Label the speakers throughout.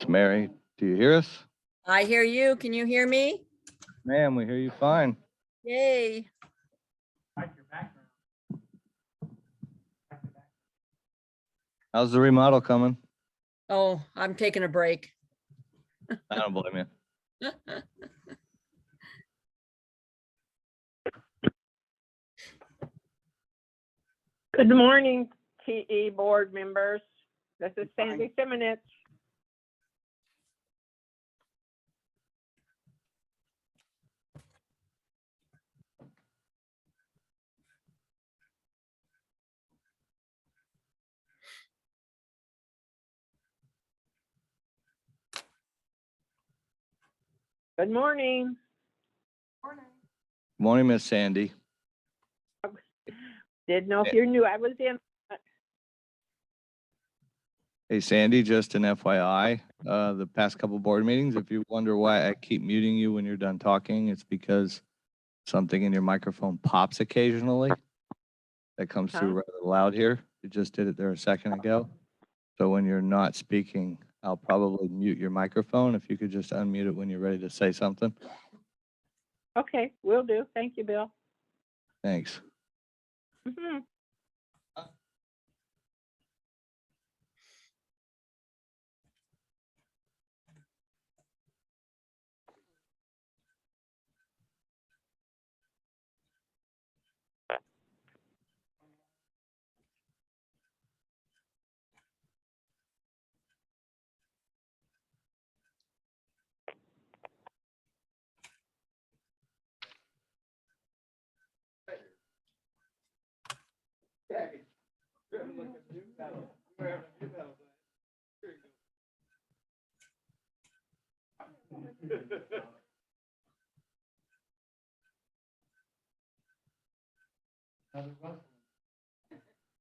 Speaker 1: Mary, do you hear us?
Speaker 2: I hear you. Can you hear me?
Speaker 1: Ma'am, we hear you fine.
Speaker 2: Yay.
Speaker 1: How's the remodel coming?
Speaker 2: Oh, I'm taking a break.
Speaker 1: I don't blame you.
Speaker 3: Good morning, TE board members. This is Sandy Simonitz. Good morning.
Speaker 1: Morning, Miss Sandy.
Speaker 3: Didn't know if you knew I was in.
Speaker 1: Hey, Sandy, just an FYI, the past couple board meetings, if you wonder why I keep muting you when you're done talking, it's because something in your microphone pops occasionally. That comes through rather loud here. You just did it there a second ago. So when you're not speaking, I'll probably mute your microphone. If you could just unmute it when you're ready to say something.
Speaker 3: Okay, will do. Thank you, Bill.
Speaker 1: Thanks.
Speaker 3: Mhm.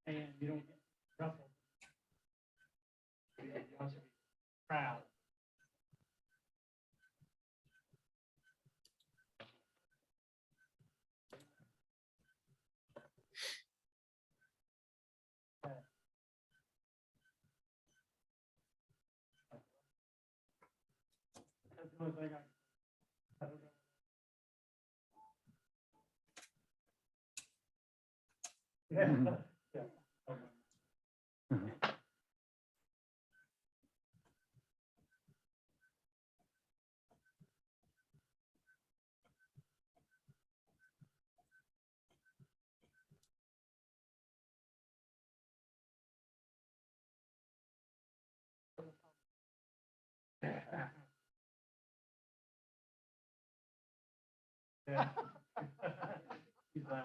Speaker 4: And you don't get ruffled. You also be proud. That's the only thing I don't know. Yeah. Yeah. Yeah. He's loud.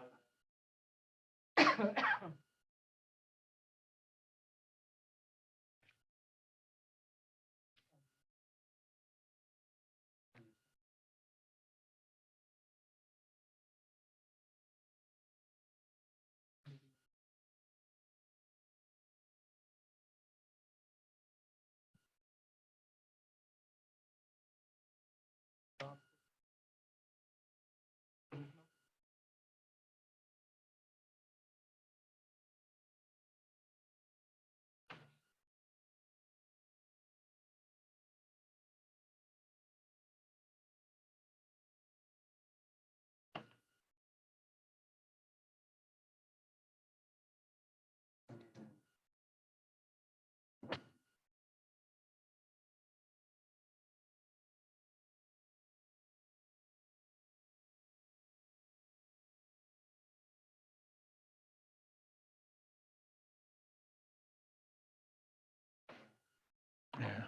Speaker 5: Yeah,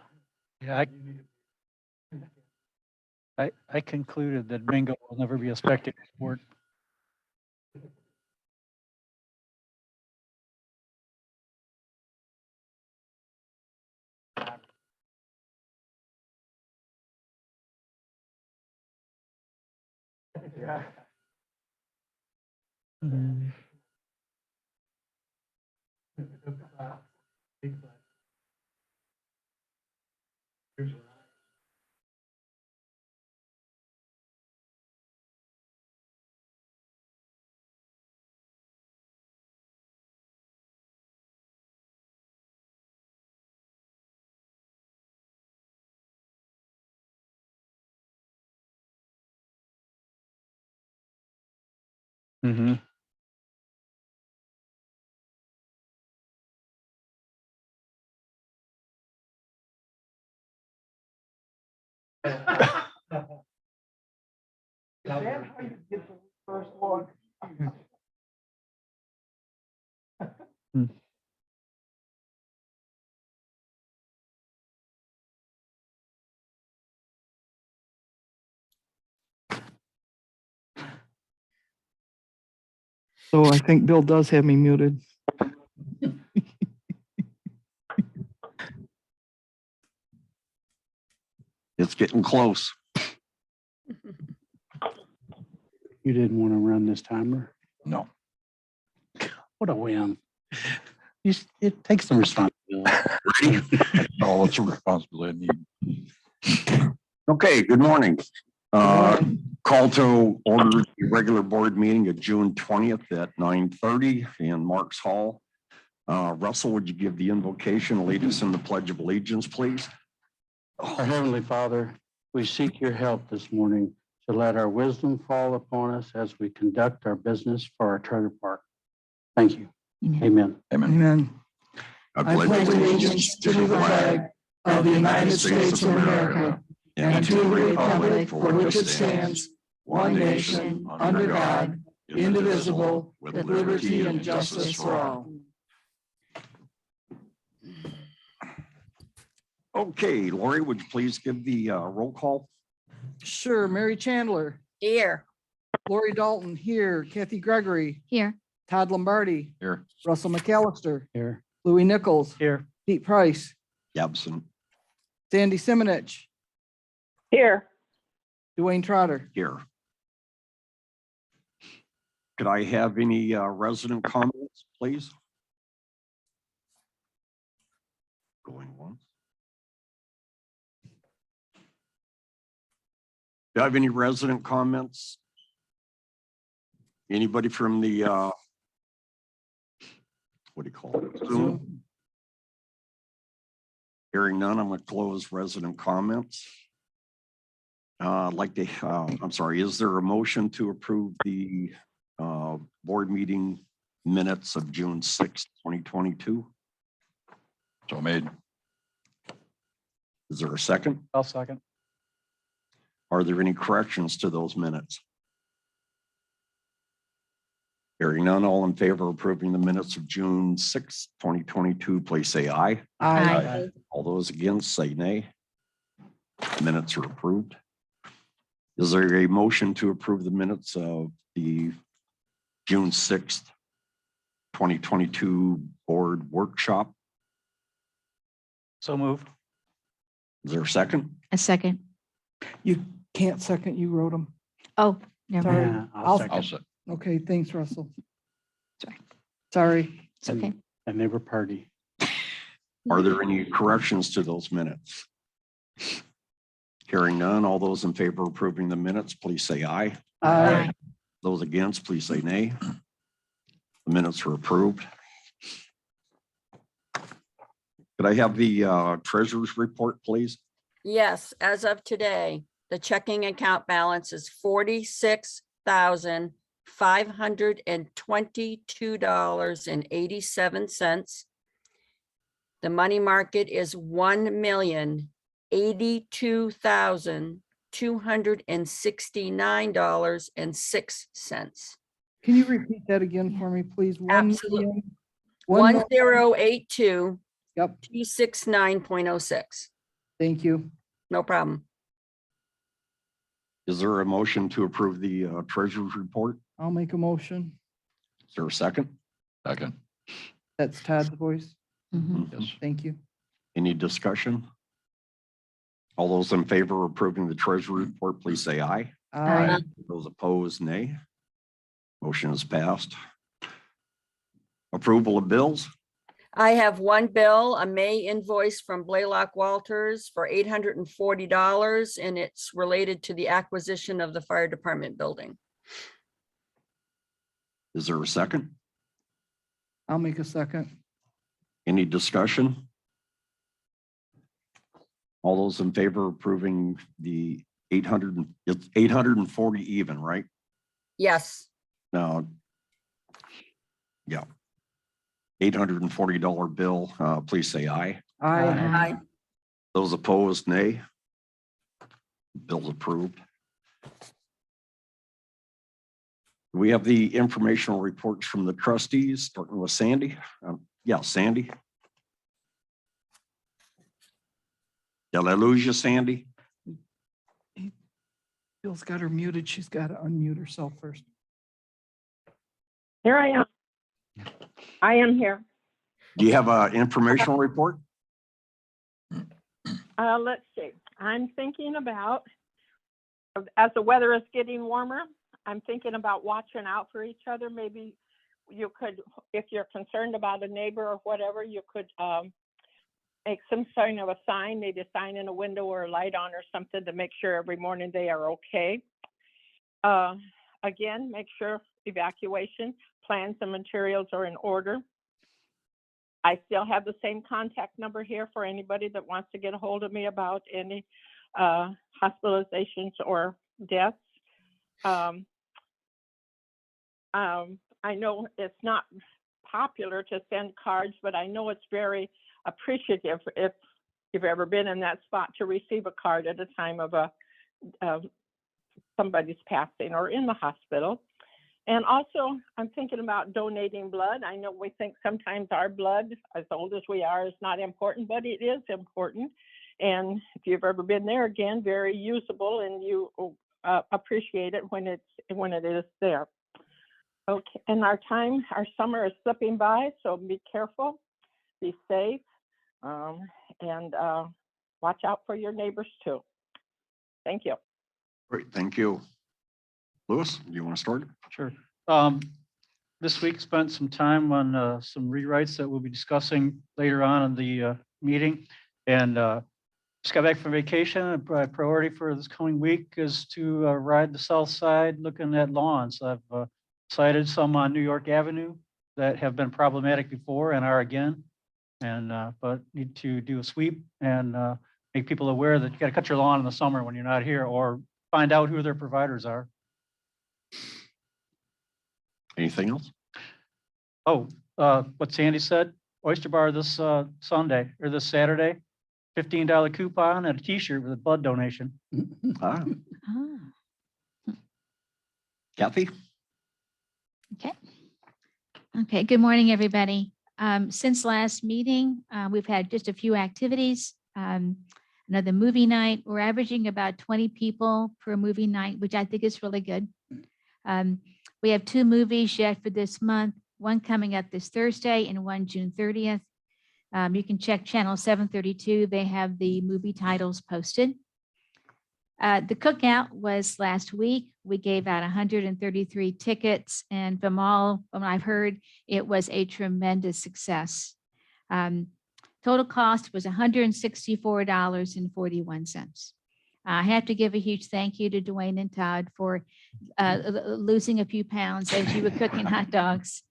Speaker 5: yeah. I concluded that bingo will never be a spectator sport.
Speaker 4: Yeah. Big flag. Here's your eye.
Speaker 5: Mm-hmm.
Speaker 4: Is that how you get the first one?
Speaker 6: So I think Bill does have me muted.
Speaker 7: It's getting close.
Speaker 8: You didn't want to run this timer?
Speaker 5: No.
Speaker 8: What a win. It takes some responsibility.
Speaker 5: Oh, it's a responsibility.
Speaker 7: Okay, good morning. Call to order the regular board meeting of June 20th at 9:30 in Marks Hall. Russell, would you give the invocation, lead us in the Pledge of Allegiance, please?
Speaker 8: Our Heavenly Father, we seek your help this morning to let our wisdom fall upon us as we conduct our business for our trailer park. Thank you. Amen.
Speaker 5: Amen.
Speaker 6: Amen.
Speaker 7: I
Speaker 6: I pledge allegiance to the flag of the United States of America and to the republic for which it stands, one nation, under God, indivisible, with liberty and justice for all.
Speaker 7: Okay, Lori, would you please give the roll call?
Speaker 6: Sure. Mary Chandler,
Speaker 2: Here.
Speaker 6: Lori Dalton here, Kathy Gregory,
Speaker 9: Here.
Speaker 6: Todd Lombardi,
Speaker 5: Here.
Speaker 6: Russell McAllister,
Speaker 8: Here.
Speaker 6: Louis Nichols,
Speaker 8: Here.
Speaker 6: Pete Price,
Speaker 7: Absent.
Speaker 6: Sandy Simonich,
Speaker 3: Here,
Speaker 6: Dwayne Trotter.
Speaker 7: Here. Could I have any resident comments, please? Going once. Do I have any resident comments? Anybody from the, what do you call it? Zoom? Hearing none, I'm going to close resident comments. I'd like to, I'm sorry, is there a motion to approve the board meeting minutes of June 6th, 2022?
Speaker 5: So made.
Speaker 7: Is there a second?
Speaker 5: I'll second.
Speaker 7: Are there any corrections to those minutes? Hearing none, all in favor of approving the minutes of June 6th, 2022, please say aye.
Speaker 9: Aye.
Speaker 7: All those against say nay. Minutes are approved. Is there a motion to approve the minutes of the June 6th, 2022 board workshop?
Speaker 5: So moved.
Speaker 7: Is there a second?
Speaker 9: A second.
Speaker 6: You can't second, you wrote them.
Speaker 9: Oh, never mind.
Speaker 6: Sorry.
Speaker 8: Yeah, I'll
Speaker 6: I'll-
Speaker 5: I'll
Speaker 8: second.
Speaker 5: second.
Speaker 6: Okay, thanks, Russell.
Speaker 9: Sorry.
Speaker 6: Sorry.
Speaker 9: It's okay.
Speaker 8: And they were party.
Speaker 7: Are there any corrections to those minutes? Hearing none, all those in favor of approving the minutes, please say aye.
Speaker 6: Aye.
Speaker 7: Those against, please say nay. The minutes are approved. Could I have the treasurer's report, please?
Speaker 2: Yes, as of today, the checking account balance is $46,522.87. The money market is $1,082,269.06.
Speaker 6: Can you repeat that again for me, please?
Speaker 2: Absolute-
Speaker 6: 1,082. Yep,
Speaker 2: 1082,269.06.
Speaker 6: thank you.
Speaker 2: No problem.
Speaker 7: Is there a motion to approve the treasurer's report?
Speaker 6: I'll make a motion.
Speaker 7: Is there a second?
Speaker 5: Second.
Speaker 6: That's Todd's voice.
Speaker 9: Mhm.
Speaker 5: Yes.
Speaker 6: Thank you.
Speaker 7: Any discussion? All those in favor of approving the treasury report, please say aye.
Speaker 9: Aye.
Speaker 7: Those opposed, nay. Motion is passed. Approval of bills.
Speaker 2: I have one bill, a May invoice from Blaylock Walters for $840, and it's related to the acquisition of the fire department building.
Speaker 7: Is there a second?
Speaker 6: I'll make a second.
Speaker 7: Any discussion? All those in favor of approving the 840 even, right?
Speaker 2: Yes,
Speaker 7: Now, yeah. $840 bill, please say aye.
Speaker 6: Aye.
Speaker 2: aye.
Speaker 7: Those opposed, nay. Bill's approved. We have the informational reports from the trustees, starting with Sandy. Yeah, Sandy. Did I lose you, Sandy?
Speaker 6: Bill's got her muted. She's got to unmute herself first.
Speaker 3: Here I am. I am here.
Speaker 7: Do you have an informational report?
Speaker 3: Let's see. I'm thinking about, as the weather is getting warmer, I'm thinking about watching out for each other. Maybe you could, if you're concerned about a neighbor or whatever, you could make some sign of a sign, maybe a sign in a window or a light on or something to make sure every morning they are okay. Again, make sure evacuation plans and materials are in order. I still have the same contact number here for anybody that wants to get a hold of me about any hospitalizations or deaths. I know it's not popular to send cards, but I know it's very appreciative if you've ever been in that spot to receive a card at a time of somebody's passing or in the hospital. And also, I'm thinking about donating blood. I know we think sometimes our blood, as old as we are, is not important, but it is important. And if you've ever been there, again, very usable, and you appreciate it when it is there. Okay, and our summer is slipping by, so be careful, be safe, and watch out for your neighbors too. Thank you.
Speaker 7: Great, thank you. Louis, do you want to start?
Speaker 8: Sure. This week spent some time on some rewrites that we'll be discussing later on in the meeting. And just got back from vacation. And priority for this coming week is to ride the south side looking at lawns. I've cited some on New York Avenue that have been problematic before and are again. And but need to do a sweep and make people aware that you got to cut your lawn in the summer when you're not here, or find out who their providers are.
Speaker 7: Anything else?
Speaker 8: Oh, what Sandy said, Oyster Bar this Sunday or this Saturday, $15 coupon and a t-shirt with a blood donation.
Speaker 7: Ah,
Speaker 9: Ah,
Speaker 7: Kathy?
Speaker 9: Okay, good morning, everybody. Since last meeting, we've had just a few activities. Another movie night. We're averaging about 20 people per movie night, which I think is really good. We have 2 movies yet for this month, one coming up this Thursday and one June 30th. You can check channel 732. They have the movie titles posted. The cookout was last week. We gave out 133 tickets, and from what I've heard, it was a tremendous success. Total cost was $164.41. I have to give a huge thank you to Dwayne and Todd for losing a few pounds as you were cooking hot dogs.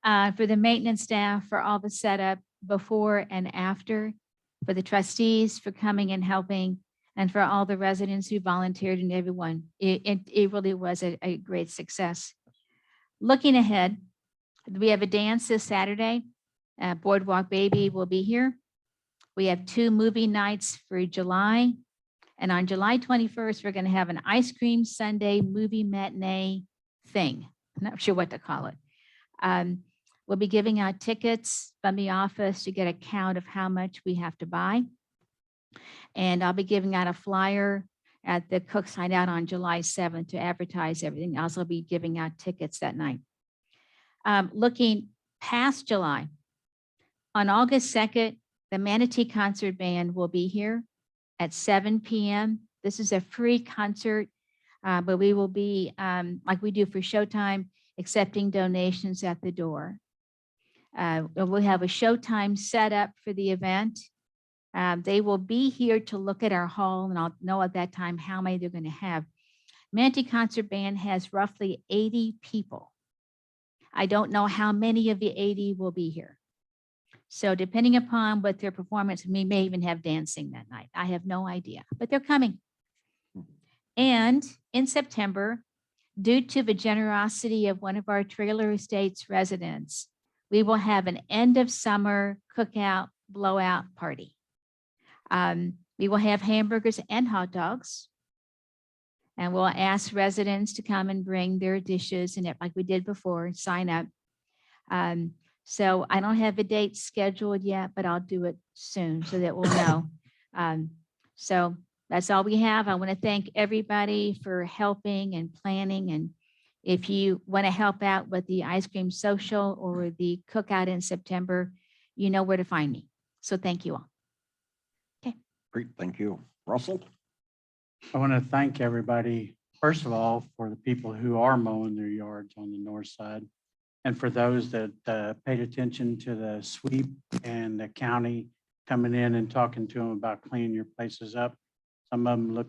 Speaker 9: For the maintenance staff, for all the setup before and after, for the trustees for coming and helping, and for all the residents who volunteered and everyone. It really was a great success. Looking ahead, we have a dance this Saturday. Boardwalk Baby will be here. We have 2 movie nights for July. And on July 21st, we're going to have an ice cream Sunday movie matinee thing. I'm not sure what to call it. We'll be giving out tickets from the office to get a count of how much we have to buy. And I'll be giving out a flyer at the Cook's Hideout on July 7th to advertise everything else. I'll be giving out tickets that night. Looking past July, on August 2nd, the Manatee Concert Band will be here at 7 p.m. This is a free concert, but we will be, like we do for Showtime, accepting donations at the door. We'll have a showtime set up for the event. They will be here to look at our hall, and I'll know at that time how many they're going to have. Manatee Concert Band has roughly 80 people. I don't know how many of the 80 will be here. So depending upon what their performance, we may even have dancing that night. I have no idea, but they're coming. And in September, due to the generosity of one of our trailer estates residents, we will have an end of summer cookout blowout party. We will have hamburgers and hot dogs. And we'll ask residents to come and bring their dishes and like we did before, sign up. So I don't have a date scheduled yet, but I'll do it soon so that we'll know. So that's all we have. I want to thank everybody for helping and planning. And if you want to help out with the ice cream social or the cookout in September, you know where to find me. So thank you all.
Speaker 7: Great, thank you. Russell?
Speaker 10: I want to thank everybody, first of all, for the people who are mowing their yards on the north side. And for those that paid attention to the sweep and the county coming in and talking to them about cleaning your places up. Some of them look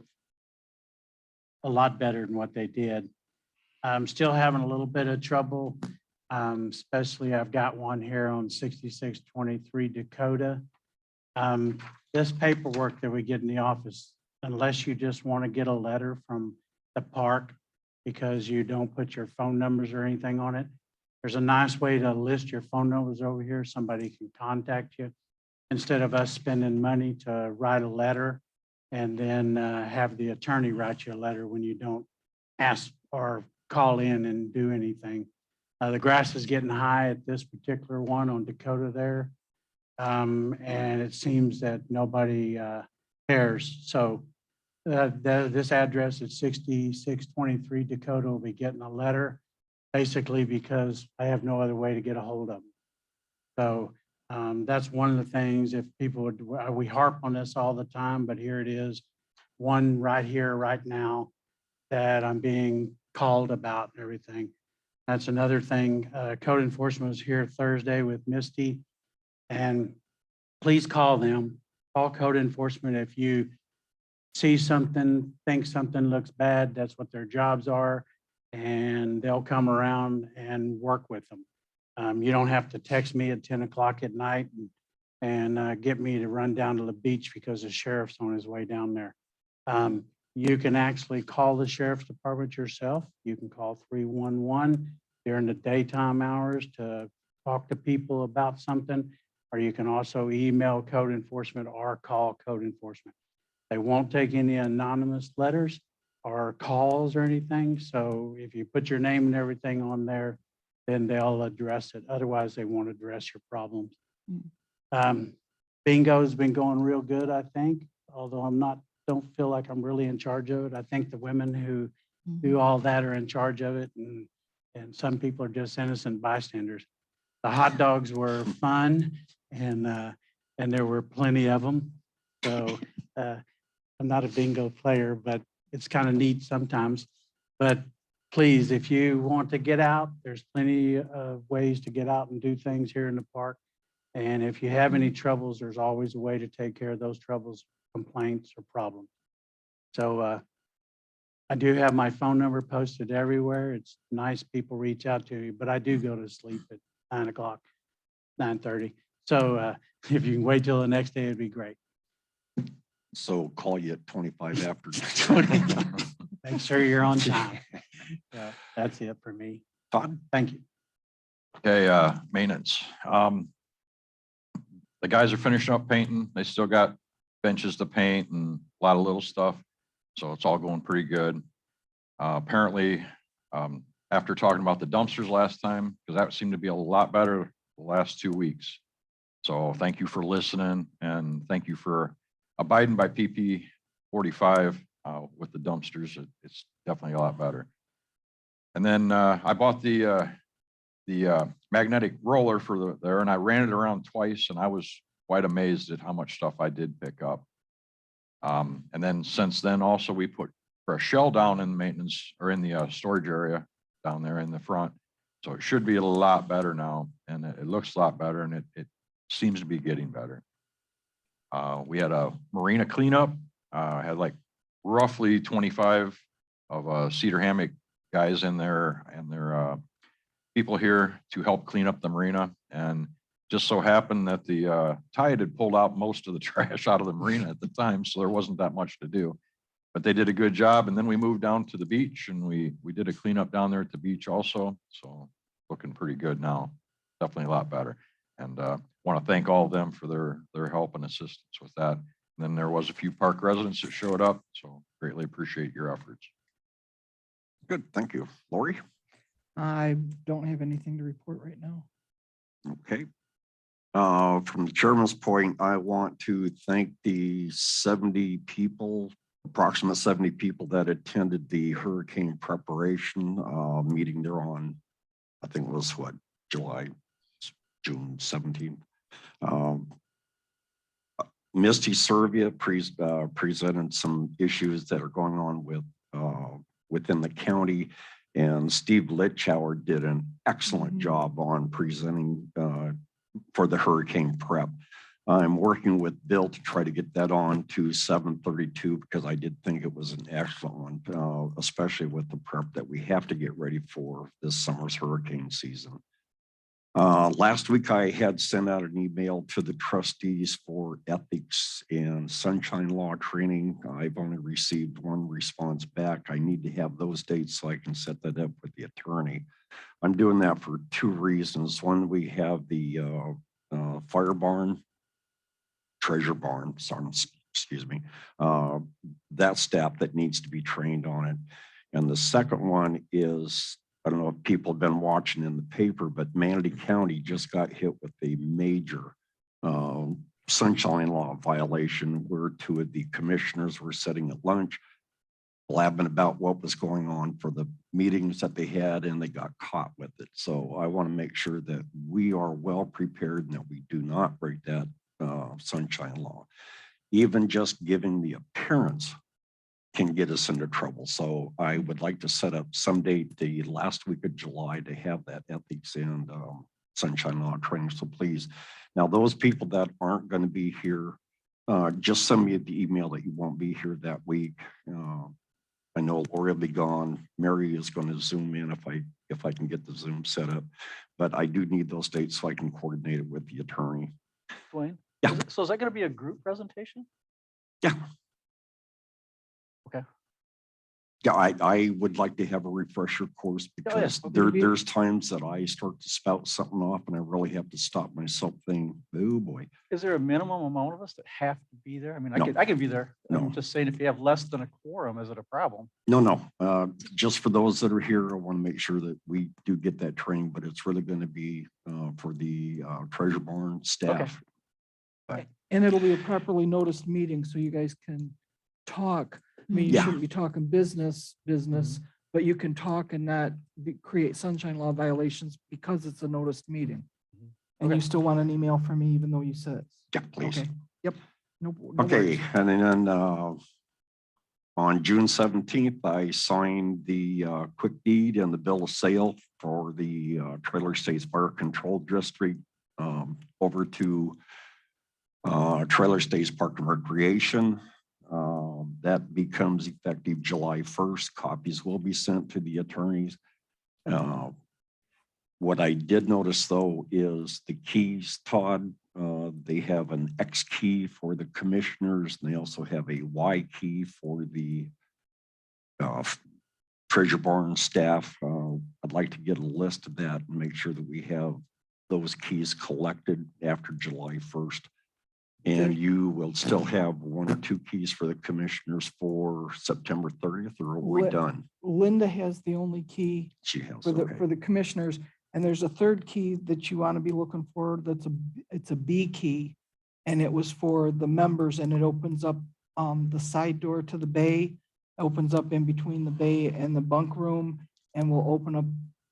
Speaker 10: a lot better than what they did. I'm still having a little bit of trouble, especially I've got one here on 6623 Dakota. This paperwork that we get in the office, unless you just want to get a letter from the park because you don't put your phone numbers or anything on it, there's a nice way to list your phone numbers over here. Somebody can contact you instead of us spending money to write a letter and then have the attorney write you a letter when you don't ask or call in and do anything. The grass is getting high at this particular one on Dakota there. And it seems that nobody cares. So this address at 6623 Dakota will be getting a letter, basically because I have no other way to get a hold of them. So that's one of the things, if people would, we harp on this all the time, but here it is, one right here, right now, that I'm being called about and everything. That's another thing. Code enforcement was here Thursday with Misty, and please call them. Call code enforcement if you see something, think something looks bad. That's what their jobs are, and they'll come around and work with them. You don't have to text me at 10 o'clock at night and get me to run down to the beach because the sheriff's on his way down there. You can actually call the sheriff's department yourself. You can call 311 during the daytime hours to talk to people about something, or you can also email code enforcement or call code enforcement. They won't take any anonymous letters or calls or anything. So if you put your name and everything on there, then they'll address it. Otherwise, they won't address your problems. Bingo has been going real good, I think, although don't feel like I'm really in charge of it. I think the women who do all that are in charge of it, and some people are just innocent bystanders. The hot dogs were fun, and there were plenty of them. So I'm not a bingo player, but it's kind of neat sometimes. But please, if you want to get out, there's plenty of ways to get out and do things here in the park. And if you have any troubles, there's always a way to take care of those troubles, complaints, or problems. So I do have my phone number posted everywhere. It's nice people reach out to you, but I do go to sleep at 9 o'clock, 9:30. So if you can wait till the next day, it'd be great.
Speaker 7: So call you at 25 after.
Speaker 10: Make sure you're on time. Yeah, that's it for me.
Speaker 7: Todd?
Speaker 10: Thank you.
Speaker 5: Okay, maintenance. The guys are finishing up painting. They still got benches to paint and a lot of little stuff. So it's all going pretty good. Apparently, after talking about the dumpsters last time, because that seemed to be a lot better the last 2 weeks. So thank you for listening, and thank you for abiding by PP 45 with the dumpsters. It's definitely a lot better. And then I bought the the magnetic roller for there, and I ran it around twice, and I was quite amazed at how much stuff I did pick up. And then since then also we put fresh shell down in maintenance or in the storage area down there in the front. So it should be a lot better now, and it looks a lot better, and it seems to be getting better. We had a marina cleanup, had like roughly 25 of Cedar Hammock guys in there and their people here to help clean up the marina. And just so happened that the tide had pulled out most of the trash out of the marina at the time, so there wasn't that much to do. But they did a good job. And then we moved down to the beach, and we did a cleanup down there at the beach also. So looking pretty good now, definitely a lot better. And want to thank all of them for their help and assistance with that. And then there was a few park residents that showed up, so greatly appreciate your efforts.
Speaker 7: Good, thank you. Lori?
Speaker 6: I don't have anything to report right now.
Speaker 7: Okay. From the chairman's point, I want to thank the 70 people, approximate 70 people that attended the hurricane preparation meeting there on, I think it was what, June 17th. Misty Servia presented some issues that are going on with within the county, and Steve Litchauer did an excellent job on presenting for the hurricane prep. I'm working with Bill to try to get that on to 7:32 because I did think it was an excellent one, especially with the prep that we have to get ready for this summer's hurricane season. Last week, I had sent out an email to the trustees for ethics and sunshine law training. I've only received one response back. I need to have those dates so I can set that up with the attorney. I'm doing that for two reasons. One, we have the fire barn, treasure barn, sorry, excuse me, that staff that needs to be trained on it. And the second one is, I don't know if people have been watching in the paper, but Manatee County just got hit with a major sunshine law violation where two of the commissioners were sitting at lunch, blabbing about what was going on for the meetings that they had, and they got caught with it. So I want to make sure that we are well prepared and that we do not break that sunshine law. Even just giving the appearance can get us into trouble. So I would like to set up some date the last week of July to have that ethics and sunshine law training. So please, now those people that aren't going to be here, just send me the email that you won't be here that week. I know Lori will be gone. Mary is going to Zoom in if I can get the Zoom set up, but I do need those dates so I can coordinate it with the attorney.
Speaker 8: Dwayne?
Speaker 7: Yeah.
Speaker 8: So is that going to be a group presentation?
Speaker 7: Yeah.
Speaker 8: Okay.
Speaker 7: Yeah, I would like to have a refresher course because there's times that I start to spout something off and I really have to stop myself thinking, oh boy.
Speaker 8: Is there a minimum amount of us that have to be there? I mean,
Speaker 7: No.
Speaker 8: I can be there.
Speaker 7: No.
Speaker 8: I'm just saying if you have less than a quorum, is it a problem?
Speaker 7: No. Just for those that are here, I want to make sure that we do get that training, but it's really going to be for the treasure barn staff.
Speaker 8: Okay.
Speaker 6: And it'll be a properly noticed meeting so you guys can talk. I mean, you
Speaker 7: Yeah.
Speaker 6: shouldn't be talking business, but you can talk and not create sunshine law violations because it's a noticed meeting. And you still want an email from me even though you said.
Speaker 7: Yeah, please.
Speaker 6: Okay, yep. No
Speaker 7: Okay,
Speaker 6: worries.
Speaker 7: and then on June 17th, I signed the quick deed and the bill of sale for the Trailer States Fire Control District over to Trailer States Park and Recreation. That becomes effective July 1st. Copies will be sent to the attorneys. What I did notice though is the keys, Todd, they have an X key for the commissioners. And they also have a Y key for the treasure barn staff. I'd like to get a list of that and make sure that we have those keys collected after July 1st. And you will still have one or two keys for the commissioners for September 30th, or are we done?
Speaker 6: Linda has the only key
Speaker 7: She has,
Speaker 6: for
Speaker 7: okay.
Speaker 6: the commissioners. And there's a third key that you want to be looking for. It's a B key. And it was for the members and it opens up the side door to the bay, opens up in between the bay and the bunk room and will open up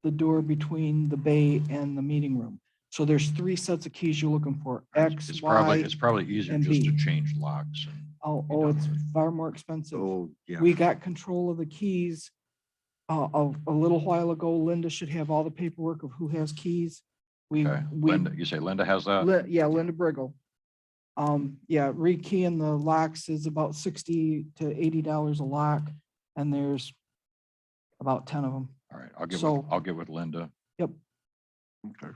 Speaker 6: the door between the bay and the meeting room. So there's 3 sets of keys you're looking for, X,
Speaker 5: It's
Speaker 6: Y.
Speaker 5: probably easier
Speaker 6: and
Speaker 5: just to
Speaker 6: B.
Speaker 5: change locks. And
Speaker 6: Oh,
Speaker 5: be done
Speaker 6: it's
Speaker 5: with it.
Speaker 6: far more expensive.
Speaker 7: Oh, yeah.
Speaker 6: We got control of the keys a little while ago. Linda should have all the paperwork of who has keys.
Speaker 5: Okay, Linda, you say Linda has that?
Speaker 6: Yeah, Linda Briggle. Yeah, rekeying the locks is about $60 to $80 a lock, and there's about 10 of them.
Speaker 5: All right,
Speaker 6: So-
Speaker 5: I'll get with Linda.
Speaker 6: Yep.
Speaker 7: Okay.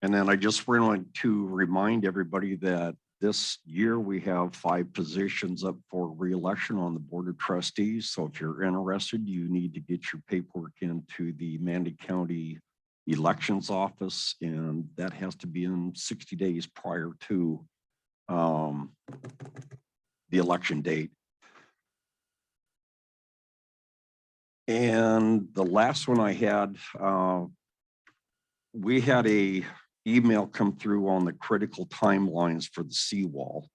Speaker 7: And then I just wanted to remind everybody that this year we have 5 positions up for reelection on the Board of Trustees. So if you're interested, you need to get your paperwork into the Mandy County Elections Office, and that has to be in 60 days prior to the election date. And the last one I had, we had a email come through on the critical timelines for the seawall.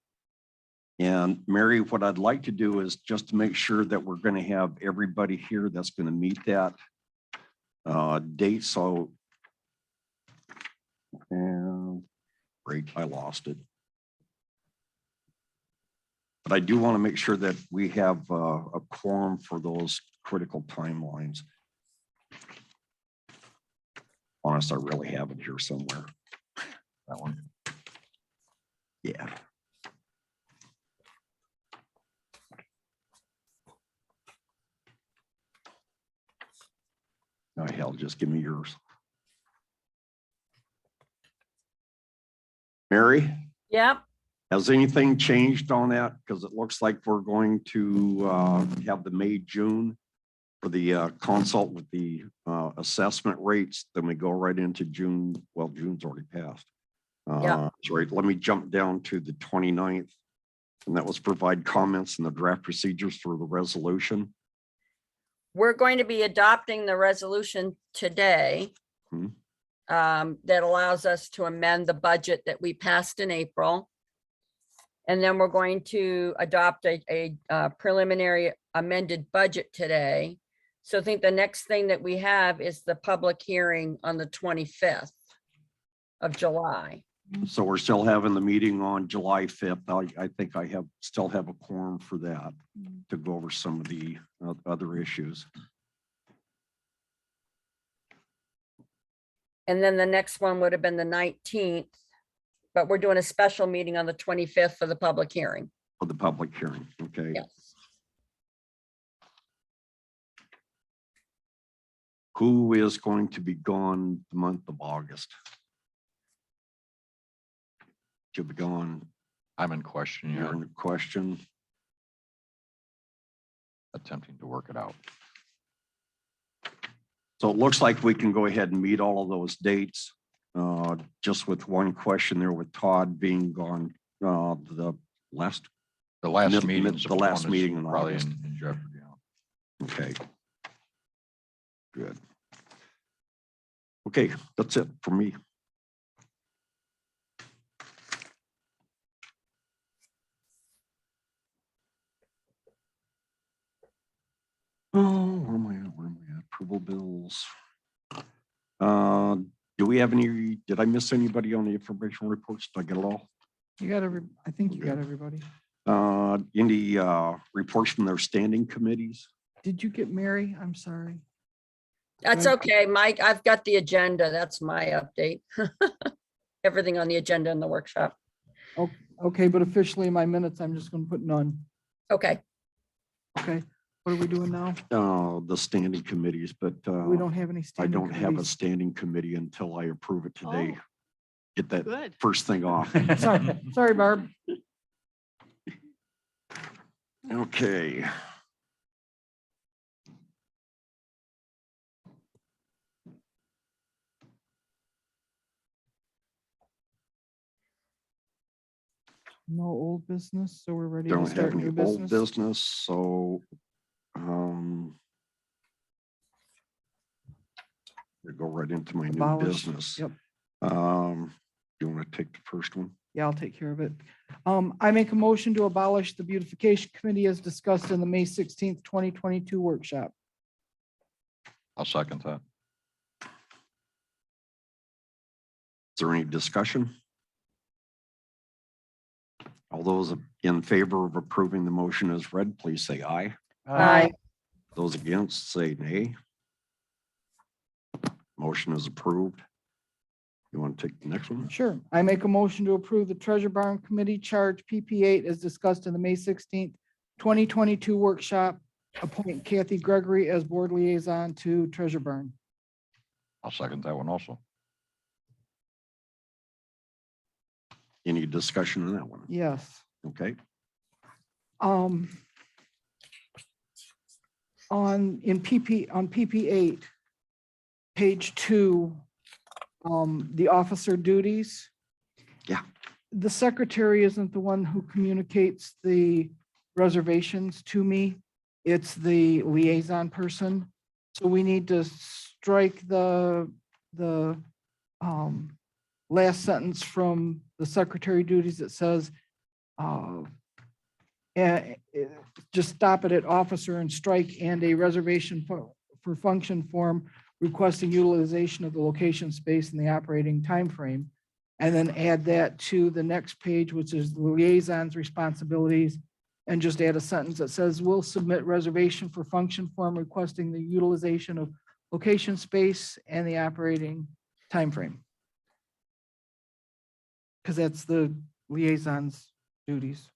Speaker 7: And Mary, what I'd like to do is just to make sure that we're going to have everybody here that's going to meet that date. So, and great, I lost it. But I do want to make sure that we have a quorum for those critical timelines. Honest, I really have it here somewhere.
Speaker 5: That one.
Speaker 7: Yeah. Oh, hell, just give me yours. Mary,
Speaker 2: Yep.
Speaker 7: has anything changed on that? Because it looks like we're going to have the May, June for the consult with the assessment rates. Then we go right into June. Well, June's already passed.
Speaker 2: Yeah.
Speaker 7: That's right. Let me jump down to the 29th. And that was provide comments and the draft procedures for the resolution.
Speaker 2: We're going to be adopting the resolution today.
Speaker 7: Hmm.
Speaker 2: That allows us to amend the budget that we passed in April. And then we're going to adopt a preliminary amended budget today. So I think the next thing that we have is the public hearing on the 25th of July.
Speaker 7: So we're still having the meeting on July 5th. I think I still have a quorum for that to go over some of the other issues.
Speaker 2: And then the next one would have been the 19th, but we're doing a special meeting on the 25th for the public hearing.
Speaker 7: For the public hearing, okay?
Speaker 2: Yes.
Speaker 7: Who is going to be gone the month of August? You'll be gone,
Speaker 5: I'm in question,
Speaker 7: you're
Speaker 5: yeah,
Speaker 7: in question.
Speaker 5: attempting to work it out.
Speaker 7: So it looks like we can go ahead and meet all of those dates. Just with one question there with Todd being gone, the last,
Speaker 5: The last
Speaker 7: Mid-
Speaker 5: meeting.
Speaker 7: the last meeting in
Speaker 5: Probably
Speaker 7: August.
Speaker 5: in jeopardy. Yeah.
Speaker 7: okay. Good. Okay, that's it for me. Oh, where am I at? Where am I at? Approval bills. Do we have any, did I miss anybody on the information reports? Did I get it all?
Speaker 6: You got I think you got everybody.
Speaker 7: Any reports from their standing committees?
Speaker 6: Did you get Mary? I'm sorry.
Speaker 2: That's
Speaker 6: Okay.
Speaker 2: okay, Mike. I've got the agenda. That's my update. Everything on the agenda in the workshop.
Speaker 6: Okay, but officially in my minutes, I'm just gonna put none.
Speaker 2: Okay.
Speaker 6: Okay, what are we doing now?
Speaker 7: The standing committees, but
Speaker 6: We don't have any
Speaker 7: I
Speaker 6: standing
Speaker 7: don't have a
Speaker 6: committees.
Speaker 7: standing committee until I approve it today.
Speaker 9: Oh.
Speaker 7: Get that
Speaker 9: Good.
Speaker 7: first thing off.
Speaker 6: Sorry, Barb.
Speaker 7: Okay.
Speaker 6: No old business, so we're ready to
Speaker 7: Don't have
Speaker 6: start
Speaker 7: any
Speaker 6: new
Speaker 7: old
Speaker 6: business.
Speaker 7: business, so we go right into my new
Speaker 6: Abolish.
Speaker 7: business.
Speaker 6: Yep.
Speaker 7: You want to take the first one?
Speaker 6: Yeah, I'll take care of it. I make a motion to abolish the beautification committee as discussed in the May 16th, 2022 workshop.
Speaker 5: I'll second that.
Speaker 7: there any discussion? All those in favor of approving the motion as read, please say aye.
Speaker 2: Aye.
Speaker 7: Those against, say nay. Motion is approved. You want to take the next one?
Speaker 6: Sure. I make a motion to approve the Treasure Barn Committee charge PP8 as discussed in the May 16th, 2022 workshop. Appoint Kathy Gregory as board liaison to Treasure Barn.
Speaker 5: I'll second that one also.
Speaker 7: Any discussion on that one?
Speaker 6: Yes.
Speaker 7: Okay,
Speaker 6: On PP8, page 2, the officer duties.
Speaker 7: Yeah.
Speaker 6: The secretary isn't the one who communicates the reservations to me. It's the liaison person. So we need to strike the last sentence from the secretary duties that says, just stop it at officer and strike and a reservation for function form requesting utilization of the location space in the operating time frame. And then add that to the next page, which is the liaison's responsibilities. And just add a sentence that says, we'll submit reservation for function form requesting the utilization of location space and the operating time frame. Because that's the liaison's duties.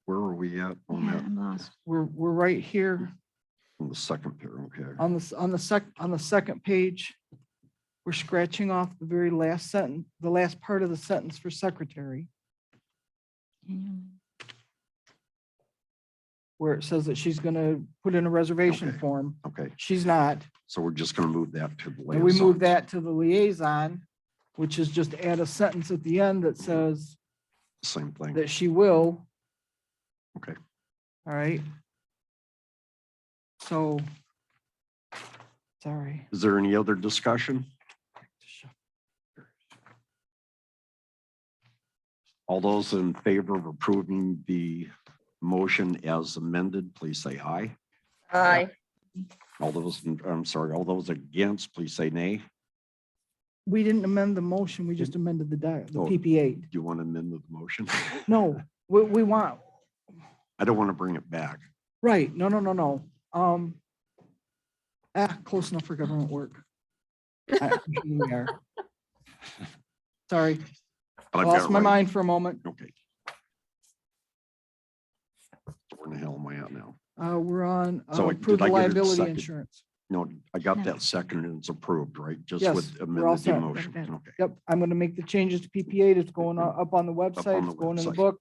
Speaker 7: where are we at on
Speaker 9: Yeah,
Speaker 7: that?
Speaker 9: I'm lost.
Speaker 6: We're right here
Speaker 7: On the second pair, okay.
Speaker 6: on the second page. We're scratching off the very last sentence, the last part of the sentence for secretary, where it says that she's gonna put in a reservation
Speaker 7: Okay.
Speaker 6: form.
Speaker 7: Okay,
Speaker 6: She's not.
Speaker 7: so we're just gonna move that to the
Speaker 6: And we move
Speaker 7: liaisons.
Speaker 6: that to the liaison, which is just add a sentence at the end that says
Speaker 7: Same thing.
Speaker 6: that she will.
Speaker 7: Okay.
Speaker 6: All right. So, sorry.
Speaker 7: Is there any other discussion? All those in favor of approving the motion as amended, please say aye.
Speaker 2: Aye.
Speaker 7: All those, I'm sorry, all those against, please say nay.
Speaker 6: We didn't amend the motion, we just amended the
Speaker 7: Oh.
Speaker 6: PP8.
Speaker 7: Do you want to amend the motion?
Speaker 6: No, we want,
Speaker 7: I don't want to bring it back.
Speaker 6: right, no. Close enough for government work. I'm sure we are. Sorry,
Speaker 7: But I've got
Speaker 6: lost
Speaker 7: it
Speaker 6: my
Speaker 7: right.
Speaker 6: mind for a moment.
Speaker 7: Okay. Where in the hell am I at now?
Speaker 6: We're on
Speaker 7: So
Speaker 6: approved
Speaker 7: did I get it
Speaker 6: liability
Speaker 7: second?
Speaker 6: insurance.
Speaker 7: No, I got
Speaker 9: No.
Speaker 7: that second and it's approved, right? Just
Speaker 6: Yes,
Speaker 7: with
Speaker 6: we're all
Speaker 7: amended
Speaker 6: set.
Speaker 7: motion. Okay.
Speaker 6: Yep, I'm gonna make the changes to PP8. It's going up on the website,
Speaker 7: on the
Speaker 6: it's going in the
Speaker 7: website.
Speaker 6: book.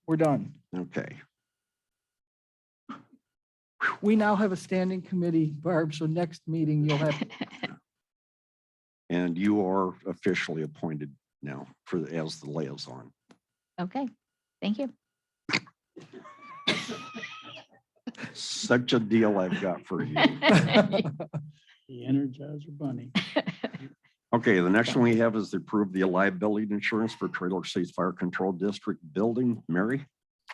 Speaker 6: We're done.
Speaker 7: Okay.
Speaker 6: We now have a standing committee, Barb, so next meeting you'll have,
Speaker 7: And you are officially appointed now as the liaison.
Speaker 9: Okay, thank you.
Speaker 7: Such a deal I've got for you.
Speaker 10: The Energizer Bunny.
Speaker 7: Okay, the next one we have is to approve the liability insurance for Trailer Cities Fire Control District Building. Mary?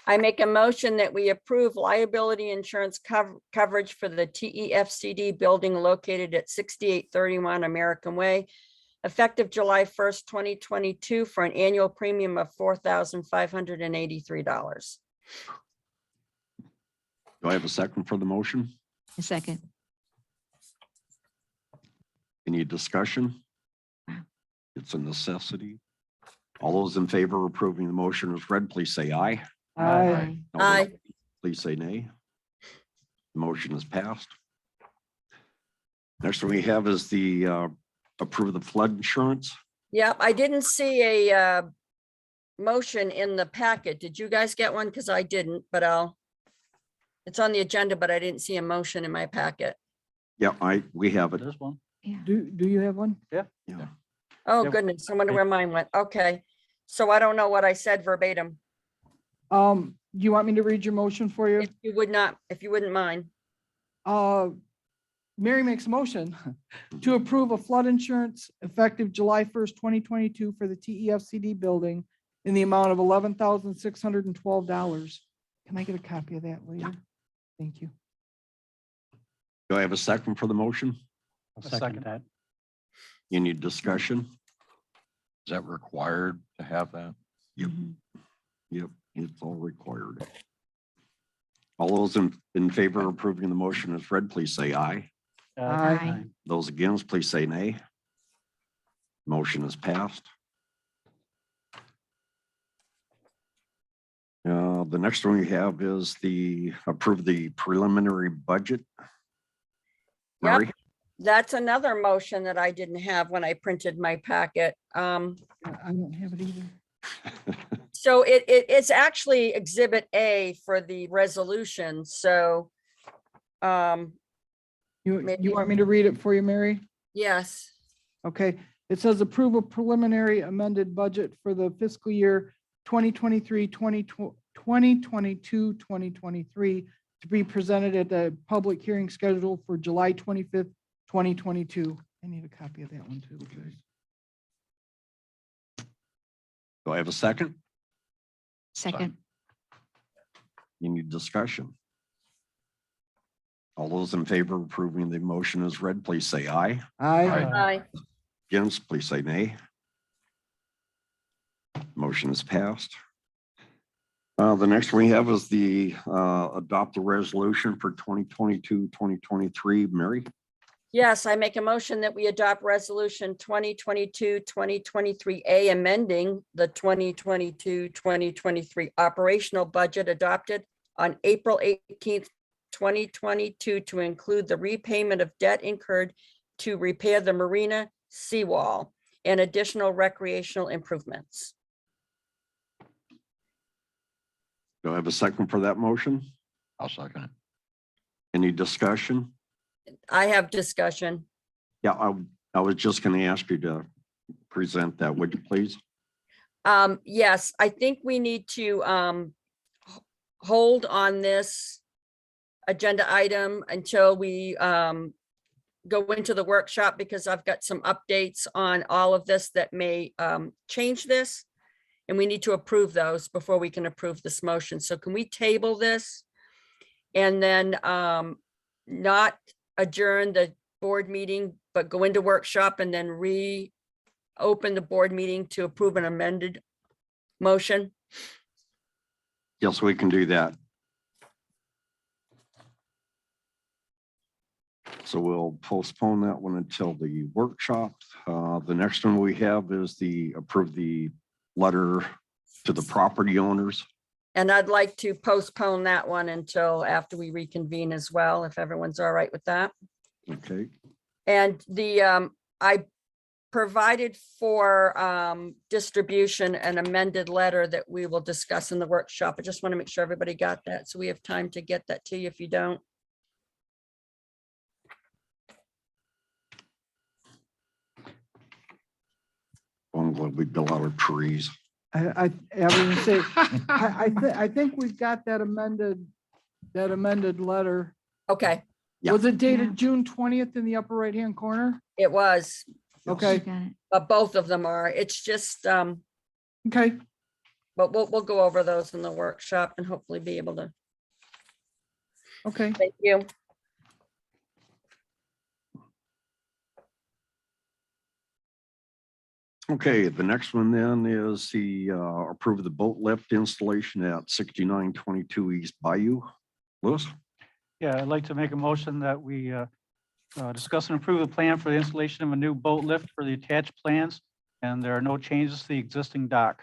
Speaker 2: I make a motion that we approve liability insurance coverage for the TEFCD building located at 6831 American Way, effective July 1st, 2022, for an annual premium of $4,583.
Speaker 7: Do I have a second for the motion?
Speaker 9: A second.
Speaker 7: Any discussion? It's a necessity. All those in favor of approving the motion as read, please say aye.
Speaker 6: Aye.
Speaker 7: All those
Speaker 2: Aye.
Speaker 7: against, please say nay. The motion is passed. Next one we have is the approve the flood insurance.
Speaker 2: Yep, I didn't see a motion in the packet. Did you guys get one? Because I didn't, but it's on the agenda, but I didn't see a motion in my packet.
Speaker 7: Yeah, we have it.
Speaker 10: This one.
Speaker 9: Yeah.
Speaker 6: Do you have one?
Speaker 7: Yeah.
Speaker 2: Oh,
Speaker 10: Yep.
Speaker 2: goodness, I wonder where mine went. Okay, so I don't know what I said verbatim.
Speaker 6: You want me to read your motion for you?
Speaker 2: If you would not, if you wouldn't mind.
Speaker 6: Mary makes a motion to approve a flood insurance effective July 1st, 2022 for the TEFCD building in the amount of $11,612. Can I get a copy of that later? Thank you.
Speaker 7: Do I have a second for the motion?
Speaker 10: I'll
Speaker 8: A second.
Speaker 10: second that.
Speaker 7: Any discussion?
Speaker 5: Is that required to have that?
Speaker 7: Yep. Yep, it's all required. All those in favor of approving the motion as read, please say aye.
Speaker 6: Aye.
Speaker 7: Those against, please say nay. Motion is passed. The next one we have is the approve the preliminary budget.
Speaker 2: Yep.
Speaker 7: Mary,
Speaker 2: That's another motion that I didn't have when I printed my packet.
Speaker 6: I don't have it either.
Speaker 2: So it's actually Exhibit A for the resolution, so Maybe-
Speaker 6: You want me to read it for you, Mary?
Speaker 2: yes.
Speaker 6: Okay, it says approve a preliminary amended budget for the fiscal year 2023, 2022, 2023 to be presented at the public hearing scheduled for July 25th, 2022. I need a copy of that one too, please.
Speaker 7: do I have a second?
Speaker 9: Second.
Speaker 7: Any discussion? All those in favor of approving the motion as read, please say aye.
Speaker 6: Aye.
Speaker 2: Aye.
Speaker 7: Against, please say nay. Motion is passed. The next we have is the adopt the resolution for 2022, 2023. Mary,
Speaker 2: Yes, I make a motion that we adopt resolution 2022-2023A, amending the 2022-2023 operational budget adopted on April 18th, 2022 to include the repayment of debt incurred to repair the marina seawall and additional recreational improvements.
Speaker 7: do I have a second for that motion?
Speaker 5: I'll second it.
Speaker 7: Any discussion?
Speaker 2: I have discussion.
Speaker 7: Yeah, I was just going to ask you to present that, would you please?
Speaker 2: Yes, I think we need to hold on this agenda item until we go into the workshop, because I've got some updates on all of this that may change this. And we need to approve those before we can approve this motion. So can we table this? And then not adjourn the board meeting, but go into workshop and then reopen the board meeting to approve an amended motion?
Speaker 7: Yes, we can do that. So we'll postpone that one until the workshop. The next one we have is the approve the letter to the property owners.
Speaker 2: And I'd like to postpone that one until after we reconvene as well, if everyone's all right with that.
Speaker 7: Okay,
Speaker 2: And the, I provided for distribution an amended letter that we will discuss in the workshop. I just want to make sure everybody got that, so we have time to get that to you if you don't.
Speaker 7: I'm glad we built our trees.
Speaker 6: I was gonna say, I think we've got that amended letter.
Speaker 2: Okay,
Speaker 7: Yeah.
Speaker 6: Was it
Speaker 9: Yeah.
Speaker 6: dated June 20th in the upper right-hand corner?
Speaker 2: it was,
Speaker 6: Okay,
Speaker 9: Got it.
Speaker 2: but both of them are. It's just,
Speaker 6: okay.
Speaker 2: but we'll go over those in the workshop and hopefully be able to.
Speaker 6: Okay.
Speaker 2: Thank you.
Speaker 7: Okay, the next one then is the approve the boat lift installation at 6922 East Bayou. Louis?
Speaker 8: Yeah, I'd like to make a motion that we discuss and approve the plan for the installation of a new boat lift for the attached plans, and there are no changes to the existing dock.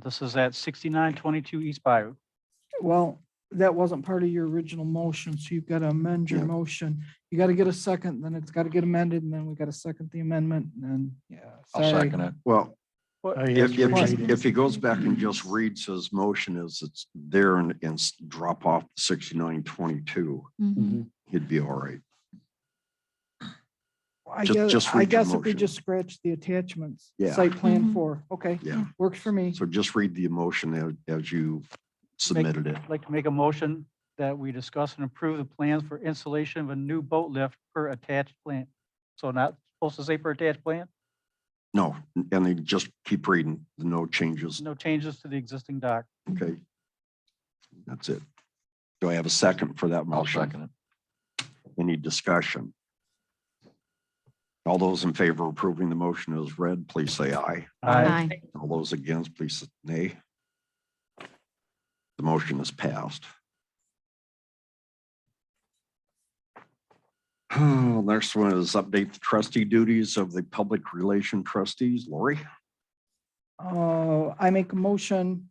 Speaker 8: This is at 6922 East Bayou.
Speaker 6: Well, that wasn't part of your original motion, so you've got to amend your
Speaker 7: Yeah.
Speaker 6: motion. You got to get a second, then it's got to get amended, and then we got to second the amendment, and then, yeah.
Speaker 5: I'll
Speaker 6: sorry.
Speaker 5: second it.
Speaker 7: Well,
Speaker 6: Right.
Speaker 7: if he goes back and just reads his motion as it's there and drop off 6922,
Speaker 9: Mhm.
Speaker 7: he'd be all right.
Speaker 6: I
Speaker 7: Just
Speaker 6: guess,
Speaker 7: read
Speaker 6: I
Speaker 7: your
Speaker 6: guess if we
Speaker 7: motion.
Speaker 6: just scratch the attachments,
Speaker 7: Yeah.
Speaker 6: site plan
Speaker 9: Mhm.
Speaker 6: for, okay,
Speaker 7: Yeah,
Speaker 6: works for me.
Speaker 7: so just read the motion as you submitted it.
Speaker 8: I'd like to make a motion that we discuss and approve the plans for installation of a new boat lift per attached plan. So not supposed to say per attached plan,
Speaker 7: No, and then just keep reading, no changes.
Speaker 8: no changes to the existing dock.
Speaker 7: Okay. That's it. Do I have a second for that
Speaker 5: I'll
Speaker 7: motion?
Speaker 5: second it.
Speaker 7: Any discussion? All those in favor of approving the motion as read, please say aye.
Speaker 9: Aye.
Speaker 7: All those against, please say nay. The motion is passed. Next one is update the trustee duties of the public relation trustees. Lori?
Speaker 6: I make a motion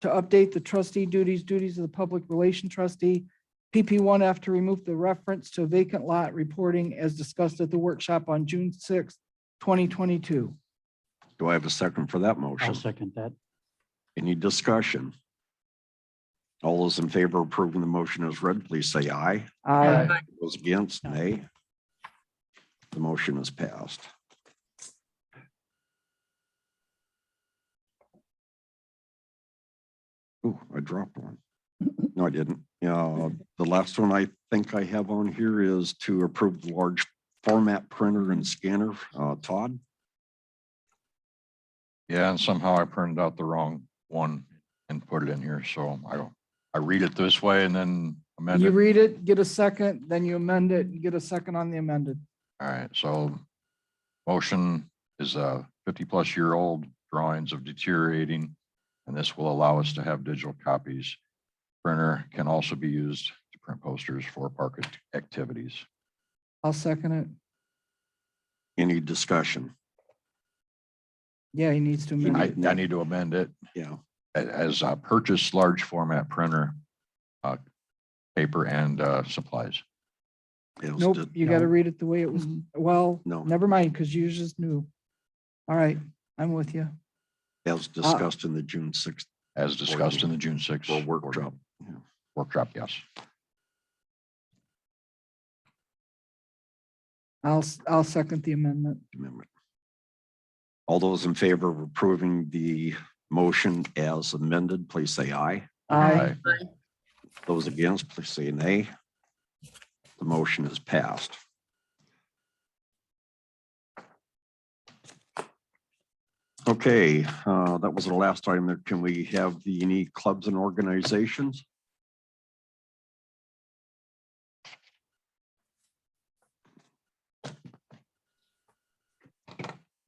Speaker 6: to update the trustee duties of the public relation trustee. PP1 F to remove the reference to vacant lot reporting as discussed at the workshop on June 6th, 2022.
Speaker 7: Do I have a second for that
Speaker 10: I'll
Speaker 7: motion?
Speaker 10: second that.
Speaker 7: Any discussion? All those in favor of approving the motion as read, please say aye.
Speaker 6: Aye.
Speaker 7: Those against, nay. The motion is passed. Oh, I dropped one. No, I didn't. Yeah, the last one I think I have on here is to approve the large format printer and scanner. Todd?
Speaker 5: Yeah, and somehow I printed out the wrong one and put it in here. So I read it this way and then amend
Speaker 6: You
Speaker 5: it.
Speaker 6: read it, get a second, then you amend it, and get a second on the amended.
Speaker 5: All right, so motion is 50-plus-year-old drawings of deteriorating, and this will allow us to have digital copies. Printer can also be used to print posters for park activities.
Speaker 6: I'll second it.
Speaker 7: Any discussion?
Speaker 6: Yeah, he needs to amend it.
Speaker 5: I need to amend it
Speaker 7: Yeah,
Speaker 5: as purchase large format printer, paper and supplies.
Speaker 7: as
Speaker 6: Nope,
Speaker 7: di-
Speaker 6: you gotta
Speaker 10: No.
Speaker 6: read it the way it was. Well,
Speaker 7: No.
Speaker 6: never mind, because yours is new. All right, I'm with you.
Speaker 7: as discussed in the June 6th
Speaker 5: As discussed in the June 6th.
Speaker 7: or workshop. Yeah.
Speaker 5: Workshop, yes.
Speaker 6: I'll second the amendment.
Speaker 7: Amendment. All those in favor of approving the motion as amended, please say aye.
Speaker 6: Aye.
Speaker 7: Those against, please say nay. The motion is passed. Okay, that was the last item there. Can we have the unique clubs and organizations?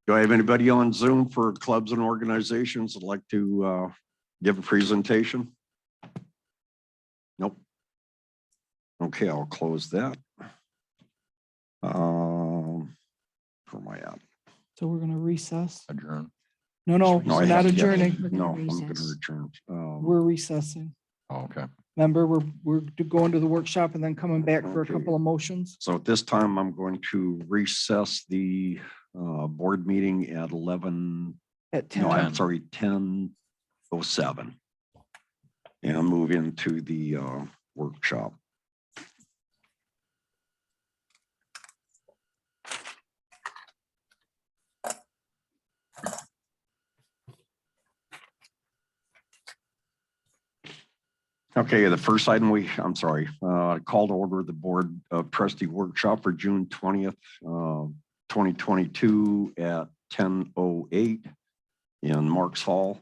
Speaker 7: Do I have anybody on Zoom for clubs and organizations that'd like to give a presentation? Nope. Okay, I'll close that. Where am I at?
Speaker 6: So we're gonna recess?
Speaker 5: Adjourn.
Speaker 6: No, no,
Speaker 7: No, I
Speaker 6: we're not
Speaker 7: have- yeah.
Speaker 6: adjourning.
Speaker 9: We're
Speaker 7: No,
Speaker 9: gonna
Speaker 7: I'm gonna
Speaker 9: recess.
Speaker 7: return.
Speaker 6: We're recessing.
Speaker 5: Oh, okay.
Speaker 6: Remember, we're going to the workshop and then coming back for a
Speaker 7: Okay.
Speaker 6: couple of motions.
Speaker 7: So at this time, I'm going to recess the board meeting at 11,
Speaker 6: At
Speaker 7: no,
Speaker 6: 10.
Speaker 7: I'm sorry, 10:07. And move into the workshop. Okay, the first item I'm sorry, call to order the Board of Trustee Workshop for June 20th, 2022 at 10:08 in Marks Hall.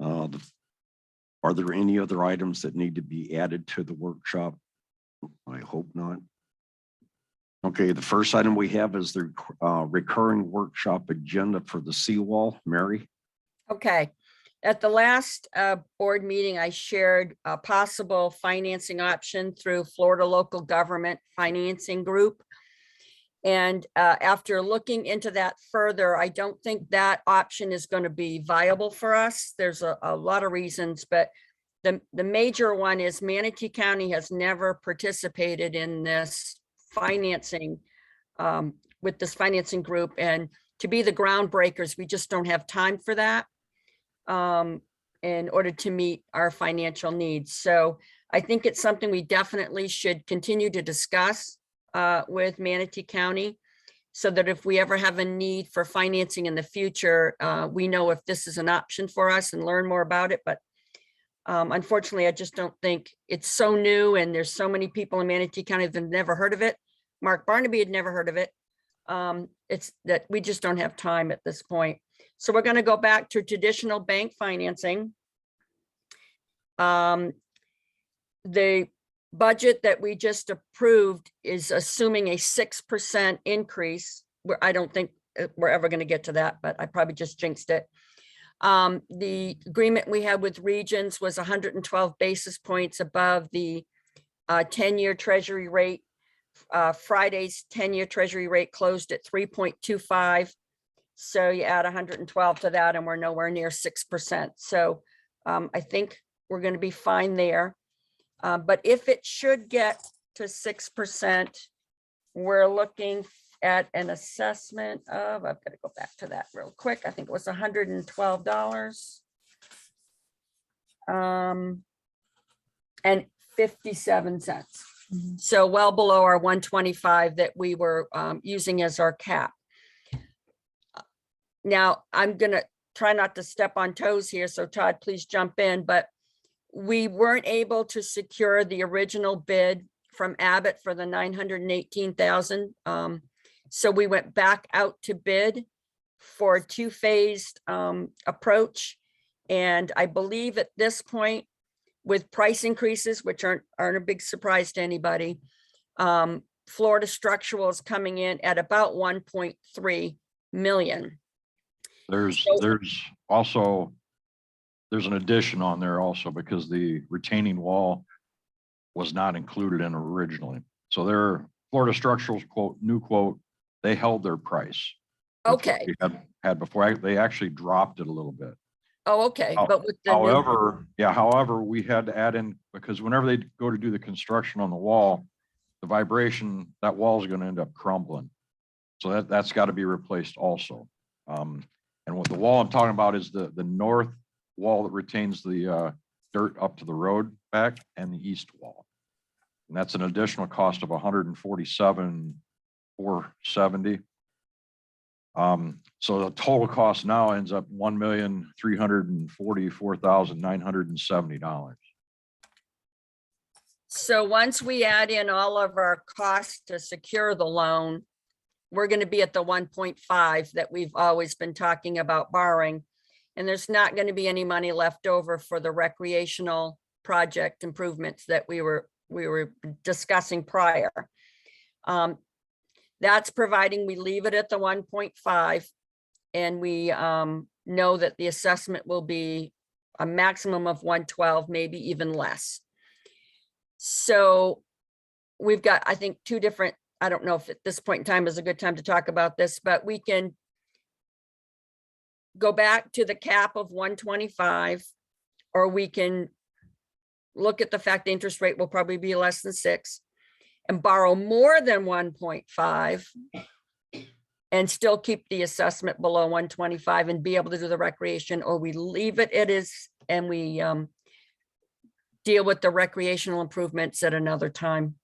Speaker 7: Are there any other items that need to be added to the workshop? I hope not. Okay, the first item we have is the recurring workshop agenda for the seawall. Mary?
Speaker 2: Okay, at the last board meeting, I shared a possible financing option through Florida Local Government Financing Group. And after looking into that further, I don't think that option is going to be viable for us. There's a lot of reasons, but the major one is Manatee County has never participated in this financing with this financing group. And to be the groundbreakers, we just don't have time for that in order to meet our financial needs. So I think it's something we definitely should continue to discuss with Manatee County, so that if we ever have a need for financing in the future, we know if this is an option for us and learn more about it. But unfortunately, I just don't think it's so new, and there's so many people in Manatee County that have never heard of it. Mark Barnaby had never heard of it. It's that we just don't have time at this point. So we're going to go back to traditional bank financing. The budget that we just approved is assuming a 6% increase, where I don't think we're ever going to get to that, but I probably just jinxed it. The agreement we had with Regions was 112 basis points above the 10-year treasury rate. Friday's 10-year treasury rate closed at 3.25. So you add 112 to that and we're nowhere near 6%. So I think we're going to be fine there. But if it should get to 6%, we're looking at an assessment of, I've got to go back to that real quick. I think it was $112. And 57 cents. So well below our 125 that we were using as our cap. Now, I'm gonna try not to step on toes here, so Todd, please jump in, but we weren't able to secure the original bid from Abbott for the 918,000. So we went back out to bid for a two-phased approach. And I believe at this point, with price increases, which aren't a big surprise to anybody, Florida Structural is coming in at about 1.3 million.
Speaker 5: There's an addition on there also because the retaining wall was not included in originally. So their Florida Structural's new quote, they held their price.
Speaker 2: Okay.
Speaker 5: We had before, they actually dropped it a little bit.
Speaker 2: Oh, okay. But with the
Speaker 5: however, we had to add in, because whenever they go to do the construction on the wall, the vibration, that wall is going to end up crumbling. So that's got to be replaced also. And what the wall I'm talking about is the north wall that retains the dirt up to the road back, and the east wall. And that's an additional cost of $147,470. So the total cost now ends up $1,344,970.
Speaker 2: So once we add in all of our costs to secure the loan, we're going to be at the 1.5 that we've always been talking about borrowing. And there's not going to be any money left over for the recreational project improvements that we were discussing prior. That's providing we leave it at the 1.5 and we know that the assessment will be a maximum of 112, maybe even less. So we've got, I think, two different, I don't know if at this point in time is a good time to talk about this, but we can go back to the cap of 125, or we can look at the fact the interest rate will probably be less than 6 and borrow more than 1.5 and still keep the assessment below 125 and be able to do the recreation, or we leave it is and we deal with the recreational improvements at another time.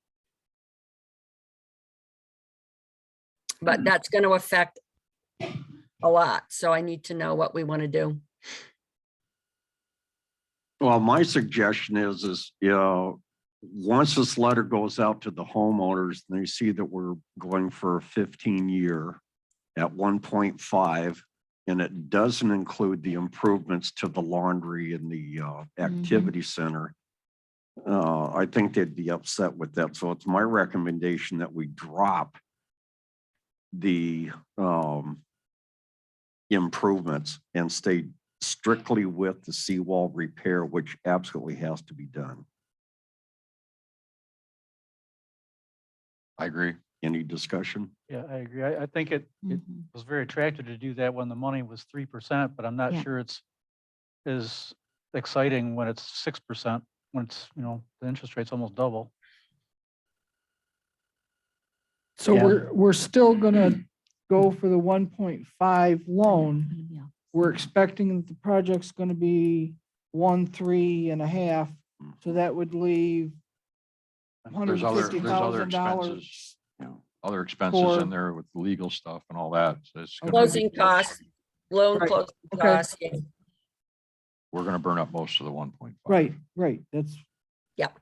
Speaker 2: But that's going to affect a lot. So I need to know what we want to do.
Speaker 7: Well, my suggestion is, you know, once this letter goes out to the homeowners and they see that we're going for a 15-year at 1.5, and it doesn't include the improvements to the laundry and the activity center, I think they'd be upset with that. So it's my recommendation that we drop the improvements and stay strictly with the seawall repair, which absolutely has to be done.
Speaker 5: I agree.
Speaker 7: Any discussion?
Speaker 8: Yeah, I agree. I think it was very attractive to do that when the money was 3%, but I'm not
Speaker 9: Yeah.
Speaker 8: sure it's as exciting when it's 6%, when it's, you know, the interest rate's almost double.
Speaker 6: So
Speaker 10: Yeah.
Speaker 6: we're still gonna go for the 1.5 loan. We're expecting that the project's gonna be 1.3 so that would leave
Speaker 5: There's other
Speaker 6: $150,000.
Speaker 5: expenses, other expenses in
Speaker 6: for-
Speaker 5: there with legal stuff and all that. So it's gonna be-
Speaker 2: Closing costs, loan
Speaker 6: Right.
Speaker 2: closing
Speaker 6: Okay.
Speaker 2: costs. Yeah.
Speaker 5: We're gonna burn up most of the 1.5.
Speaker 6: Right, that's.
Speaker 2: Yep.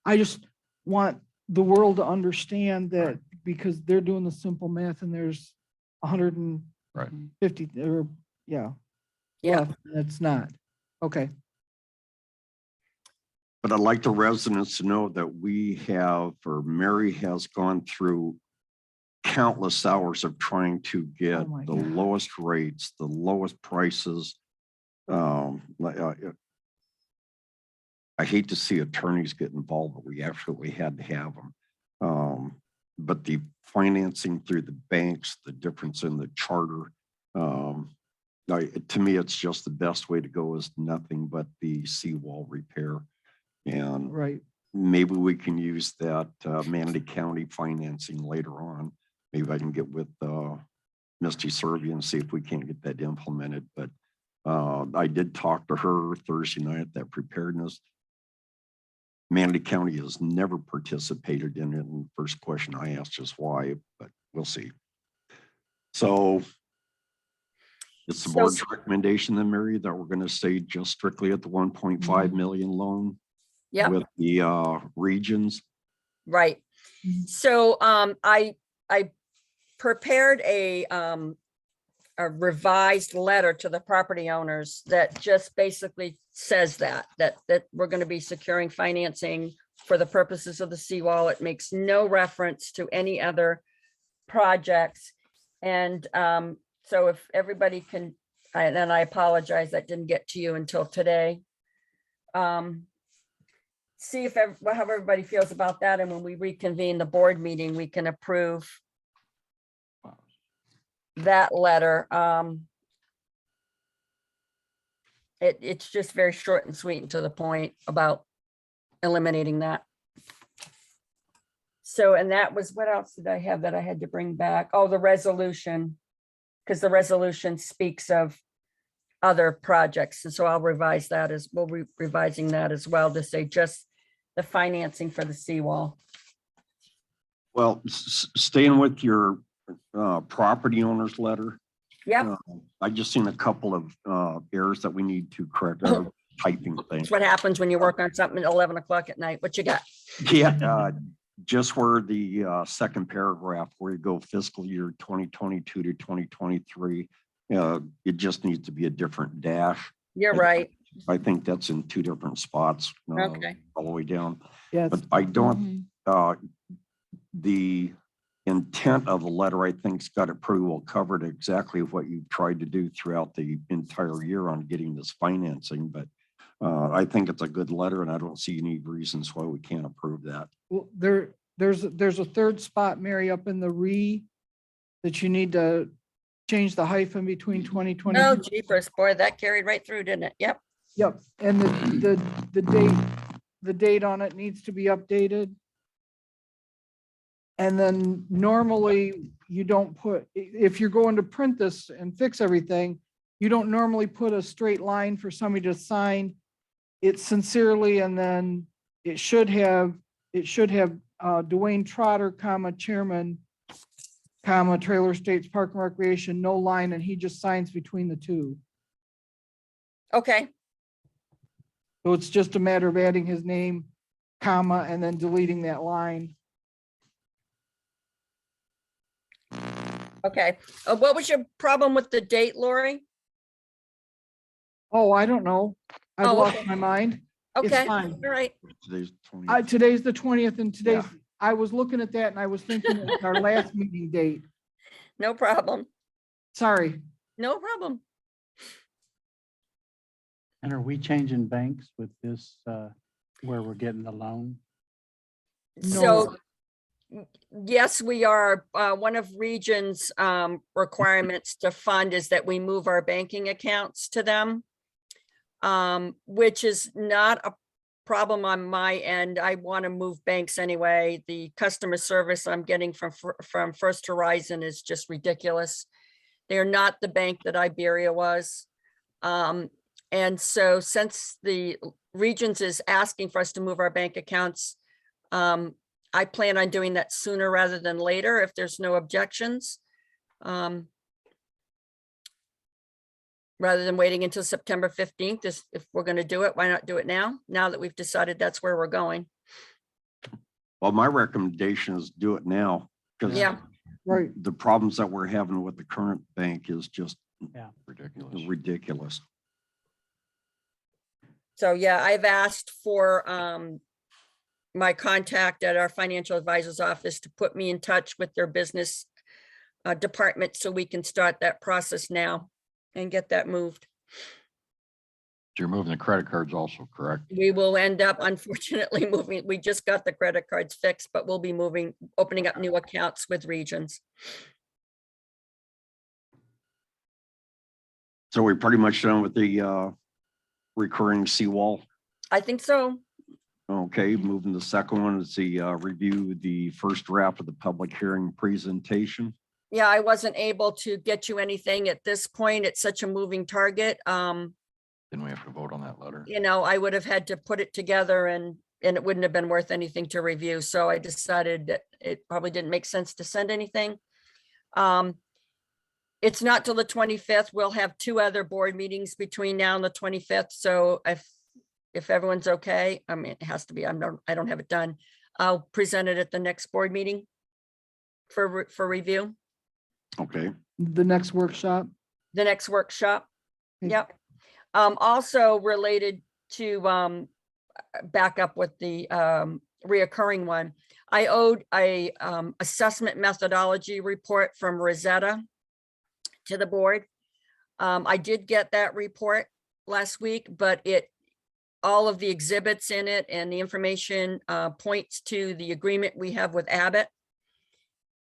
Speaker 6: I just want the world to understand that because they're doing the simple math and there's 150 or,
Speaker 2: Yeah.
Speaker 6: left, that's not, okay.
Speaker 7: But I'd like the residents to know that we have, or Mary has gone through countless hours of trying to get
Speaker 6: Oh my
Speaker 7: the
Speaker 6: God.
Speaker 7: lowest rates, the lowest prices. I hate to see attorneys get involved, but we absolutely had to have them. But the financing through the banks, the difference in the charter, to me, it's just the best way to go is nothing but the seawall repair. And
Speaker 6: Right.
Speaker 7: maybe we can use that Manatee County financing later on. Maybe I can get with Misty Serbia and see if we can't get that implemented. But I did talk to her Thursday night at that preparedness. Manatee County has never participated in it. And the first question I asked is why, but we'll see. So it's the
Speaker 2: So-
Speaker 7: board's recommendation then, Mary, that we're going to stay just strictly at the 1.5 million loan
Speaker 2: Yeah,
Speaker 7: with the regions.
Speaker 2: right. So I prepared a revised letter to the property owners that just basically says that we're going to be securing financing for the purposes of the seawall. It makes no reference to any other projects. And so if everybody can, and I apologize, that didn't get to you until today. See if, how everybody feels about that. And when we reconvene the board meeting, we can approve that letter. It's just very short and sweet and to the point about eliminating that. So, and that was, what else did I have that I had to bring back? Oh, the resolution, because the resolution speaks of other projects. And so I'll revise that as, we'll be revising that as well to say just the financing for the seawall.
Speaker 7: Well, staying with your property owner's letter.
Speaker 2: Yep,
Speaker 7: I just seen a couple of errors that we need to correct, typing thing.
Speaker 2: that's what happens when you work on something at 11 o'clock at night. What you got?
Speaker 7: Yeah, just where the second paragraph where you go fiscal year 2022 to 2023, it just needs to be a different dash.
Speaker 2: You're right.
Speaker 7: I think that's in two different spots.
Speaker 2: Okay.
Speaker 7: All the way down.
Speaker 6: Yeah.
Speaker 7: But I don't, the intent of the letter, I think's got it pretty well covered exactly what you've tried to do throughout the entire year on getting this financing. But I think it's a good letter and I don't see any reasons why we can't approve that.
Speaker 6: Well, there's a third spot, Mary, up in the that you need to change the hyphen between 2020.
Speaker 2: Oh, jeepers, boy, that carried right through, didn't it? Yep.
Speaker 6: Yep, and the date on it needs to be updated. And then normally you don't put, if you're going to print this and fix everything, you don't normally put a straight line for somebody to sign. It's sincerely, and then it should have Dwayne Trotter, comma, chairman, comma, Trailer Estates Park and Recreation, no line, and he just signs between the two.
Speaker 2: Okay,
Speaker 6: So it's just a matter of adding his name, comma, and then deleting that line.
Speaker 2: okay. What was your problem with the date, Lori?
Speaker 6: Oh, I don't know. I've
Speaker 2: Oh,
Speaker 6: lost
Speaker 2: okay.
Speaker 6: my mind. It's
Speaker 2: Okay,
Speaker 6: fine.
Speaker 2: all right.
Speaker 7: Today's 20.
Speaker 6: Today's the 20th and I was looking at that and I was thinking it's our last meeting date.
Speaker 2: No problem.
Speaker 6: Sorry.
Speaker 2: No problem.
Speaker 10: And are we changing banks with this, where we're getting the loan?
Speaker 2: So, yes, we are. One of Region's requirements to fund is that we move our banking accounts to them, which is not a problem on my end. I want to move banks anyway. The customer service I'm getting from First Horizon is just ridiculous. They're not the bank that Iberia was. And so since the Regions is asking for us to move our bank accounts, I plan on doing that sooner rather than later if there's no objections. Rather than waiting until September 15th, if we're going to do it, why not do it now that we've decided that's where we're going?
Speaker 7: Well, my recommendation is do it now. Because
Speaker 2: Yeah,
Speaker 6: Right.
Speaker 7: the problems that we're having with the current bank is just
Speaker 5: Ridiculous.
Speaker 7: ridiculous.
Speaker 2: So yeah, I've asked for my contact at our financial advisor's office to put me in touch with their business department so we can start that process now and get that moved.
Speaker 5: You're moving the credit cards also, correct?
Speaker 2: We will end up unfortunately moving, we just got the credit cards fixed, but we'll be opening up new accounts with Regions.
Speaker 7: So we're pretty much done with the recurring seawall.
Speaker 2: I think so.
Speaker 7: Okay, moving to the second one is the review the first draft of the public hearing presentation.
Speaker 2: Yeah, I wasn't able to get you anything at this point. It's such a moving target.
Speaker 5: Then we have to vote on that letter.
Speaker 2: You know, I would have had to put it together and it wouldn't have been worth anything to review. So I decided that it probably didn't make sense to send anything. It's not till the 25th. We'll have 2 other board meetings between now and the 25th. So if everyone's okay, I mean, it has to be, I don't have it done. I'll present it at the next board meeting for review,
Speaker 7: Okay,
Speaker 6: The next workshop.
Speaker 2: the next workshop.
Speaker 6: Okay.
Speaker 2: Yep. Also related to back up with the reoccurring one, I owed a assessment methodology report from Rosetta to the board. I did get that report last week, but all of the exhibits in it and the information points to the agreement we have with Abbott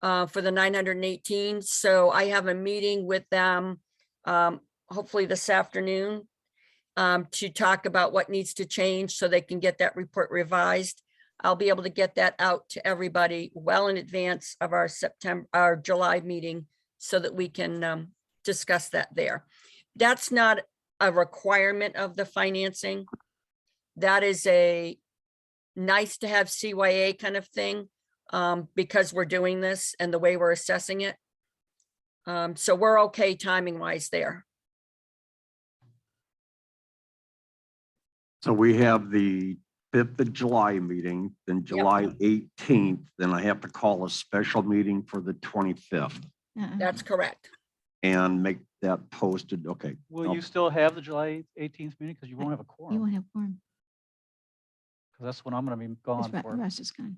Speaker 2: for the 918. So I have a meeting with them hopefully this afternoon to talk about what needs to change so they can get that report revised. I'll be able to get that out to everybody well in advance of our July meeting so that we can discuss that there. That's not a requirement of the financing. That is a nice to have CYA kind of thing because we're doing this and the way we're assessing it. So we're okay timing wise there.
Speaker 7: so we have the 5th of July meeting, then July 18th, then I have to call a special meeting for the 25th
Speaker 2: That's correct.
Speaker 7: and make that posted. Okay.
Speaker 8: Will you still have the July 18th meeting? Because you won't have a
Speaker 9: You
Speaker 8: quorum,
Speaker 9: won't have quorum.
Speaker 8: because that's when I'm going to be gone for.
Speaker 9: Russ is gone.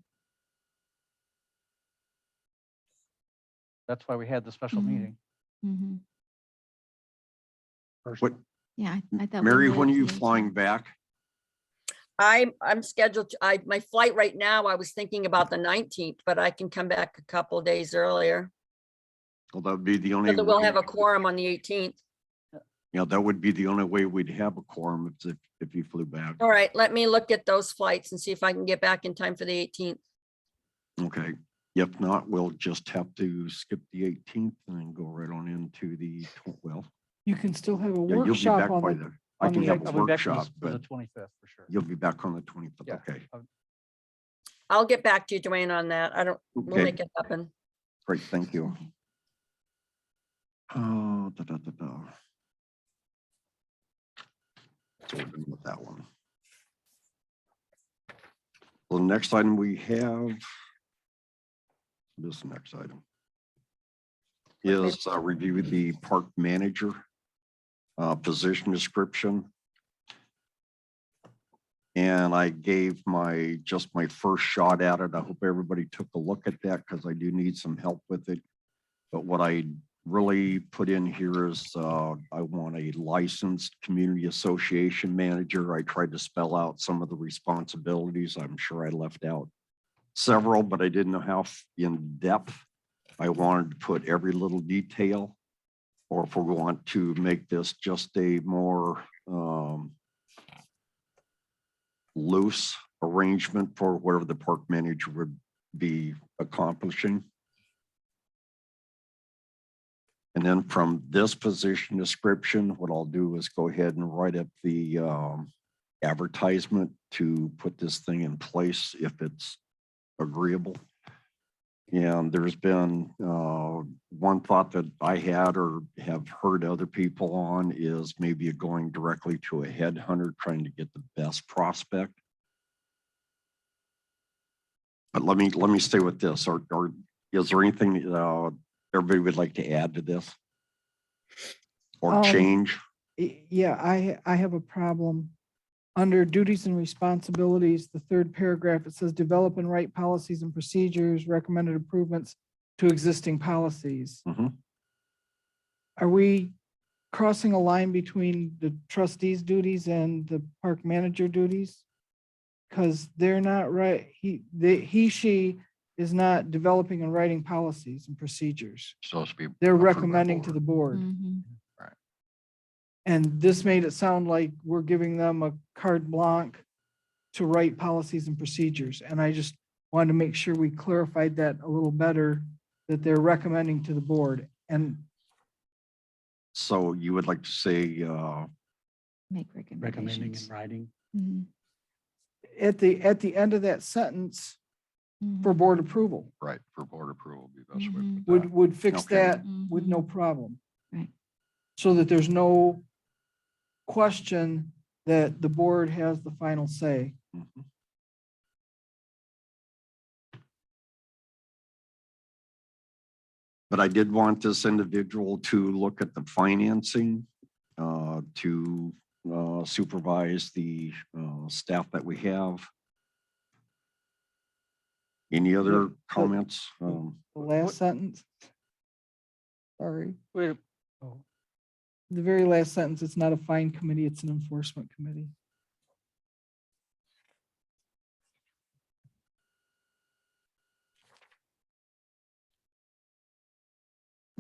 Speaker 8: That's why we had the special
Speaker 9: Mhm.
Speaker 8: meeting.
Speaker 9: Mhm.
Speaker 7: What,
Speaker 9: Yeah, I thought. we
Speaker 7: Mary, when are
Speaker 9: moved
Speaker 7: you
Speaker 9: the
Speaker 7: flying
Speaker 9: 18th.
Speaker 7: back?
Speaker 2: I'm scheduled to, my flight right now, I was thinking about the 19th, but I can come back a couple of days earlier.
Speaker 7: Well, that would be the only.
Speaker 2: So that we'll
Speaker 7: way-
Speaker 2: have a quorum on the 18th.
Speaker 7: Yeah, that would be the only way we'd have a quorum if you flew back.
Speaker 2: All right, let me look at those flights and see if I can get back in time for the 18th.
Speaker 7: Okay, if not, we'll just have to skip the 18th and then go right on into the, well,
Speaker 6: You can still have a
Speaker 7: yeah, you'll be
Speaker 6: workshop
Speaker 7: back
Speaker 6: on
Speaker 7: by
Speaker 6: the,
Speaker 7: then. I
Speaker 6: on
Speaker 7: can
Speaker 6: the
Speaker 7: have a
Speaker 8: I'll be back for
Speaker 7: workshop,
Speaker 8: for the
Speaker 7: but
Speaker 8: 25th for sure.
Speaker 7: you'll be back on the 25th.
Speaker 8: Yeah.
Speaker 7: Okay,
Speaker 2: I'll get back to you, Dwayne, on that. We'll
Speaker 7: Okay.
Speaker 2: make it happen.
Speaker 7: great, thank you.
Speaker 9: Okay.
Speaker 7: Oh, So we're done with that one. Well, the next item we have, this next item is review the park manager position description. And I gave just my first shot at it. I hope everybody took a look at that because I do need some help with it. But what I really put in here is I want a licensed community association manager. I tried to spell out some of the responsibilities. I'm sure I left out several, but I didn't know how in depth I wanted to put every little detail, or if we want to make this just a more loose arrangement for whatever the park manager would be accomplishing. And then from this position description, what I'll do is go ahead and write up the advertisement to put this thing in place if it's agreeable. And there's been one thought that I had or have heard other people on is maybe going directly to a headhunter trying to get the best prospect. But let me stay with this. Or is there anything everybody would like to add to this or change?
Speaker 6: Yeah, I have a problem under duties and responsibilities, the third paragraph, it says develop and write policies and procedures, recommended improvements to existing policies.
Speaker 7: Mhm.
Speaker 6: Are we crossing a line between the trustees' duties and the park manager duties? Because they're not right, she is not developing and writing policies and procedures.
Speaker 5: Supposed to be.
Speaker 6: They're
Speaker 5: approved by
Speaker 6: recommending to
Speaker 5: board.
Speaker 6: the board.
Speaker 9: Mhm.
Speaker 6: And this made it sound like we're giving them a carte blanche to write policies and procedures. And I just wanted to make sure we clarified that a little better, that they're recommending to the board. And
Speaker 7: So you would like to say,
Speaker 9: Make
Speaker 10: Recommending
Speaker 9: recommendations.
Speaker 10: in writing.
Speaker 9: Mhm.
Speaker 6: at the end of that sentence,
Speaker 9: Mhm.
Speaker 6: for board approval,
Speaker 5: Right, for board approval would be the best way to
Speaker 9: Mhm.
Speaker 5: put that.
Speaker 6: would fix
Speaker 7: Okay.
Speaker 6: that with no
Speaker 9: Mhm.
Speaker 6: problem.
Speaker 9: Right.
Speaker 6: So that there's no question that the board has the final say.
Speaker 7: mhm. But I did want this individual to look at the financing, to supervise the staff that we have. Any other comments?
Speaker 6: The last sentence. Sorry,
Speaker 8: Wait, oh,
Speaker 6: the very last sentence, it's not a fine committee, it's an enforcement committee.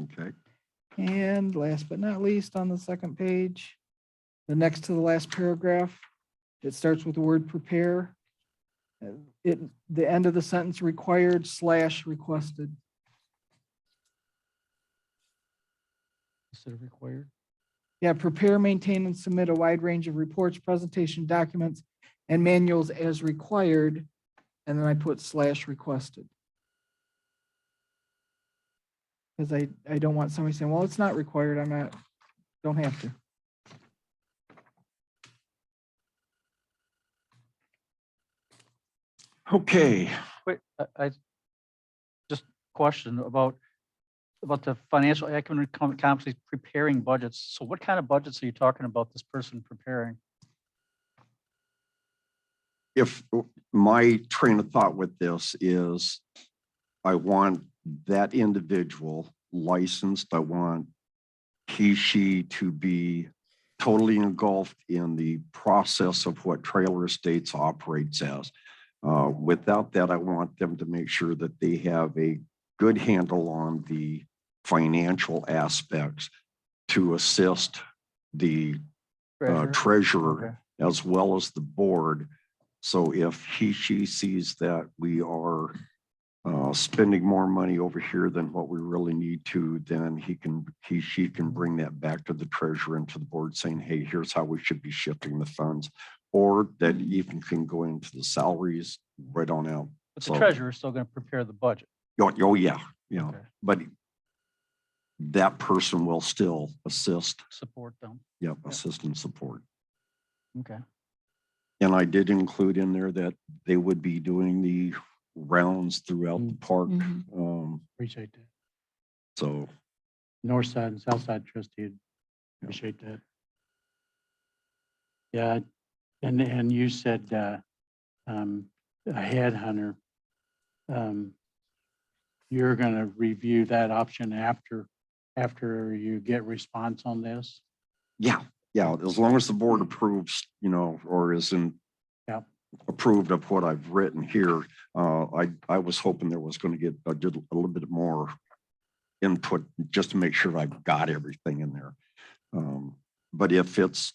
Speaker 7: Okay,
Speaker 6: And last but not least, on the second page, the next to the last paragraph, it starts with the word prepare. The end of the sentence required / requested.
Speaker 8: instead of required.
Speaker 6: Yeah, prepare, maintain, and submit a wide range of reports, presentation documents, and manuals as required. And then I put / requested. Because I don't want somebody saying, well, it's not required, don't have to.
Speaker 7: okay.
Speaker 8: Wait, I just question about the financial acumen competency preparing budgets. So what kind of budgets are you talking about this person preparing?
Speaker 7: If my train of thought with this is, I want that individual licensed, I want she to be totally engulfed in the process of what Trailer Estates operates as. Without that, I want them to make sure that they have a good handle on the financial aspects to assist the treasurer as well as the board. So if she sees that we are spending more money over here than what we really need to, then she can bring that back to the treasurer and to the board saying, hey, here's how we should be shifting the funds. Or that even can go into the salaries right on out.
Speaker 8: But
Speaker 7: So-
Speaker 8: the treasurer is still going to prepare the budget.
Speaker 7: Oh, yeah, yeah.
Speaker 8: Okay.
Speaker 7: But that person will still assist,
Speaker 8: Support them.
Speaker 7: assist and support.
Speaker 8: Okay.
Speaker 7: And I did include in there that they would be doing the rounds throughout the park.
Speaker 9: Mhm.
Speaker 10: Appreciate that.
Speaker 7: So,
Speaker 10: North side and south side trustee. Appreciate that. Yeah, and you said a headhunter. You're gonna review that option after you get response on this?
Speaker 7: yeah, as long as the board approves, or isn't
Speaker 10: Yeah.
Speaker 7: approved of what I've written here, I was hoping there was going to get, I did a little bit more input just to make sure I've got everything in there. But if it's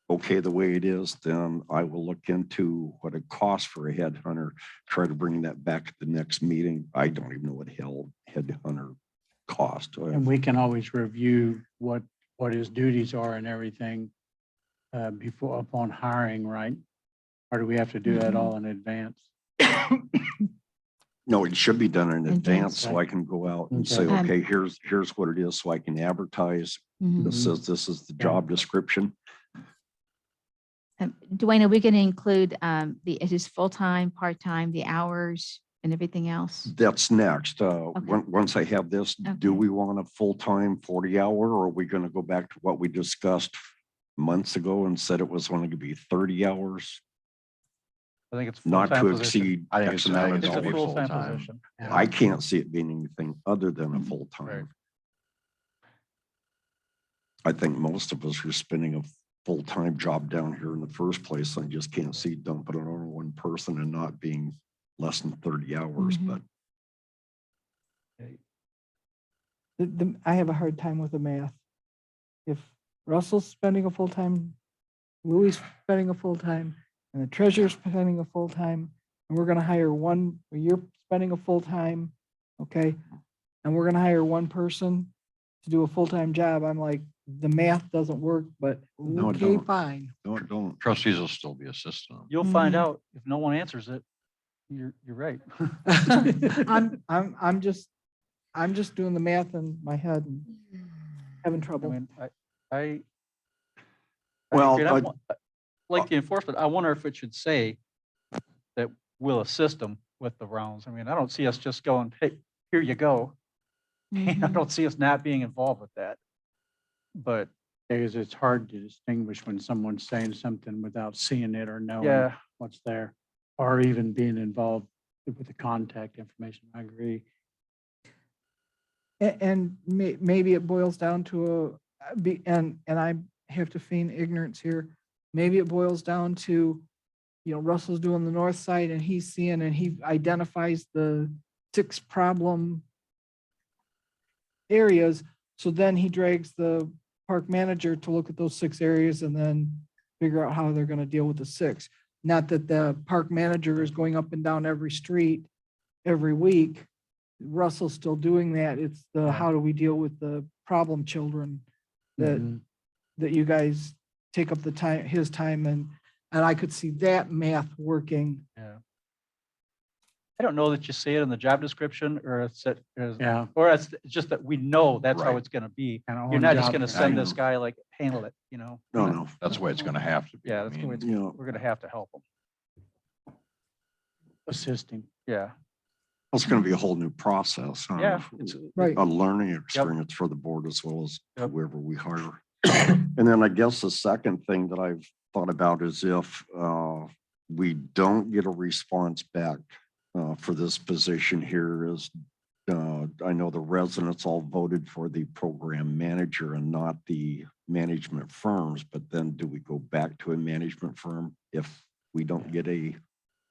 Speaker 7: okay the way it is, then I will look into what it costs for a headhunter, try to bring that back at the next meeting. I don't even know what hell headhunter cost.
Speaker 10: And we can always review what his duties are and everything before upon hiring, right? Or do we have to do that all in advance?
Speaker 7: No, it should be done in advance so
Speaker 10: Okay.
Speaker 7: I can go out and say,
Speaker 10: Okay.
Speaker 7: okay, here's what it is, so I can advertise.
Speaker 9: Mhm.
Speaker 7: This is the job description.
Speaker 9: Dwayne, are we going to include is this full-time, part-time, the hours and everything else?
Speaker 7: That's next. Once I have this, do
Speaker 9: Okay.
Speaker 7: we want a full-time 40-hour, or are we going to go back to what we discussed months ago and said it was only going to be 30 hours,
Speaker 8: I think it's.
Speaker 7: not
Speaker 8: full-time
Speaker 7: to
Speaker 8: position.
Speaker 7: exceed
Speaker 5: I think
Speaker 7: X
Speaker 5: it's- I
Speaker 7: amount
Speaker 5: think
Speaker 7: of
Speaker 8: It's a
Speaker 5: be
Speaker 7: dollars.
Speaker 8: full-time
Speaker 5: full-time.
Speaker 8: position.
Speaker 7: I can't see it being anything other than a
Speaker 8: Right.
Speaker 7: full-time. I think most of us are spending a full-time job down here in the first place. I just can't see dumping it on one person and not being less than 30 hours,
Speaker 6: Mhm.
Speaker 7: but
Speaker 6: I have a hard time with the math. If Russell's spending a full-time, Louis spending a full-time, and the treasurer's spending a full-time, and we're gonna hire one, or you're spending a full-time, okay? And we're gonna hire one person to do a full-time job, I'm like, the math doesn't work, but
Speaker 7: No, it
Speaker 6: okay,
Speaker 7: don't.
Speaker 6: fine.
Speaker 7: don't.
Speaker 5: Trustees will still be assisting them.
Speaker 8: You'll find
Speaker 6: Mhm.
Speaker 8: out if no one answers it. You're right.
Speaker 6: I'm just doing the math in my head and having
Speaker 8: I
Speaker 6: trouble.
Speaker 8: mean, I
Speaker 7: Well,
Speaker 8: agree, and like the enforcement, I wonder if it should say that we'll assist them with the rounds. I mean, I don't see us just going, hey, here you go. I
Speaker 6: Mhm.
Speaker 8: don't see us not being involved with that. But
Speaker 10: Because it's hard to distinguish when someone's saying something without seeing it or knowing
Speaker 8: yeah,
Speaker 10: what's there, or even being involved with the contact information. I agree.
Speaker 6: And maybe it boils down to and I have to feign ignorance here. Maybe it boils down to, Russell's doing the north side and he's seeing and he identifies the 6 problem areas. So then he drags the park manager to look at those 6 areas and then figure out how they're gonna deal with the 6. Not that the park manager is going up and down every street every week. Russell's still doing that. It's the, how do we deal with the problem children that,
Speaker 10: Mhm.
Speaker 6: that you guys take up the time, his time, and I could see that math working.
Speaker 8: yeah. I don't know that you say it in the job description or it's,
Speaker 10: Yeah.
Speaker 8: or it's just that we know that's how
Speaker 5: Right.
Speaker 8: it's gonna be.
Speaker 10: And
Speaker 8: You're
Speaker 10: on
Speaker 8: not just
Speaker 10: job
Speaker 8: gonna
Speaker 10: training.
Speaker 8: send this guy like, handle it, you know?
Speaker 7: No.
Speaker 5: That's the way it's gonna have to be.
Speaker 8: Yeah,
Speaker 5: I
Speaker 8: that's the way
Speaker 5: mean,
Speaker 8: it's,
Speaker 7: You know,
Speaker 8: we're gonna have to help them.
Speaker 10: Assisting.
Speaker 8: Yeah,
Speaker 7: it's going to be a whole new process.
Speaker 8: yeah. It's,
Speaker 6: Right.
Speaker 7: A learning experience for the board as well as
Speaker 8: Yep.
Speaker 7: whoever we hire. And then I guess the second thing that I've thought about is if we don't get a response back for this position here is, I know the residents all voted for the program manager and not the management firms, but then do we go back to a management firm if we don't get a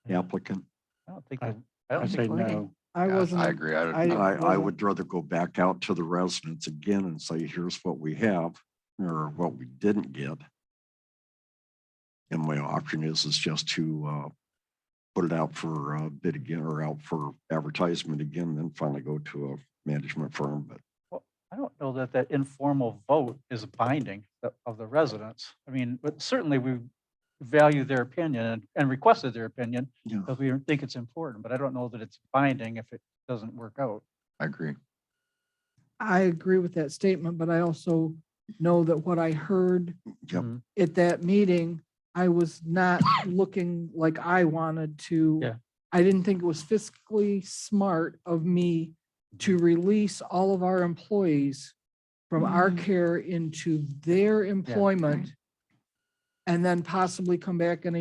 Speaker 7: applicant?
Speaker 8: I don't think,
Speaker 10: I-
Speaker 8: I don't
Speaker 10: I
Speaker 8: think
Speaker 10: say
Speaker 8: we-
Speaker 10: no.
Speaker 6: I
Speaker 5: yeah,
Speaker 6: wasn't.
Speaker 5: I agree.
Speaker 7: I
Speaker 6: wasn't-
Speaker 7: would rather go back out to the residents again and say, here's what we have or what we didn't get. And my option is just to put it out for bid again or out for advertisement again, then finally go to a management firm. But
Speaker 8: I don't know that that informal vote is binding of the residents. I mean, but certainly we value their opinion and requested their opinion
Speaker 7: yeah,
Speaker 8: because we think it's important, but I don't know that it's binding if it doesn't work out.
Speaker 5: I agree.
Speaker 6: I agree with that statement, but I also know that what I heard
Speaker 7: Yep.
Speaker 8: Mhm.
Speaker 6: at that meeting, I was not looking like I wanted to.
Speaker 8: Yeah.
Speaker 6: I didn't think it was fiscally smart of me to release all of our employees from our
Speaker 9: Mhm.
Speaker 6: care into their employment and then possibly come back and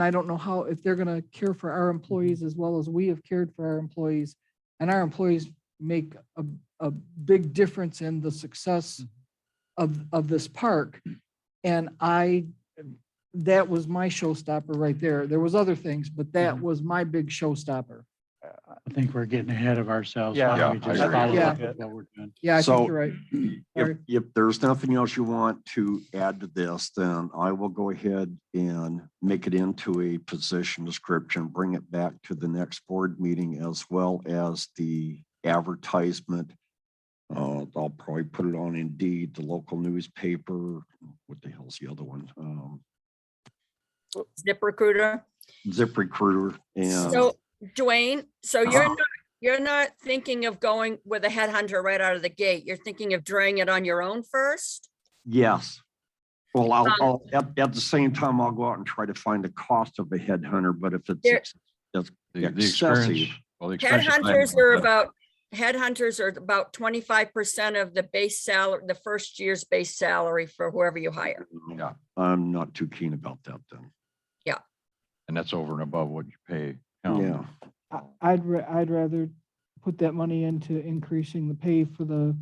Speaker 6: I don't know how, if they're gonna care for our employees as well as we have cared for our employees. And our employees make a big difference in the success of this park. And that was my showstopper right there. There was other things, but that
Speaker 8: Mhm.
Speaker 6: was my big showstopper.
Speaker 10: I think we're getting ahead of ourselves.
Speaker 8: Yeah.
Speaker 10: Why don't we
Speaker 5: Yeah, I
Speaker 10: just
Speaker 5: agree.
Speaker 10: follow
Speaker 6: Yeah.
Speaker 10: up with what we're doing?
Speaker 6: Yeah, I
Speaker 7: So-
Speaker 6: think you're right.
Speaker 7: if,
Speaker 6: Sorry.
Speaker 7: if there's nothing else you want to add to this, then I will go ahead and make it into a position description, bring it back to the next board meeting as well as the advertisement. I'll probably put it on Indeed, the local newspaper. What the hell's the other one?
Speaker 2: ZipRecruiter.
Speaker 7: ZipRecruiter and
Speaker 2: So Dwayne, so
Speaker 7: Uh-huh.
Speaker 2: you're not thinking of going with a headhunter right out of the gate. You're thinking of doing it on your own first?
Speaker 7: yes. Well, I'll at the same time, I'll go out and try to find the cost of a headhunter, but if
Speaker 2: There-
Speaker 7: it's
Speaker 5: The
Speaker 7: excessive.
Speaker 5: experience, well, the experience. that I
Speaker 2: Headhunters
Speaker 5: had
Speaker 2: are
Speaker 5: with
Speaker 2: about headhunters are about 25% of the base salary, the first year's base salary for whoever you hire.
Speaker 5: Yeah,
Speaker 7: I'm not too keen about that then.
Speaker 5: and that's over and above what you pay.
Speaker 7: Yeah,
Speaker 6: I'd rather put that money into increasing the pay for the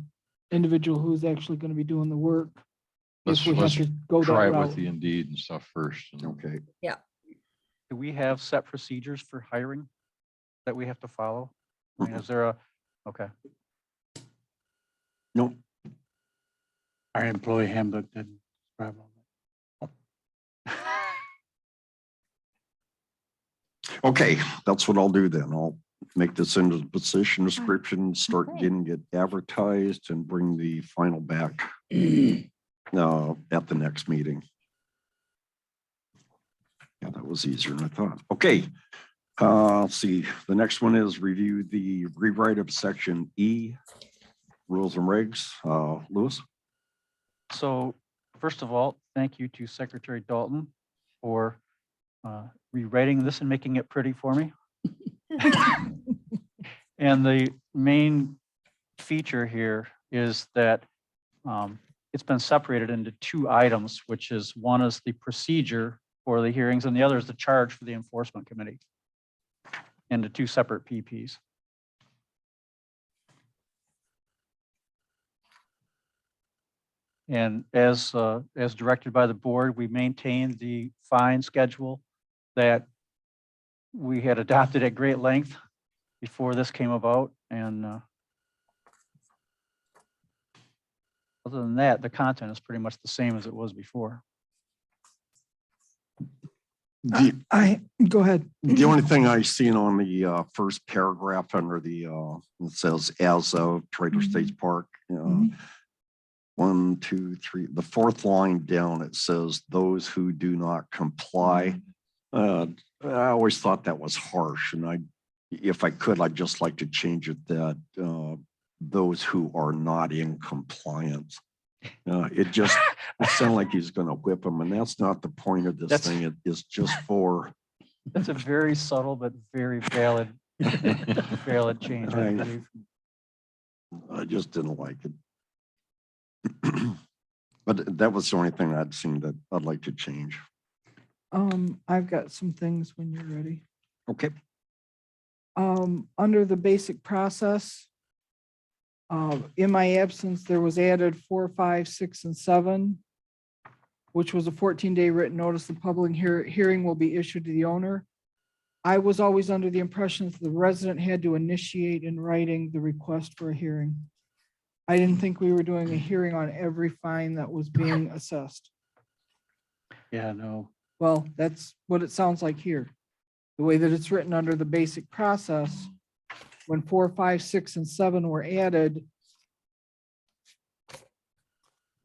Speaker 6: individual who's actually going to be doing the work.
Speaker 5: Let's,
Speaker 6: If we have
Speaker 5: let's
Speaker 6: to go
Speaker 5: try
Speaker 6: that
Speaker 5: it with
Speaker 6: route.
Speaker 5: the Indeed and stuff first. and-
Speaker 7: okay.
Speaker 8: Do we have set procedures for hiring that we have to follow? I mean, is there a, okay,
Speaker 7: Nope.
Speaker 10: Our employee handbook didn't describe all that.
Speaker 7: Okay, that's what I'll do then. I'll make this into the position description, start
Speaker 9: Okay.
Speaker 7: getting it advertised and bring the final back at the next meeting. Yeah, that was easier than I thought. Okay. Let's see. The next one is review the rewrite of section E, rules and regs. Lewis?
Speaker 8: so first of all, thank you to Secretary Dalton for rewriting this and making it pretty for me. And the main feature here is that it's been separated into two items, which is one is the procedure for the hearings and the other is the charge for the enforcement committee into two separate PPs. And as directed by the board, we maintained the fine schedule that we had adopted at great length before this came about. And other than that, the content is pretty much the same as it was before.
Speaker 6: I go ahead.
Speaker 7: The only thing I seen on the first paragraph under the, it says as of Trader States Park.
Speaker 6: Mhm.
Speaker 7: 1, 2, 3, the fourth line down, it says those who do not comply. I always thought that was harsh, and if I could, I'd just like to change it that those who are not in compliance. It sounded like he's going to whip them, and that's not the point of this thing. It is just for.
Speaker 8: That's a very subtle but very valid change, I believe.
Speaker 7: I just didn't like it. But that was the only thing I'd seen that I'd like to change.
Speaker 6: I've got some things when you're ready.
Speaker 7: Okay.
Speaker 6: Under the basic process, in my absence, there was added 4, 5, 6, and 7, which was a 14-day written notice. The public hearing will be issued to the owner. I was always under the impression that the resident had to initiate in writing the request for a hearing. I didn't think we were doing a hearing on every fine that was being assessed.
Speaker 10: Yeah, no,
Speaker 6: Well, that's what it sounds like here. The way that it's written under the basic process, when 4, 5, 6, and 7 were added,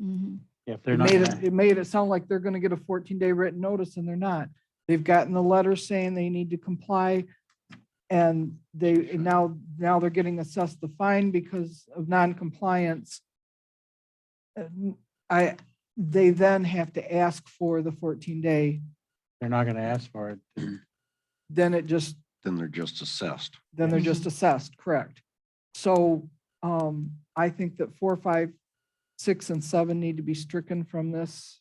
Speaker 9: Mhm.
Speaker 10: if they're
Speaker 6: it
Speaker 10: not,
Speaker 6: made it sound like they're gonna get a 14-day written notice, and they're not. They've gotten the letter saying they need to comply, and now they're getting assessed the fine because of non-compliance. They then have to ask for the 14-day,
Speaker 10: they're not gonna ask for it.
Speaker 6: then
Speaker 7: Then they're just assessed.
Speaker 6: they're just assessed, correct? So, I think that 4, 5, 6, and 7 need to be stricken from this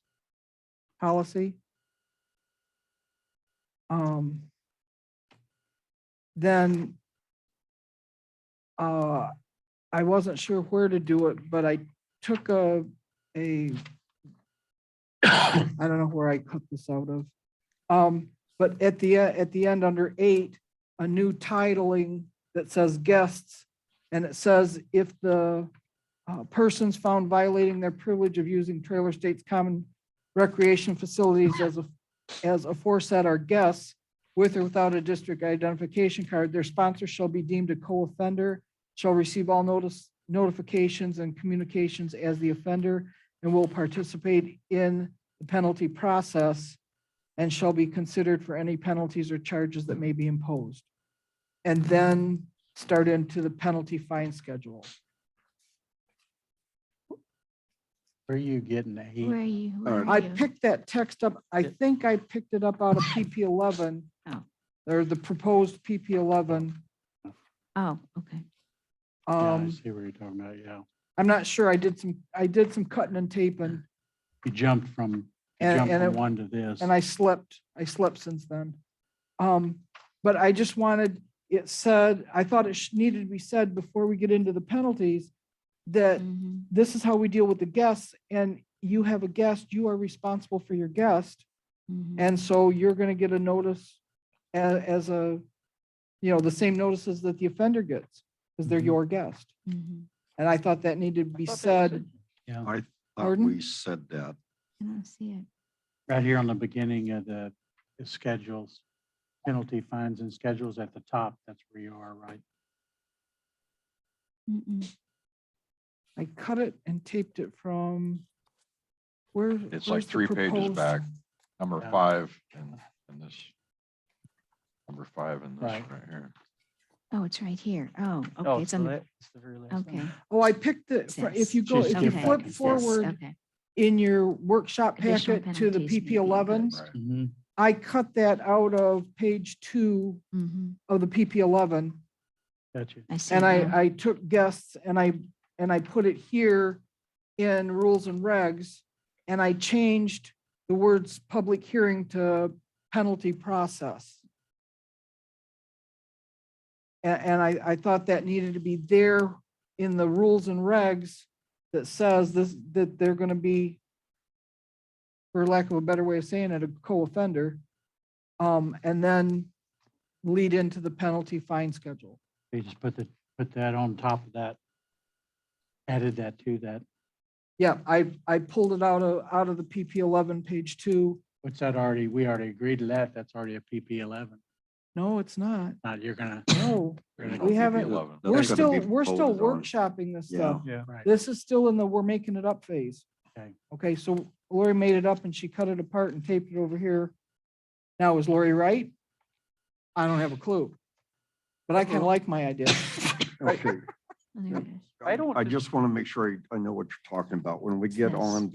Speaker 6: policy. Then, I wasn't sure where to do it, but I took I don't know where I cut this out of. But at the end, under 8, a new titling that says guests, and it says if the persons found violating their privilege of using Trailer State's common recreation facilities as aforesaid are guests with or without a district identification card, their sponsor shall be deemed a co-offender, shall receive all notifications and communications as the offender, and will participate in the penalty process, and shall be considered for any penalties or charges that may be imposed. And then start into the penalty fine schedule.
Speaker 10: Where are you getting the
Speaker 9: Where are
Speaker 10: heat?
Speaker 9: you? Where are
Speaker 6: I
Speaker 9: you?
Speaker 6: picked that text up, I think I picked it up out of PP 11.
Speaker 9: Oh.
Speaker 6: Or the proposed PP 11.
Speaker 9: Oh, okay.
Speaker 10: Yeah, I see what you're talking about, yeah.
Speaker 6: I'm not sure. I did some cutting and taping
Speaker 10: You jumped from
Speaker 6: and
Speaker 10: one to this.
Speaker 6: I slept since then. But I just wanted, it said, I thought it needed to be said before we get into the penalties, that
Speaker 9: Mhm.
Speaker 6: this is how we deal with the guests, and you have a guest, you are responsible for your guest.
Speaker 9: Mhm.
Speaker 6: And so you're gonna get a notice as a, the same notices that the offender gets, because they're
Speaker 10: Mhm.
Speaker 6: your guest.
Speaker 9: Mhm.
Speaker 6: And I thought that needed to be said.
Speaker 10: Yeah,
Speaker 7: I thought
Speaker 6: Pardon?
Speaker 7: we said that.
Speaker 9: I don't see it.
Speaker 10: right here on the beginning of the schedules, penalty fines and schedules at the top. That's where you are, right?
Speaker 9: Mm-mm.
Speaker 6: I cut it and taped it from where?
Speaker 5: It's like
Speaker 6: where's the
Speaker 5: 3 pages
Speaker 6: proposed-
Speaker 5: back, number
Speaker 10: Yeah.
Speaker 5: 5 in this. Number 5 in this
Speaker 10: Right.
Speaker 5: right here.
Speaker 9: Oh, it's right here. Oh,
Speaker 8: Oh,
Speaker 9: okay. It's on the,
Speaker 8: it's the very last
Speaker 9: okay.
Speaker 8: one.
Speaker 6: Oh, I picked it,
Speaker 9: It's
Speaker 6: if
Speaker 9: this.
Speaker 6: you go,
Speaker 10: Just
Speaker 6: if you
Speaker 10: skip back.
Speaker 6: flip
Speaker 9: It's this.
Speaker 6: forward
Speaker 9: Okay.
Speaker 6: in your workshop
Speaker 9: Additional
Speaker 6: packet to the
Speaker 9: penalties may be
Speaker 6: PP11,
Speaker 9: imposed.
Speaker 5: Right.
Speaker 10: Mhm.
Speaker 6: I cut that out of page 2
Speaker 9: Mhm.
Speaker 6: of the PP11.
Speaker 10: Gotcha.
Speaker 9: I see.
Speaker 6: And
Speaker 9: it now.
Speaker 6: I took guests and I put it here in rules and regs, and I changed the words public hearing to penalty process. And I thought that needed to be there in the rules and regs that says this, that they're gonna be, for lack of a better way of saying it, a co-offender. And then lead into the penalty fine schedule.
Speaker 10: They just put that on top of that. Added that to that.
Speaker 6: Yeah, I pulled it out of the PP11, page 2.
Speaker 10: What's that already? We already agreed to that. That's already a PP11.
Speaker 6: No, it's not.
Speaker 10: Not, you're gonna.
Speaker 6: No,
Speaker 5: There's
Speaker 10: We
Speaker 5: no
Speaker 6: we haven't-
Speaker 5: PP11.
Speaker 7: That's
Speaker 6: we're
Speaker 7: gonna
Speaker 6: still,
Speaker 7: be
Speaker 6: we're still
Speaker 7: voted on.
Speaker 6: workshopping this
Speaker 7: Yeah.
Speaker 6: stuff.
Speaker 8: Yeah.
Speaker 10: Right.
Speaker 6: This is still in the, we're making it up phase.
Speaker 10: Okay.
Speaker 6: Okay, so Lori made it up and she cut it apart and taped it over here. Now, is Lori right? I don't have a clue. But I kind of like my idea.
Speaker 7: Okay.
Speaker 9: Oh, there it is.
Speaker 8: I don't
Speaker 7: I
Speaker 8: dis-
Speaker 7: just want to make sure I know what you're talking about. When we get
Speaker 9: Yes.
Speaker 7: on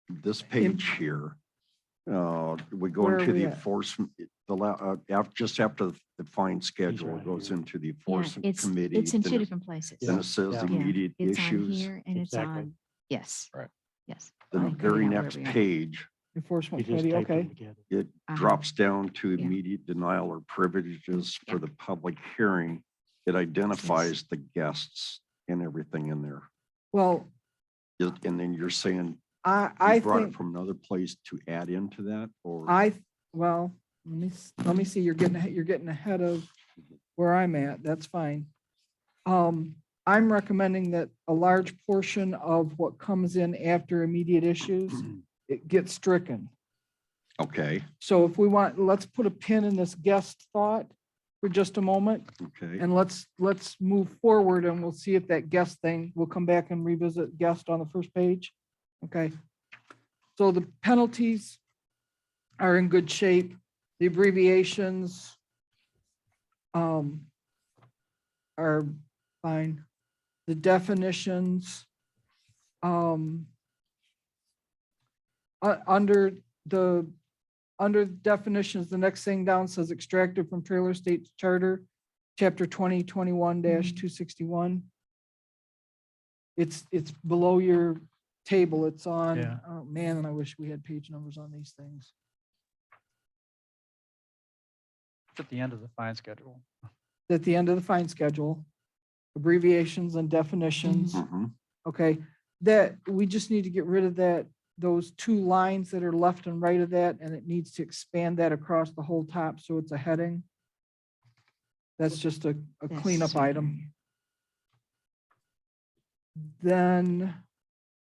Speaker 7: this page here, we go
Speaker 6: Where are
Speaker 7: into
Speaker 6: we
Speaker 7: the
Speaker 6: at?
Speaker 7: enforcement, just after the fine schedule, it
Speaker 10: right
Speaker 7: goes
Speaker 10: here.
Speaker 7: into the
Speaker 9: Yeah,
Speaker 7: enforcement
Speaker 9: it's
Speaker 7: committee.
Speaker 9: in
Speaker 7: then
Speaker 9: two
Speaker 7: it-
Speaker 9: different places.
Speaker 7: Then it says
Speaker 10: Yeah.
Speaker 9: Yeah,
Speaker 7: immediate
Speaker 9: it's on
Speaker 7: issues.
Speaker 9: here and it's
Speaker 10: Exactly.
Speaker 9: on, yes.
Speaker 5: Right.
Speaker 9: Yes.
Speaker 7: Then
Speaker 9: I
Speaker 7: the
Speaker 9: figured
Speaker 7: very
Speaker 9: out where
Speaker 7: next
Speaker 9: we are.
Speaker 7: page,
Speaker 10: You
Speaker 6: Enforcement
Speaker 10: just
Speaker 6: committee,
Speaker 10: taped them
Speaker 6: okay.
Speaker 10: together.
Speaker 7: it
Speaker 9: Uh-huh.
Speaker 7: drops down to
Speaker 9: Yeah.
Speaker 7: immediate denial or privileges for
Speaker 9: Yeah.
Speaker 7: the public hearing. It identifies the guests and everything in there.
Speaker 6: Well,
Speaker 7: And then you're saying
Speaker 6: I
Speaker 7: you brought it
Speaker 6: think,
Speaker 7: from another place to add into that, or?
Speaker 6: well, let me see, you're getting ahead of where I'm at. That's fine. I'm recommending that a large portion of what comes in after immediate issues, it gets stricken.
Speaker 7: Okay,
Speaker 6: So if we want, let's put a pin in this guest thought for just a moment,
Speaker 7: okay.
Speaker 6: and let's move forward, and we'll see if that guest thing, we'll come back and revisit guest on the first page. Okay. So the penalties are in good shape. The abbreviations are fine. The definitions under definitions, the next thing down says extracted from Trailer State Charter, chapter 2021-261. It's below your table. It's on,
Speaker 10: Yeah.
Speaker 6: oh man, and I wish we had page numbers on these things.
Speaker 8: It's at the end of the fine schedule.
Speaker 6: At the end of the fine schedule, abbreviations and definitions.
Speaker 7: Mhm.
Speaker 6: Okay, that, we just need to get rid of that, those 2 lines that are left and right of that, and it needs to expand that across the whole top, so it's a heading. That's just a
Speaker 9: This
Speaker 6: cleanup
Speaker 9: right
Speaker 6: item.
Speaker 9: here.
Speaker 6: Then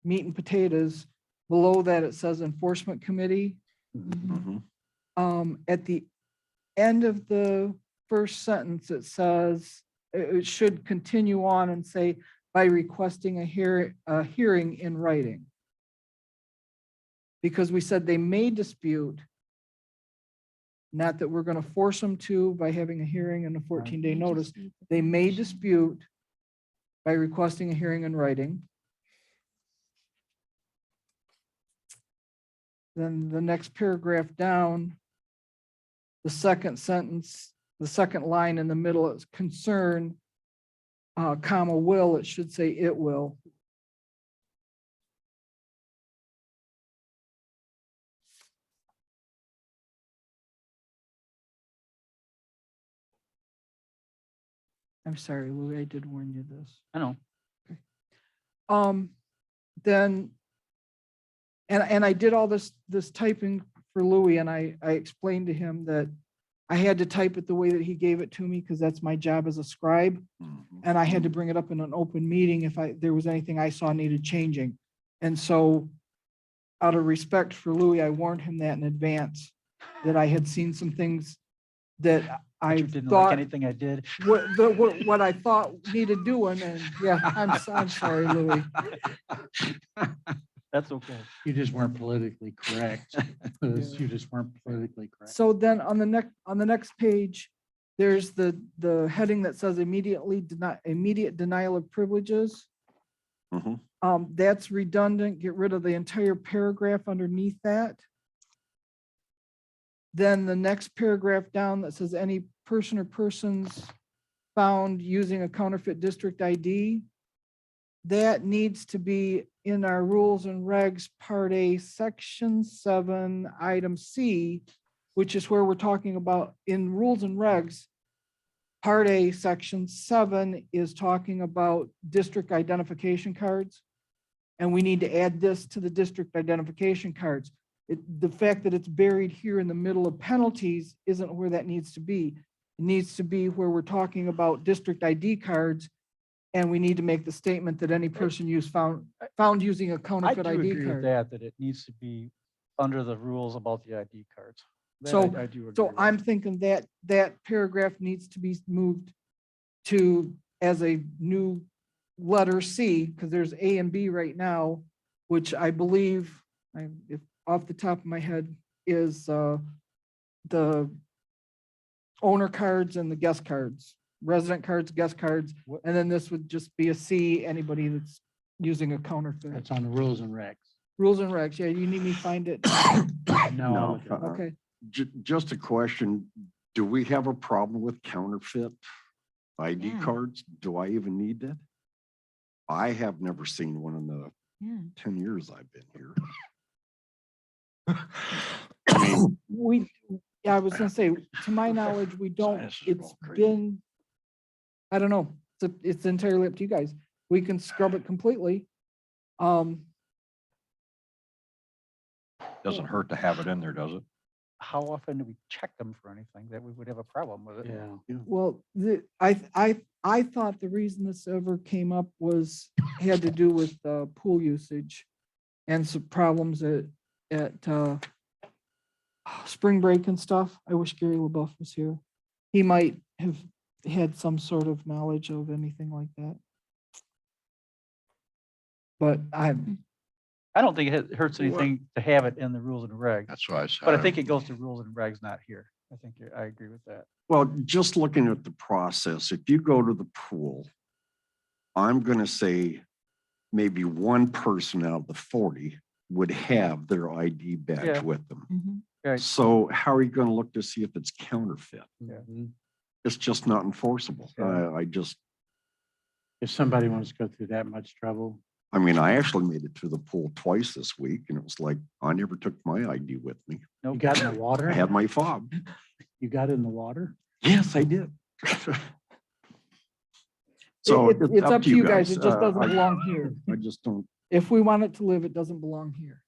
Speaker 6: meat and potatoes, below that, it says enforcement committee.
Speaker 9: Mhm.
Speaker 7: Mhm.
Speaker 6: At the end of the first sentence, it says, it should continue on and say, by requesting a hearing in writing. Because we said they may dispute, not that we're gonna force them to by having a hearing and a 14-day
Speaker 9: May
Speaker 6: notice.
Speaker 9: dispute the
Speaker 6: They may
Speaker 9: condition.
Speaker 6: dispute by requesting a hearing in writing. Then the next paragraph down, the second sentence, the second line in the middle is concern comma will, it should say it will. I'm sorry, Louis, I did warn you this.
Speaker 8: I know.
Speaker 6: Then, and I did all this typing for Louis, and I explained to him that I had to type it the way that he gave it to me, because that's my job as a scribe. And I had to bring it up in an open meeting if there was anything I saw needed changing. And so out of respect for Louis, I warned him that in advance, that I had seen some things that
Speaker 8: But
Speaker 6: I
Speaker 8: you didn't like
Speaker 6: thought,
Speaker 8: anything I did.
Speaker 6: what I thought needed doing, and yeah, I'm sorry, Louis.
Speaker 8: That's okay.
Speaker 10: You just weren't politically correct. You just weren't politically correct.
Speaker 6: So then on the next page, there's the heading that says immediate denial of privileges.
Speaker 7: Mhm.
Speaker 6: That's redundant. Get rid of the entire paragraph underneath that. Then the next paragraph down that says any person or persons found using a counterfeit district ID, that needs to be in our rules and regs, Part A, Section 7, Item C, which is where we're talking about in rules and regs. Part A, Section 7 is talking about district identification cards. And we need to add this to the district identification cards. The fact that it's buried here in the middle of penalties isn't where that needs to be. It needs to be where we're talking about district ID cards. And we need to make the statement that any person found using a
Speaker 8: I
Speaker 6: counterfeit
Speaker 8: do
Speaker 6: ID
Speaker 8: agree with
Speaker 6: card.
Speaker 8: that it needs to be under the rules about the ID cards. That
Speaker 6: So-
Speaker 8: I do agree
Speaker 6: So
Speaker 8: with.
Speaker 6: I'm thinking that paragraph needs to be moved to as a new letter C, because there's A and B right now, which I believe, if off the top of my head, is the owner cards and the guest cards, resident cards, guest cards,
Speaker 8: What-
Speaker 6: and then this would just be a C, anybody that's using a counterfeit.
Speaker 10: That's on the rules and regs.
Speaker 6: Rules and regs, yeah, you need me to find it?
Speaker 10: No.
Speaker 6: Okay,
Speaker 7: Just a question. Do we have a problem with counterfeit ID
Speaker 9: Yeah.
Speaker 7: cards? Do I even need that? I have never seen one in the
Speaker 9: Yeah.
Speaker 7: 10 years I've been here. I mean,
Speaker 6: I was gonna say, to my knowledge, we don't,
Speaker 7: This is
Speaker 6: it's
Speaker 7: all crazy.
Speaker 6: been, I don't know, it's entirely up to you guys. We can scrub it completely.
Speaker 5: Doesn't hurt to have it in there, does it?
Speaker 8: How often do we check them for anything that we would have a problem with it?
Speaker 10: Yeah.
Speaker 6: Well, I thought the reason this ever came up had to do with pool usage and some problems at spring break and stuff. I wish Gary LaBeouf was here. He might have had some sort of knowledge of anything like that. But
Speaker 8: I don't think it hurts anything to have it in the rules and regs,
Speaker 5: That's why I said.
Speaker 8: but I think it goes to rules and regs, not here. I think I agree with that.
Speaker 7: well, just looking at the process, if you go to the pool, I'm going to say maybe one person out of the 40 would have their ID badge
Speaker 8: Yeah.
Speaker 7: with them.
Speaker 6: Mhm.
Speaker 8: Right.
Speaker 7: So how are you going to look to see if it's counterfeit?
Speaker 10: Mhm.
Speaker 7: It's just not enforceable.
Speaker 8: Yeah.
Speaker 10: If somebody wants to go through that much trouble,
Speaker 7: I mean, I actually made it to the pool twice this week and it was like, I never took my ID with me.
Speaker 8: No,
Speaker 10: you got in the water?
Speaker 7: I had my fob.
Speaker 10: You got in the water?
Speaker 7: Yes, I did. So
Speaker 6: it's up to you guys. It just doesn't
Speaker 7: I
Speaker 6: belong here.
Speaker 7: just don't,
Speaker 6: If we want it to live, it doesn't belong here.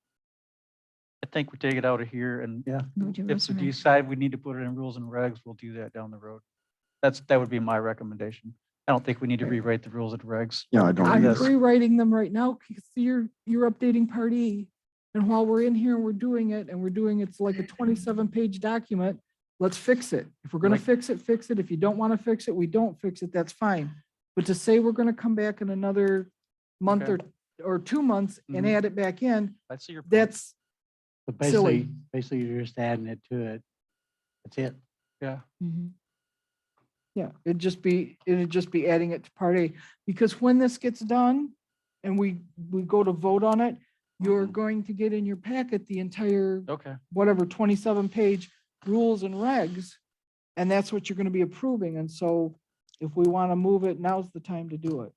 Speaker 8: I think we take it out of here and
Speaker 10: Yeah.
Speaker 9: Move to
Speaker 8: if
Speaker 9: rules
Speaker 8: we
Speaker 9: and regs.
Speaker 8: decide we need to put it in rules and regs, we'll do that down the road. That would be my recommendation. I don't think we need to rewrite the rules and regs.
Speaker 7: Yeah, I don't
Speaker 6: I'm
Speaker 7: either.
Speaker 6: rewriting them right now because you're updating Part E. And while we're in here and we're doing it, it's like a 27-page document, let's fix it. If we're gonna
Speaker 8: Like-
Speaker 6: fix it, fix it. If you don't want to fix it, we don't fix it, that's fine. But to say we're gonna come back in another month
Speaker 8: Okay.
Speaker 6: or 2 months and
Speaker 8: Mhm.
Speaker 6: add it back in,
Speaker 8: I see your point.
Speaker 6: that's,
Speaker 10: But
Speaker 6: Silly.
Speaker 10: basically you're just adding it to it. That's it.
Speaker 8: Yeah.
Speaker 6: yeah, it'd just be adding it to Part A. Because when this gets done and we go to vote on it, you're
Speaker 7: Mhm.
Speaker 6: going to get in your packet the entire
Speaker 8: Okay.
Speaker 6: whatever 27-page rules and regs, and that's what you're going to be approving. And so If we want to move it, now's the time to do it.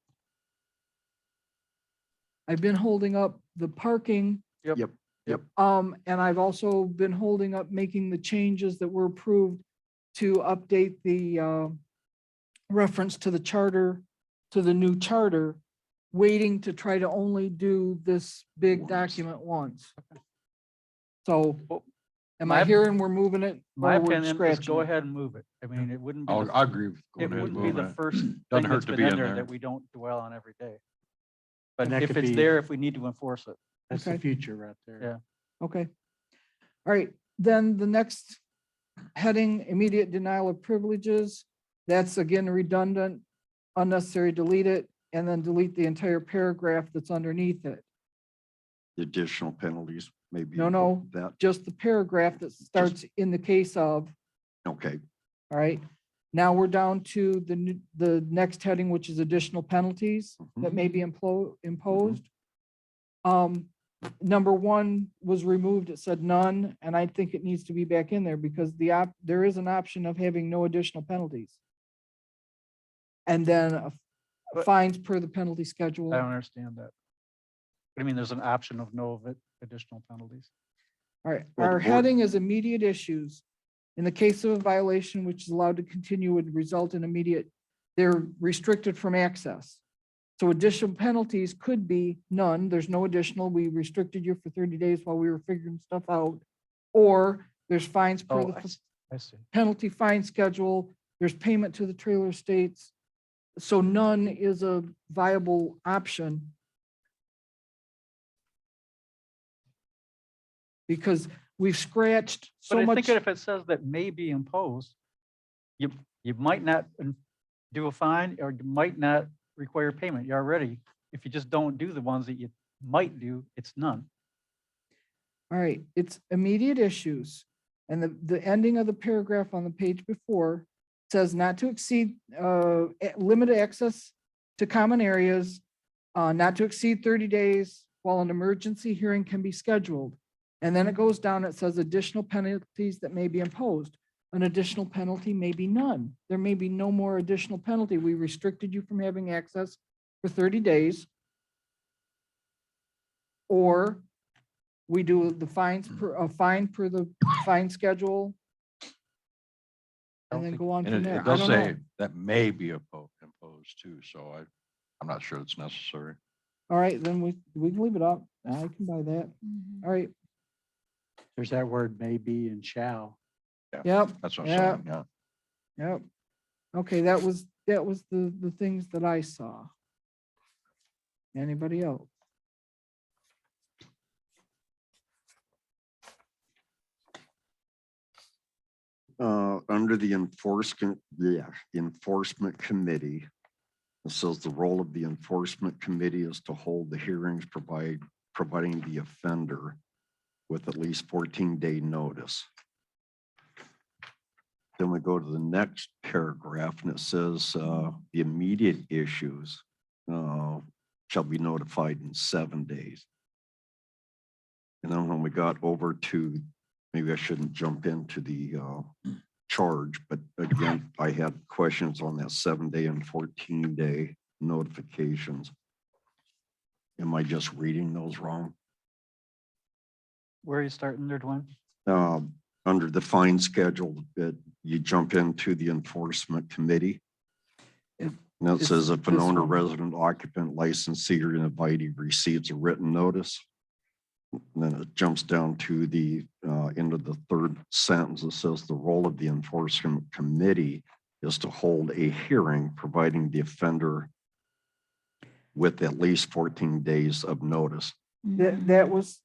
Speaker 6: I've been holding up the parking.
Speaker 7: Yep.
Speaker 6: And I've also been holding up making the changes that were approved to update the reference to the charter, to the new charter, waiting to try to only do this big
Speaker 7: Once.
Speaker 6: document once. So am I
Speaker 8: My-
Speaker 6: hearing we're moving it?
Speaker 8: My
Speaker 6: or we're
Speaker 8: opinion is
Speaker 6: scratching
Speaker 8: go
Speaker 6: it?
Speaker 8: ahead and move it. I mean, it wouldn't be,
Speaker 5: I'll,
Speaker 8: the-
Speaker 5: I agree with
Speaker 8: it
Speaker 5: going ahead and
Speaker 8: wouldn't be the
Speaker 5: moving it.
Speaker 8: first thing
Speaker 5: Doesn't hurt
Speaker 8: that's
Speaker 5: to
Speaker 8: been
Speaker 5: be
Speaker 8: in
Speaker 5: in
Speaker 8: there
Speaker 5: there.
Speaker 8: that we don't dwell on every day.
Speaker 10: And
Speaker 8: But
Speaker 10: that
Speaker 8: if
Speaker 10: could
Speaker 8: it's
Speaker 10: be-
Speaker 8: there, if we need to enforce it.
Speaker 10: That's the
Speaker 6: Okay.
Speaker 10: future right there.
Speaker 8: Yeah.
Speaker 6: Okay. All right, then the next heading, immediate denial of privileges. That's again redundant, unnecessary, delete it, and then delete the entire paragraph that's underneath it.
Speaker 7: The additional penalties, maybe.
Speaker 6: No.
Speaker 7: That,
Speaker 6: Just the paragraph that starts in the case of,
Speaker 7: okay,
Speaker 6: all right? Now we're down to the next heading, which is additional penalties that may be imposed. Number one was removed. It said none, and I think it needs to be back in there because there is an option of having no additional penalties. And then
Speaker 8: But-
Speaker 6: fines per the penalty schedule.
Speaker 8: I don't understand that. I mean, there's an option of no additional penalties.
Speaker 6: All right,
Speaker 7: Well, the
Speaker 6: our
Speaker 7: board-
Speaker 6: heading is immediate issues. In the case of a violation which is allowed to continue would result in immediate, they're restricted from access. So additional penalties could be none. There's no additional. We restricted you for 30 days while we were figuring stuff out. Or there's fines per
Speaker 8: Oh,
Speaker 6: the
Speaker 8: I see.
Speaker 6: penalty fine schedule. There's payment to the trailer estates. So none is a viable option. Because we've scratched
Speaker 8: But
Speaker 6: so
Speaker 8: I
Speaker 6: much.
Speaker 8: think that if it says that may be imposed, you might not do a fine or you might not require payment. You're already, if you just don't do the ones that you might do, it's none.
Speaker 6: All right, it's immediate issues. And the ending of the paragraph on the page before says not to exceed, limited access to common areas, not to exceed 30 days while an emergency hearing can be scheduled. And then it goes down, it says additional penalties that may be imposed. An additional penalty may be none. There may be no more additional penalty. We restricted you from having access for 30 days. Or we do the fines per, a fine per the fine schedule. And then go on
Speaker 5: And
Speaker 6: from
Speaker 5: it
Speaker 6: there. I
Speaker 5: does
Speaker 6: don't know.
Speaker 5: say that may be imposed too, so I'm not sure it's necessary.
Speaker 6: All right, then we can leave it up. I can buy that.
Speaker 9: Mhm.
Speaker 6: All right,
Speaker 10: There's that word may be and shall.
Speaker 6: yep,
Speaker 5: That's what I'm
Speaker 6: Yeah.
Speaker 5: saying, yeah.
Speaker 6: yep. Okay, that was the things that I saw. Anybody else?
Speaker 7: Under the enforcement committee, it says the role of the enforcement committee is to hold the hearings, providing the offender with at least 14-day notice. Then we go to the next paragraph and it says, the immediate issues shall be notified in 7 days. And then when we got over to, maybe I shouldn't jump into the charge, but again, I had questions on that 7-day and 14-day notifications. Am I just reading those wrong?
Speaker 8: Where are you starting there, Dwayne?
Speaker 7: Under the fine schedule, that you jump into the enforcement committee.
Speaker 6: If-
Speaker 7: And it
Speaker 6: it's
Speaker 7: says if an
Speaker 6: this
Speaker 7: owner,
Speaker 6: one.
Speaker 7: resident, occupant, licensee, or invitee receives a written notice. And then it jumps down to the end of the third sentence. It says the role of the enforcement committee is to hold a hearing, providing the offender with at least 14 days of notice.
Speaker 6: That was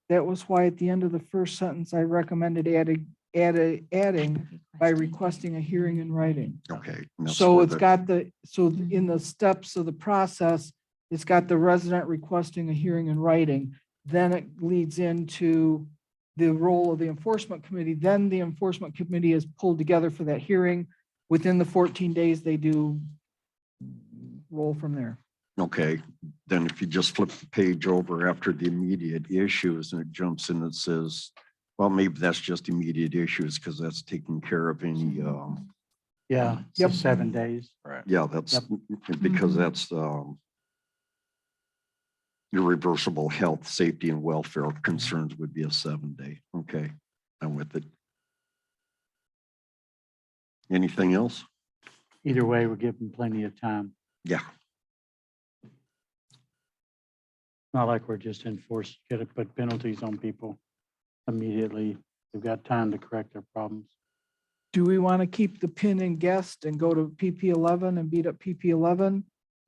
Speaker 6: why at the end of the first sentence, I recommended adding by requesting a hearing in writing.
Speaker 7: Okay. and that's
Speaker 6: So
Speaker 7: where
Speaker 6: it's
Speaker 7: the-
Speaker 6: got in the steps of the process, it's got the resident requesting a hearing in writing. Then it leads into the role of the enforcement committee. Then the enforcement committee is pulled together for that hearing. Within the 14 days, they do roll from there.
Speaker 7: Okay, then if you just flip the page over after the immediate issues and it jumps in, it says, well, maybe that's just immediate issues because that's taking care of any
Speaker 10: Yeah, so 7 days.
Speaker 5: Right.
Speaker 7: Yeah, that's because that's irreversible health, safety and welfare concerns would be a 7-day. Okay, I'm with it. Anything else?
Speaker 10: Either way, we're giving plenty of time.
Speaker 7: Yeah,
Speaker 10: Not like we're just gonna put penalties on people immediately. They've got time to correct their problems.
Speaker 6: Do we want to keep the pin in guest and go to PP11 and beat up PP11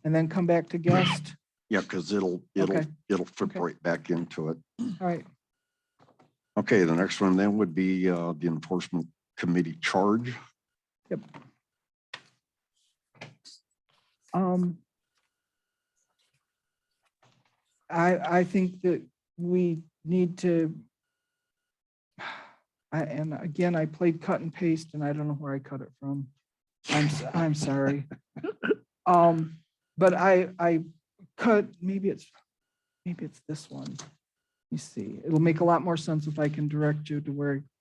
Speaker 6: and then come back to guest?
Speaker 7: yeah, because it'll
Speaker 6: Okay.
Speaker 7: fit
Speaker 6: Okay.
Speaker 7: right back into it.
Speaker 6: All right.
Speaker 7: Okay, the next one then would be the enforcement committee charge.
Speaker 6: Yep. I think that we need to, and again, I played cut and paste and I don't know where I cut it from. I'm sorry. But I cut, maybe it's this one. Let me see. It'll make a lot more sense if I can direct you to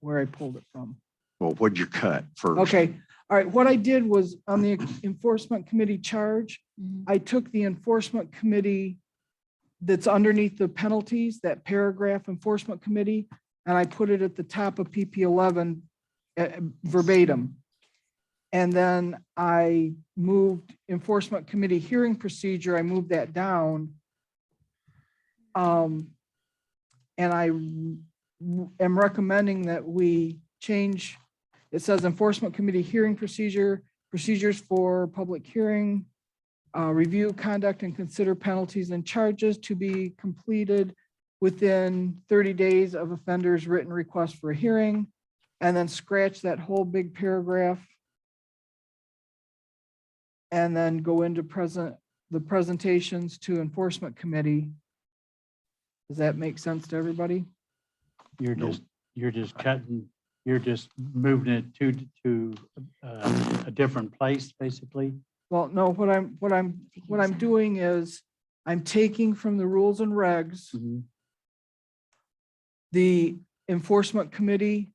Speaker 6: where I pulled it from.
Speaker 7: Well, what'd you cut first?
Speaker 6: Okay, all right, what I did was on the enforcement committee charge, I took the enforcement committee that's underneath the penalties, that paragraph enforcement committee, and I put it at the top of PP 11 verbatim. And then I moved enforcement committee hearing procedure, I moved that down. And I am recommending that we change, it says enforcement committee hearing procedure, procedures for public hearing, review, conduct, and consider penalties and charges to be completed within 30 days of offender's written request for a hearing, and then scratch that whole big paragraph. And then go into the presentations to enforcement committee. Does that make sense to everybody?
Speaker 10: You're just cutting, you're just moving it to a different place, basically.
Speaker 6: Well, no, what I'm doing is I'm taking from the rules and regs, the enforcement committee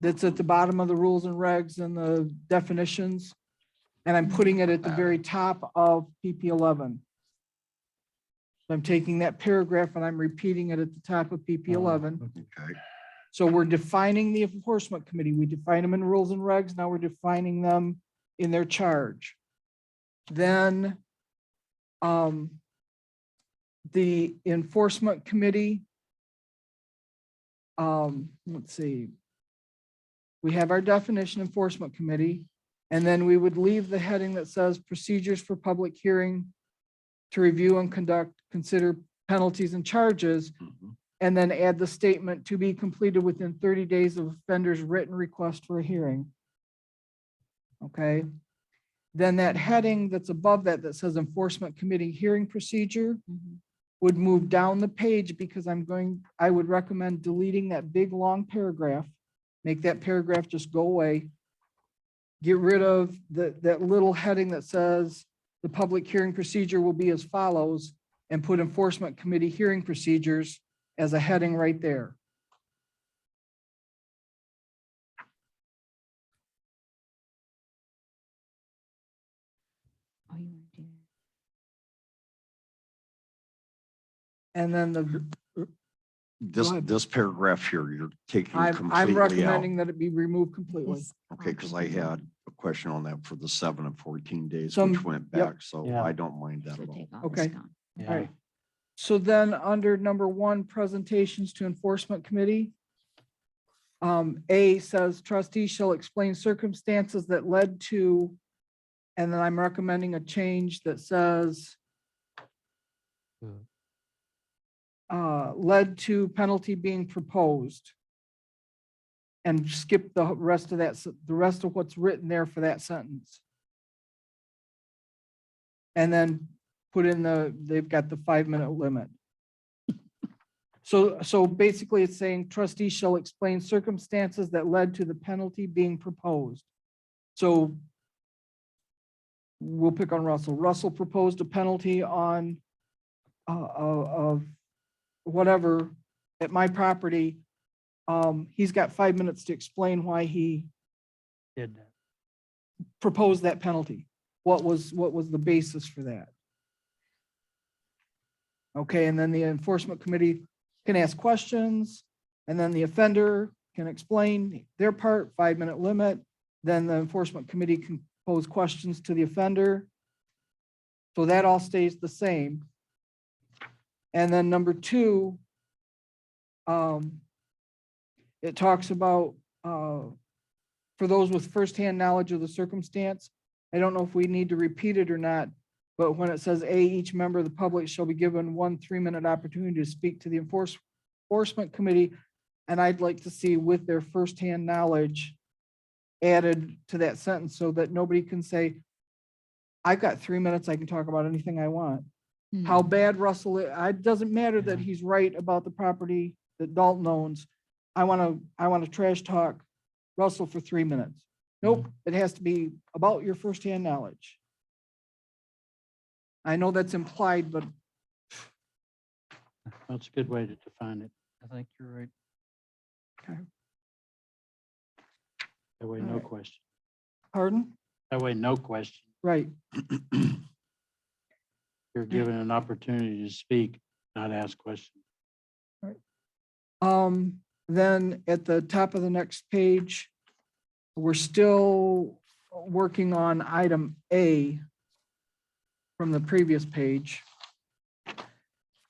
Speaker 6: that's at the bottom of the rules and regs and the definitions, and I'm putting it at the very top of PP 11. So I'm taking that paragraph and I'm repeating it at the top of PP 11.
Speaker 7: Okay,
Speaker 6: So we're defining the enforcement committee. We define them in rules and regs. Now we're defining them in their charge. Then the enforcement committee, let's see. We have our definition enforcement committee, and then we would leave the heading that says procedures for public hearing to review and consider penalties and charges, and then add the statement to be completed within 30 days of offender's written request for a hearing. Okay. Then that heading that's above that says enforcement committee hearing procedure would move down the page, because I would recommend deleting that big long paragraph, make that paragraph just go away. Get rid of that little heading that says the public hearing procedure will be as follows, and put enforcement committee hearing procedures as a heading right there.
Speaker 9: Oh, you want to do
Speaker 6: And then
Speaker 7: this,
Speaker 6: Go ahead.
Speaker 7: this paragraph here, you're taking
Speaker 6: I'm
Speaker 7: completely out.
Speaker 6: recommending that it be removed completely.
Speaker 7: Okay, because I had a question on that for the 7 and 14 days,
Speaker 6: Some-
Speaker 7: which went
Speaker 6: yep.
Speaker 7: back, so
Speaker 10: Yeah.
Speaker 7: I don't mind that
Speaker 9: so
Speaker 7: at all.
Speaker 9: take all
Speaker 6: Okay.
Speaker 9: this gone.
Speaker 6: All right. So then under number 1, presentations to enforcement committee. A says trustees shall explain circumstances that led to, and then I'm recommending a change that says led to penalty being proposed. And skip the rest of that, the rest of what's written there for that sentence. And then put in they've got the 5-minute limit. So basically it's saying trustees shall explain circumstances that led to the penalty being proposed. So we'll pick on Russell. Russell proposed a penalty on of whatever at my property. He's got 5 minutes to explain why he
Speaker 10: Did that.
Speaker 6: proposed that penalty? What was the basis for that? Okay, and then the enforcement committee can ask questions, and then the offender can explain their part, 5-minute limit. Then the enforcement committee can pose questions to the offender. So that all stays the same. And then number 2, it talks about, for those with firsthand knowledge of the circumstance. I don't know if we need to repeat it or not, but when it says A, each member of the public shall be given 1 3-minute opportunity to speak to the enforcement committee. And I'd like to see with their firsthand knowledge added to that sentence so that nobody can say, I've got 3 minutes, I can talk about anything I want. How bad Russell is, it doesn't matter that he's right about the property that Dalton owns. I want to trash talk Russell for 3 minutes. Nope, it has to be about your firsthand knowledge. I know that's implied, but
Speaker 10: That's a good way to define it.
Speaker 8: I think you're right.
Speaker 10: That way,
Speaker 6: All
Speaker 10: no
Speaker 6: right.
Speaker 10: question.
Speaker 6: pardon?
Speaker 10: That way, no question.
Speaker 6: Right.
Speaker 10: You're given an opportunity to speak, not ask questions.
Speaker 6: Then at the top of the next page, we're still working on item A from the previous page.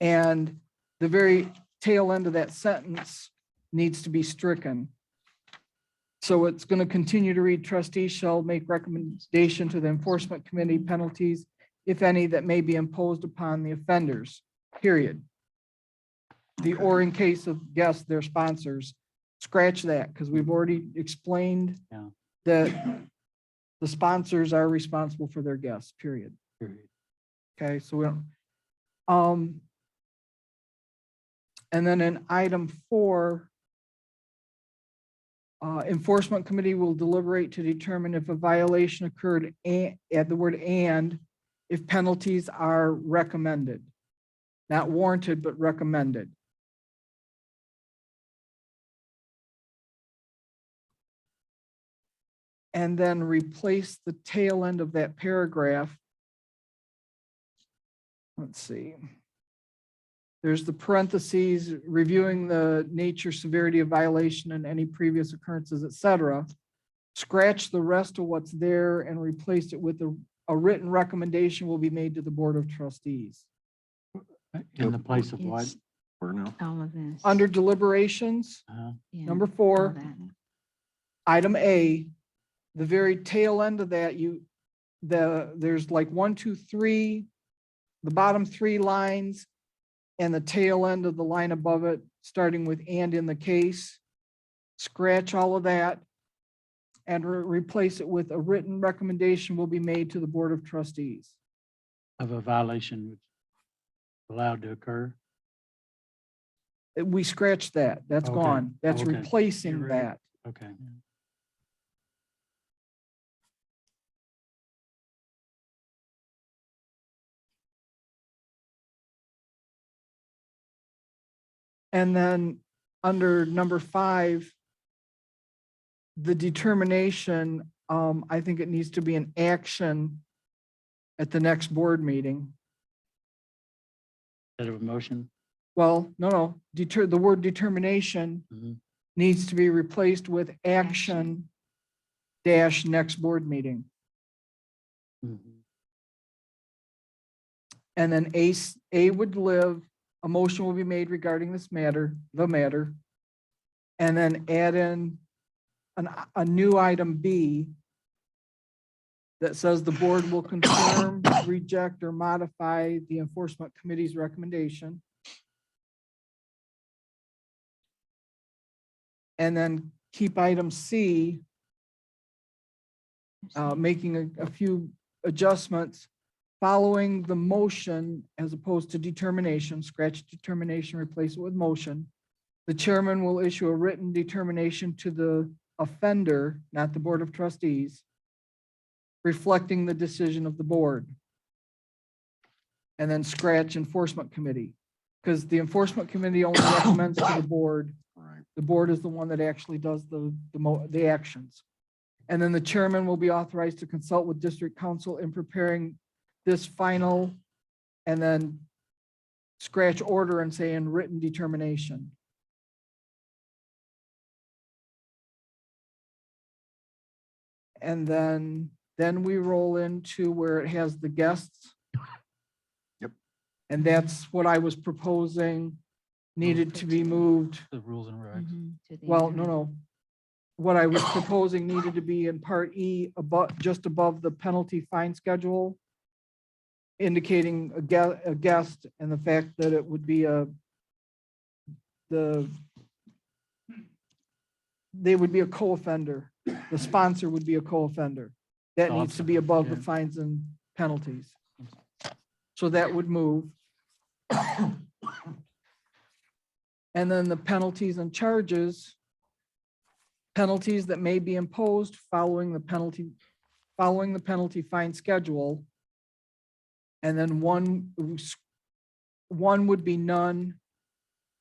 Speaker 6: And the very tail end of that sentence needs to be stricken. So it's going to continue to read, trustees shall make recommendation to the enforcement committee penalties, if any, that may be imposed upon the offenders, period. The or in case of guests, their sponsors, scratch that because we've already explained
Speaker 10: Yeah.
Speaker 6: that the sponsors are responsible for their guests, period.
Speaker 10: Period.
Speaker 6: Okay, so we don't. And then in item 4, enforcement committee will deliberate to determine if a violation occurred, and add the word and, if penalties are recommended. Not warranted, but recommended. And then replace the tail end of that paragraph. Let's see. There's the parentheses, reviewing the nature, severity of violation and any previous occurrences, et cetera. Scratch the rest of what's there and replace it with a written recommendation will be made to the Board of Trustees.
Speaker 10: In the place of what?
Speaker 9: It's
Speaker 7: Where now?
Speaker 9: all of this.
Speaker 6: Under deliberations,
Speaker 9: Yeah,
Speaker 6: number
Speaker 9: all
Speaker 6: 4,
Speaker 9: that.
Speaker 6: item A, the very tail end of that, there's like 1, 2, 3, the bottom 3 lines, and the tail end of the line above it, starting with and in the case. Scratch all of that and replace it with a written recommendation will be made to the Board of Trustees.
Speaker 10: Of a violation which allowed to occur.
Speaker 6: We scratched that. That's
Speaker 10: Okay.
Speaker 6: gone. That's
Speaker 10: Okay.
Speaker 6: replacing
Speaker 10: You're right.
Speaker 6: that.
Speaker 10: Okay.
Speaker 6: And then under number 5, the determination, I think it needs to be an action at the next board meeting.
Speaker 10: Instead of a motion.
Speaker 6: Well, no, the word determination
Speaker 10: Mhm.
Speaker 6: needs to be replaced with action dash next board meeting.
Speaker 10: Mhm.
Speaker 6: And then A would live, a motion will be made regarding this matter, the matter. And then add in a new item B that says the board will confirm, reject, or modify the enforcement committee's recommendation. And then keep item C, making a few adjustments following the motion as opposed to determination, scratch determination, replace it with motion. The chairman will issue a written determination to the offender, not the Board of Trustees, reflecting the decision of the board. And then scratch enforcement committee, because the enforcement committee only recommends to the board.
Speaker 7: Right.
Speaker 6: The board is the one that actually does the actions. And then the chairman will be authorized to consult with district council in preparing this final and then scratch order and say in written determination. And then we roll into where it has the guests.
Speaker 7: Yep.
Speaker 6: And that's what I was proposing needed to be moved.
Speaker 8: The rules and regs.
Speaker 9: To the
Speaker 6: Well,
Speaker 9: end.
Speaker 6: no. What I was proposing needed to be in part E, above, just above the penalty fine schedule, indicating a guest and the fact that it would be they would be a co-offender. The sponsor would be a co-offender. That
Speaker 10: Oh, I'm
Speaker 6: needs to be
Speaker 10: sorry.
Speaker 6: above the
Speaker 10: Yeah.
Speaker 6: fines and penalties. So that would move. And then the penalties and charges, penalties that may be imposed following the penalty fine schedule. And then one would be none,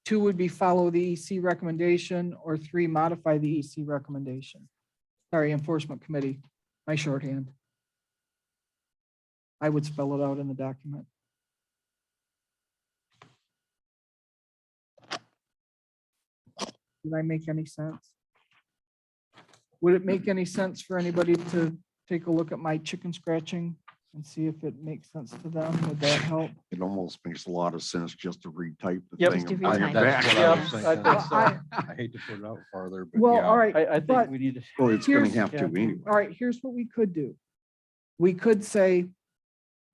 Speaker 6: 2 would be follow the EC recommendation, or 3 modify the EC recommendation. Sorry, Enforcement Committee, my shorthand. I would spell it out in the document. Did I make any sense? Would it make any sense for anybody to take a look at my chicken scratching and see if it makes sense to them? Would that help?
Speaker 7: It almost makes a lot of sense just to retype the
Speaker 8: Yep.
Speaker 7: thing.
Speaker 9: Just to
Speaker 7: and bring it
Speaker 9: retype.
Speaker 7: back.
Speaker 5: That's what I was
Speaker 8: Yeah, I
Speaker 5: thinking.
Speaker 8: think so.
Speaker 5: I hate to put it out farther, but
Speaker 6: Well,
Speaker 5: yeah.
Speaker 6: all right,
Speaker 8: I
Speaker 6: but-
Speaker 8: think we need to.
Speaker 7: Well, it's gonna
Speaker 6: Here's-
Speaker 7: have to
Speaker 8: yeah.
Speaker 7: anyway.
Speaker 6: all right, here's what we could do. We could say,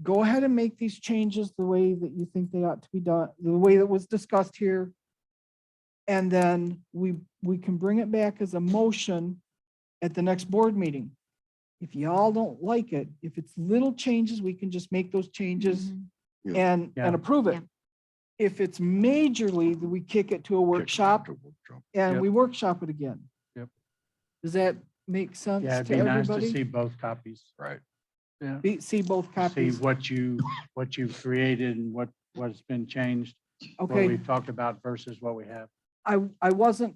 Speaker 6: go ahead and make these changes the way that you think they ought to be done, the way that was discussed here. And then we can bring it back as a motion at the next board meeting. If y'all don't like it, if it's little changes, we can just make those changes
Speaker 9: Mhm.
Speaker 7: Yeah.
Speaker 6: and
Speaker 10: Yeah.
Speaker 6: approve it.
Speaker 9: Yeah.
Speaker 6: If it's majorly, then we kick it to a workshop and
Speaker 8: Yep.
Speaker 6: we workshop it again.
Speaker 8: Yep.
Speaker 6: Does that make sense
Speaker 10: Yeah, it'd
Speaker 6: to
Speaker 10: be nice to
Speaker 6: everybody?
Speaker 10: see both copies.
Speaker 5: Right.
Speaker 8: Yeah.
Speaker 6: See both
Speaker 10: See
Speaker 6: copies?
Speaker 10: what you've created and what's been changed, what
Speaker 6: Okay,
Speaker 10: we've talked about versus what we have.
Speaker 6: I wasn't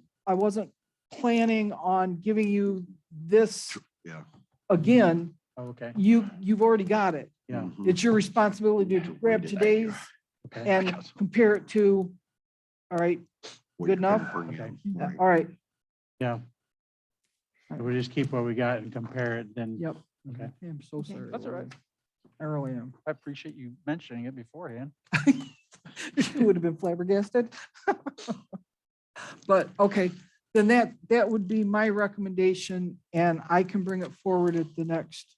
Speaker 6: planning on giving you this
Speaker 7: Yeah.
Speaker 6: again.
Speaker 10: Okay,
Speaker 6: You've already got it.
Speaker 10: yeah,
Speaker 7: Mhm.
Speaker 6: It's your responsibility to grab today's
Speaker 10: okay.
Speaker 6: and compare it to, all right,
Speaker 7: What
Speaker 6: good
Speaker 7: you're gonna
Speaker 6: enough?
Speaker 7: bring
Speaker 10: Okay.
Speaker 7: in, right.
Speaker 6: all right,
Speaker 10: Yeah. So we just keep what we got and compare it, then.
Speaker 6: yep.
Speaker 10: Okay.
Speaker 6: I'm so
Speaker 9: Okay.
Speaker 6: sorry.
Speaker 8: That's all right.
Speaker 6: I really am.
Speaker 8: I appreciate you mentioning it beforehand.
Speaker 6: You would have been flabbergasted. But, okay, then that would be my recommendation, and I can bring it forward at the next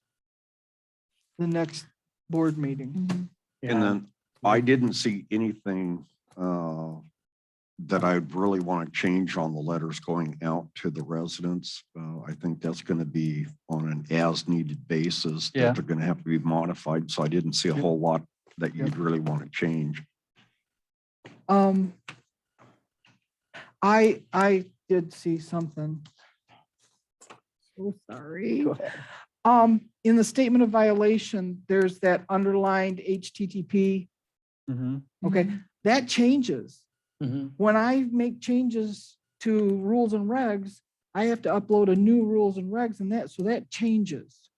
Speaker 6: board meeting.
Speaker 9: Mhm.
Speaker 7: And
Speaker 10: Yeah,
Speaker 7: then I didn't see anything that I'd really want to change on the letters going out to the residents. I think that's going to be on an as-needed basis.
Speaker 8: Yeah.
Speaker 7: That they're going to have to be modified, so I didn't see a
Speaker 8: Yep.
Speaker 7: whole lot that you'd really want to change.
Speaker 6: I did see something. So sorry.
Speaker 8: Go ahead.
Speaker 6: In the statement of violation, there's that underlined HTTP.
Speaker 8: Mhm.
Speaker 6: Okay,
Speaker 9: Mhm.
Speaker 6: that changes.
Speaker 8: Mhm.
Speaker 6: When I make changes to rules and regs, I have to upload a new rules and regs and so that changes.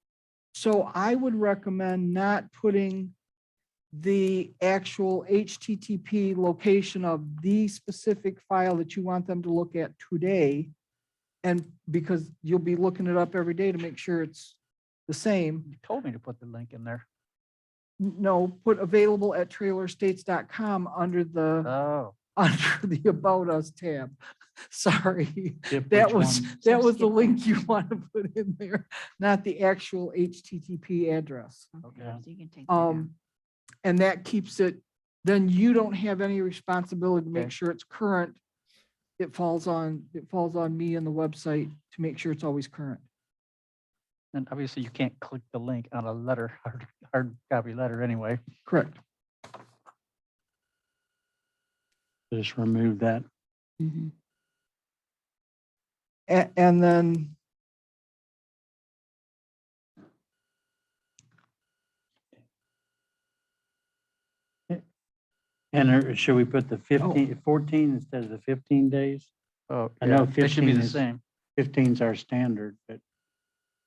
Speaker 6: So I would recommend not putting the actual HTTP location of the specific file that you want them to look at today. And because you'll be looking it up every day to make sure it's the same.
Speaker 8: You told me to put the link in there.
Speaker 6: No, put available at trailerstates.com under the
Speaker 8: Oh,
Speaker 6: About Us tab. Sorry,
Speaker 10: skip
Speaker 6: that
Speaker 10: which
Speaker 6: was,
Speaker 10: one.
Speaker 6: that was the
Speaker 9: skip that.
Speaker 6: link you want to put in there, not the actual HTTP address.
Speaker 9: Okay,
Speaker 8: Yeah.
Speaker 9: so you can take that out.
Speaker 6: And that keeps it, then you don't have any responsibility to make
Speaker 8: Okay.
Speaker 6: sure it's current. It falls on me and the website to make sure it's always current.
Speaker 8: and obviously you can't click the link on a letter, hard copy letter anyway.
Speaker 6: Correct.
Speaker 10: Just remove that.
Speaker 9: Mhm.
Speaker 6: And then
Speaker 10: And should we put the 14 instead of the 15 days?
Speaker 8: Oh,
Speaker 10: I know
Speaker 8: yeah, they should be
Speaker 10: 15
Speaker 8: the
Speaker 10: is-
Speaker 8: same.
Speaker 10: 15 is our standard, but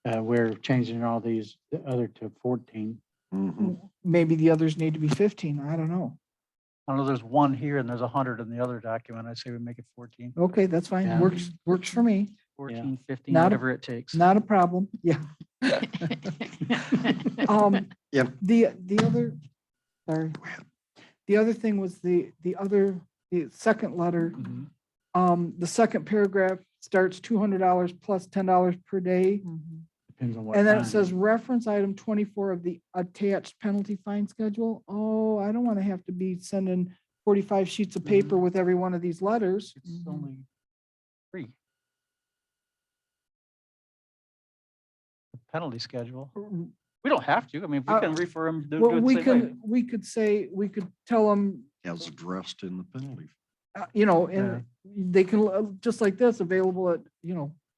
Speaker 10: We're changing all these, the other to 14.
Speaker 7: Mhm.
Speaker 6: Maybe the others need to be 15. I don't know.
Speaker 8: I know there's one here and there's 100 in the other document. I say we make it 14,
Speaker 6: Okay, that's fine.
Speaker 10: Yeah.
Speaker 6: Works for me.
Speaker 8: 14, 15,
Speaker 6: Not a-
Speaker 8: whatever it takes.
Speaker 6: Not a problem. Yeah.
Speaker 7: Yep.
Speaker 6: The other, sorry. The other thing was the second letter.
Speaker 8: Mhm.
Speaker 6: The second paragraph starts $200 plus $10 per day.
Speaker 10: Depends on what
Speaker 6: And then it
Speaker 10: time.
Speaker 6: says reference item 24 of the attached penalty fine schedule. Oh, I don't want to have to be sending 45 sheets of paper with every one of these letters.
Speaker 8: It's only 3. The penalty schedule. We don't have to. I mean, we can refer them.
Speaker 6: Well, we could say, we could tell them,
Speaker 7: As addressed in the penalty.
Speaker 6: and they can, just like this, available at,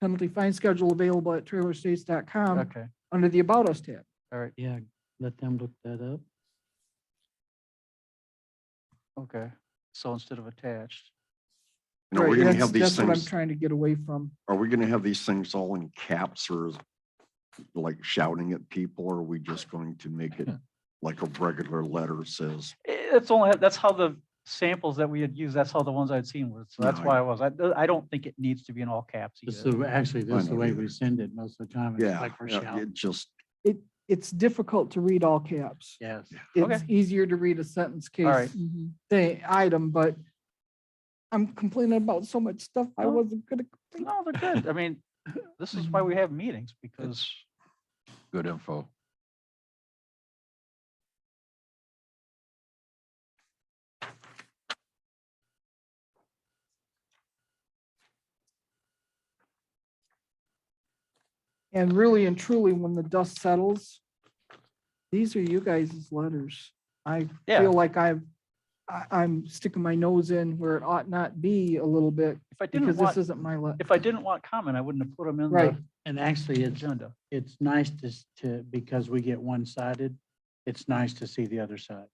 Speaker 6: penalty fine schedule available at trailerstates.com
Speaker 8: Okay,
Speaker 6: under the About Us tab.
Speaker 8: all right,
Speaker 10: Yeah, let them look that up.
Speaker 8: okay. So instead of attached.
Speaker 7: Now, we're
Speaker 6: Right,
Speaker 7: gonna
Speaker 6: that's-
Speaker 7: have these
Speaker 6: That's what I'm
Speaker 7: things,
Speaker 6: trying to get away from.
Speaker 7: are we gonna have these things all in caps or like shouting at people? Or are we just going to make it like a regular letter says?
Speaker 8: That's how the samples that we had used, that's how the ones I'd seen were. So that's
Speaker 7: No,
Speaker 8: why I don't think it needs to be in all caps
Speaker 10: This is,
Speaker 8: either.
Speaker 10: actually, this is the
Speaker 7: know
Speaker 10: way
Speaker 7: either.
Speaker 10: we send it most of the time. It's
Speaker 7: Yeah,
Speaker 10: like we're
Speaker 7: yeah,
Speaker 10: shouting.
Speaker 7: it just,
Speaker 6: It's difficult to read all caps.
Speaker 10: Yes.
Speaker 6: It's
Speaker 8: Okay.
Speaker 6: easier to read a sentence
Speaker 8: All right.
Speaker 6: case thing, item, but I'm complaining about so much stuff I
Speaker 8: No.
Speaker 6: wasn't gonna complete.
Speaker 8: No, they're good. I mean, this is why we have meetings because
Speaker 5: Good info.
Speaker 6: And really and truly, when the dust settles, these are you guys' letters. I
Speaker 8: Yeah.
Speaker 6: feel like I'm sticking my nose in where it ought not be a little bit
Speaker 8: if I didn't
Speaker 6: because this
Speaker 8: want,
Speaker 6: isn't my letter.
Speaker 8: if I didn't want comment, I wouldn't have put them in
Speaker 6: Right.
Speaker 8: the
Speaker 10: And actually,
Speaker 8: agenda.
Speaker 10: it's nice to, because we get one-sided, it's nice to see the other side.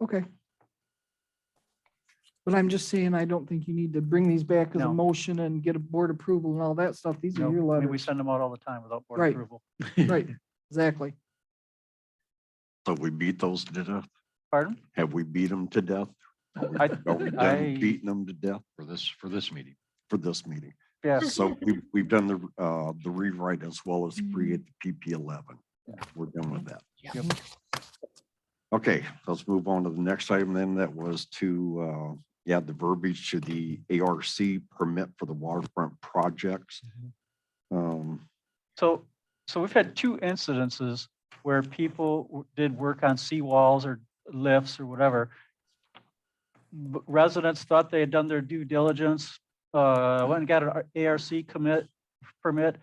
Speaker 6: Okay. But I'm just saying, I don't think you need to bring these back as a
Speaker 8: No.
Speaker 6: motion and get a board approval and all that stuff. These are
Speaker 8: No,
Speaker 6: your
Speaker 8: I mean, we
Speaker 6: letters.
Speaker 8: send them out all the time without board
Speaker 6: Right.
Speaker 8: approval.
Speaker 6: Right, exactly.
Speaker 7: so we beat those to death?
Speaker 8: Pardon?
Speaker 7: Have we beat them to death? Are we
Speaker 8: I-
Speaker 7: done
Speaker 8: I-
Speaker 7: beating them to death
Speaker 5: For this meeting.
Speaker 7: for this meeting?
Speaker 8: Yes.
Speaker 7: So we've done the rewrite as well as create the PP11. We're done with that.
Speaker 8: Yep.
Speaker 7: Okay, let's move on to the next item then. That was to, the verbiage to the ARC permit for the waterfront projects.
Speaker 8: So we've had 2 incidences where people did work on seawalls or lifts or whatever. Residents thought they had done their due diligence, went and got an ARC permit,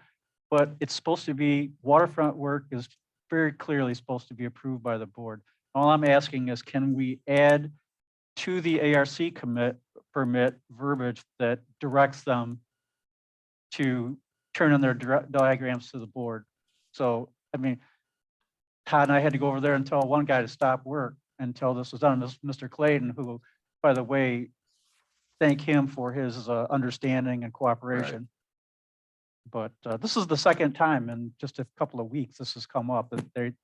Speaker 8: but it's supposed to be, waterfront work is very clearly supposed to be approved by the board. All I'm asking is, can we add to the ARC permit verbiage that directs them to turn in their diagrams to the board? So, I mean, Todd and I had to go over there and tell one guy to stop work until this was done. This is Mr. Clayton, who, by the way, thank him for his understanding and cooperation. But this is the second time in just a couple of weeks this has come up. That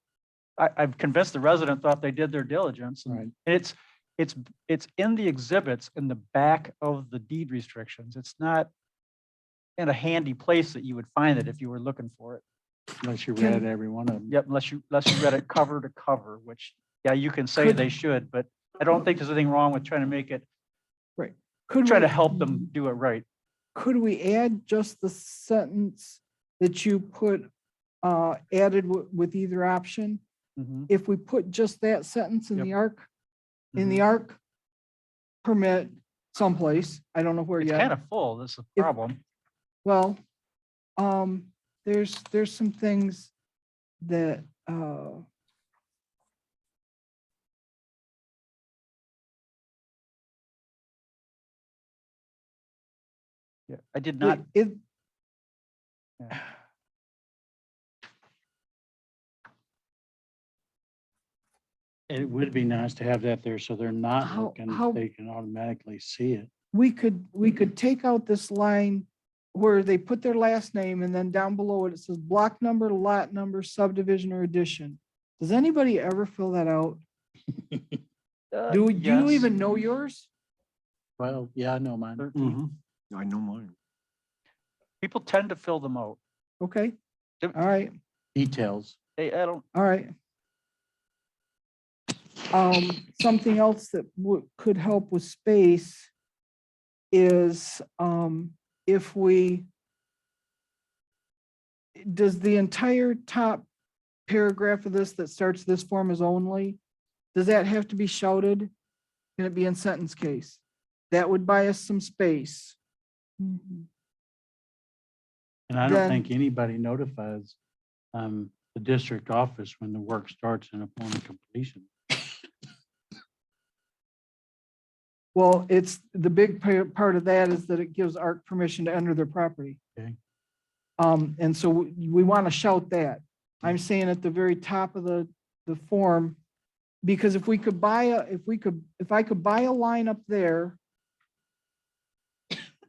Speaker 8: I'm convinced the resident thought they did their diligence. And
Speaker 10: Right.
Speaker 8: it's in the exhibits in the back of the deed restrictions. It's not in a handy place that you would find it if you were looking for it.
Speaker 10: Unless you read every one of them.
Speaker 8: Yep, unless you read it cover to cover, which, yeah, you can say
Speaker 6: Could-
Speaker 8: they should, but I don't think there's anything wrong with trying to make it,
Speaker 6: Could
Speaker 8: try
Speaker 6: we-
Speaker 8: to help them do it right.
Speaker 6: Could we add just the sentence that you put added with either option?
Speaker 8: Mhm.
Speaker 6: If we put just that sentence in
Speaker 8: Yep.
Speaker 6: the ARC, in
Speaker 8: Mhm.
Speaker 6: the ARC permit someplace, I don't know where
Speaker 8: It's
Speaker 6: yet.
Speaker 8: kind of full, this is a
Speaker 6: If-
Speaker 8: problem.
Speaker 6: Well, there's some things that,
Speaker 8: Yeah, I did not,
Speaker 6: it,
Speaker 8: yeah.
Speaker 10: It would be nice to have that there so they're not
Speaker 6: How-
Speaker 10: looking,
Speaker 6: how-
Speaker 10: they can automatically see it.
Speaker 6: we could take out this line where they put their last name and then down below it, it says block number, lot number, subdivision or addition. Does anybody ever fill that out? Do you
Speaker 8: Yes.
Speaker 6: even know yours?
Speaker 10: Well, yeah, I know mine.
Speaker 8: 13.
Speaker 7: I know mine.
Speaker 8: People tend to fill them out.
Speaker 6: Okay,
Speaker 8: Yep.
Speaker 6: all right,
Speaker 10: Details.
Speaker 8: Hey, I don't,
Speaker 6: all right. Something else that could help with space is, if we, does the entire top paragraph of this that starts this form is only, does that have to be shouted? Can it be in sentence case? That would buy us some space.
Speaker 10: And I don't
Speaker 6: Then-
Speaker 10: think anybody notifies the district office when the work starts and upon completion.
Speaker 6: Well, it's, the big part of that is that it gives ARC permission to enter their property.
Speaker 10: Okay.
Speaker 6: And so we want to shout that. I'm saying at the very top of the form, because if we could buy if I could buy a line up there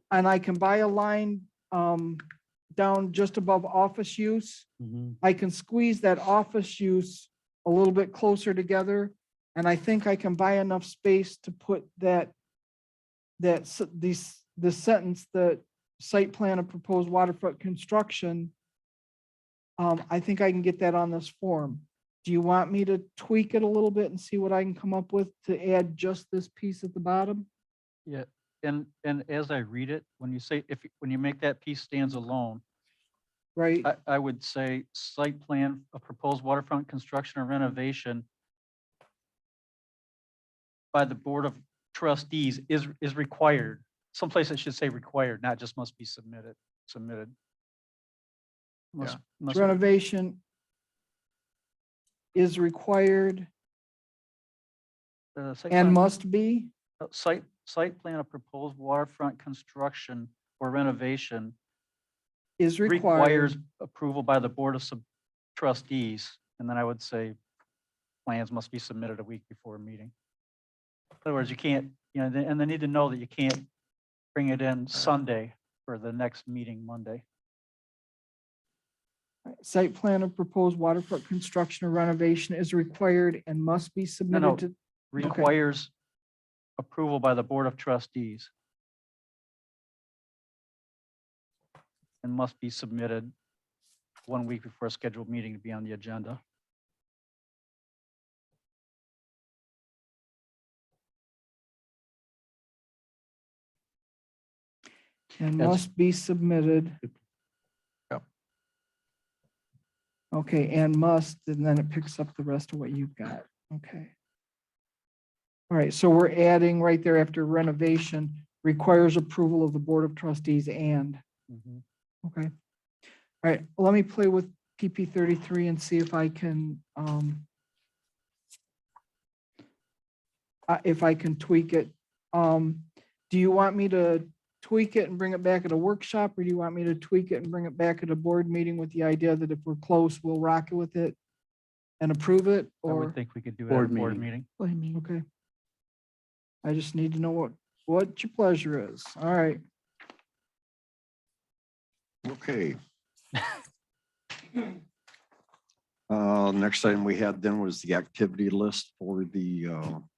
Speaker 6: and I can buy a line down just above office use,
Speaker 10: Mhm.
Speaker 6: I can squeeze that office use a little bit closer together. And I think I can buy enough space to put the sentence, the site plan of proposed waterfront construction. I think I can get that on this form. Do you want me to tweak it a little bit and see what I can come up with to add just this piece at the bottom?
Speaker 8: yeah. And as I read it, when you say, when you make that piece stands alone,
Speaker 6: Right?
Speaker 8: I would say site plan of proposed waterfront construction or renovation by the Board of Trustees is required. Someplace it should say required, not just must be submitted. Must-
Speaker 6: Renovation is required
Speaker 8: site
Speaker 6: and
Speaker 8: plan-
Speaker 6: must be.
Speaker 8: Site plan of proposed waterfront construction or renovation
Speaker 6: Is
Speaker 8: requires
Speaker 6: required.
Speaker 8: approval by the Board of Trustees. And then I would say plans must be submitted a week before a meeting. In other words, you can't, and they need to know that you can't bring it in Sunday for the next meeting Monday.
Speaker 6: Site plan of proposed waterfront construction or renovation is required and must be
Speaker 8: no.
Speaker 6: submitted to.
Speaker 8: Requires approval by the Board of Trustees. And must be submitted 1 week before a scheduled meeting to be on the agenda.
Speaker 6: And
Speaker 10: That's-
Speaker 6: must be submitted.
Speaker 5: Yep.
Speaker 6: Okay, and must, and then it picks up the rest of what you've got. Okay. All right, so we're adding right there after renovation requires approval of the Board of Trustees and, okay. All right, let me play with PP 33 and see if I can tweak it. Do you want me to tweak it and bring it back at a workshop, or do you want me to tweak it and bring it back at a board meeting with the idea that if we're close, we'll rock it with it and approve it?
Speaker 8: I
Speaker 6: Or,
Speaker 8: would think we could do it at a
Speaker 10: Board
Speaker 8: board
Speaker 10: meeting.
Speaker 8: meeting.
Speaker 9: Board meeting.
Speaker 6: okay. I just need to know what your pleasure is. All right.
Speaker 7: Okay. Next item we had then was the activity list for the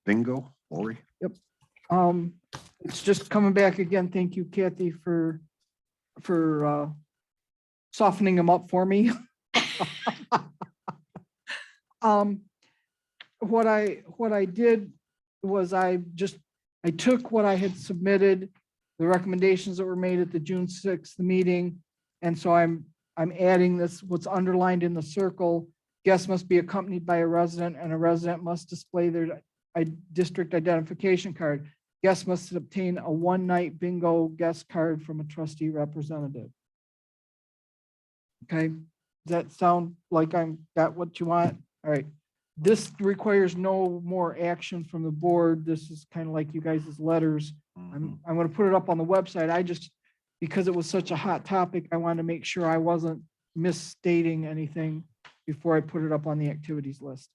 Speaker 7: bingo. Lori?
Speaker 6: It's just coming back again. Thank you, Kathy, for softening them up for me. What I did was I took what I had submitted, the recommendations that were made at the June 6th meeting. And so I'm adding this, what's underlined in the circle. Guests must be accompanied by a resident, and a resident must display their district identification card. Guests must obtain a one-night bingo guest card from a trustee representative. Okay, does that sound like I'm got what you want? All right. This requires no more action from the board. This is kind of like you guys' letters. I'm going to put it up on the website. Because it was such a hot topic, I wanted to make sure I wasn't misstating anything before I put it up on the activities list.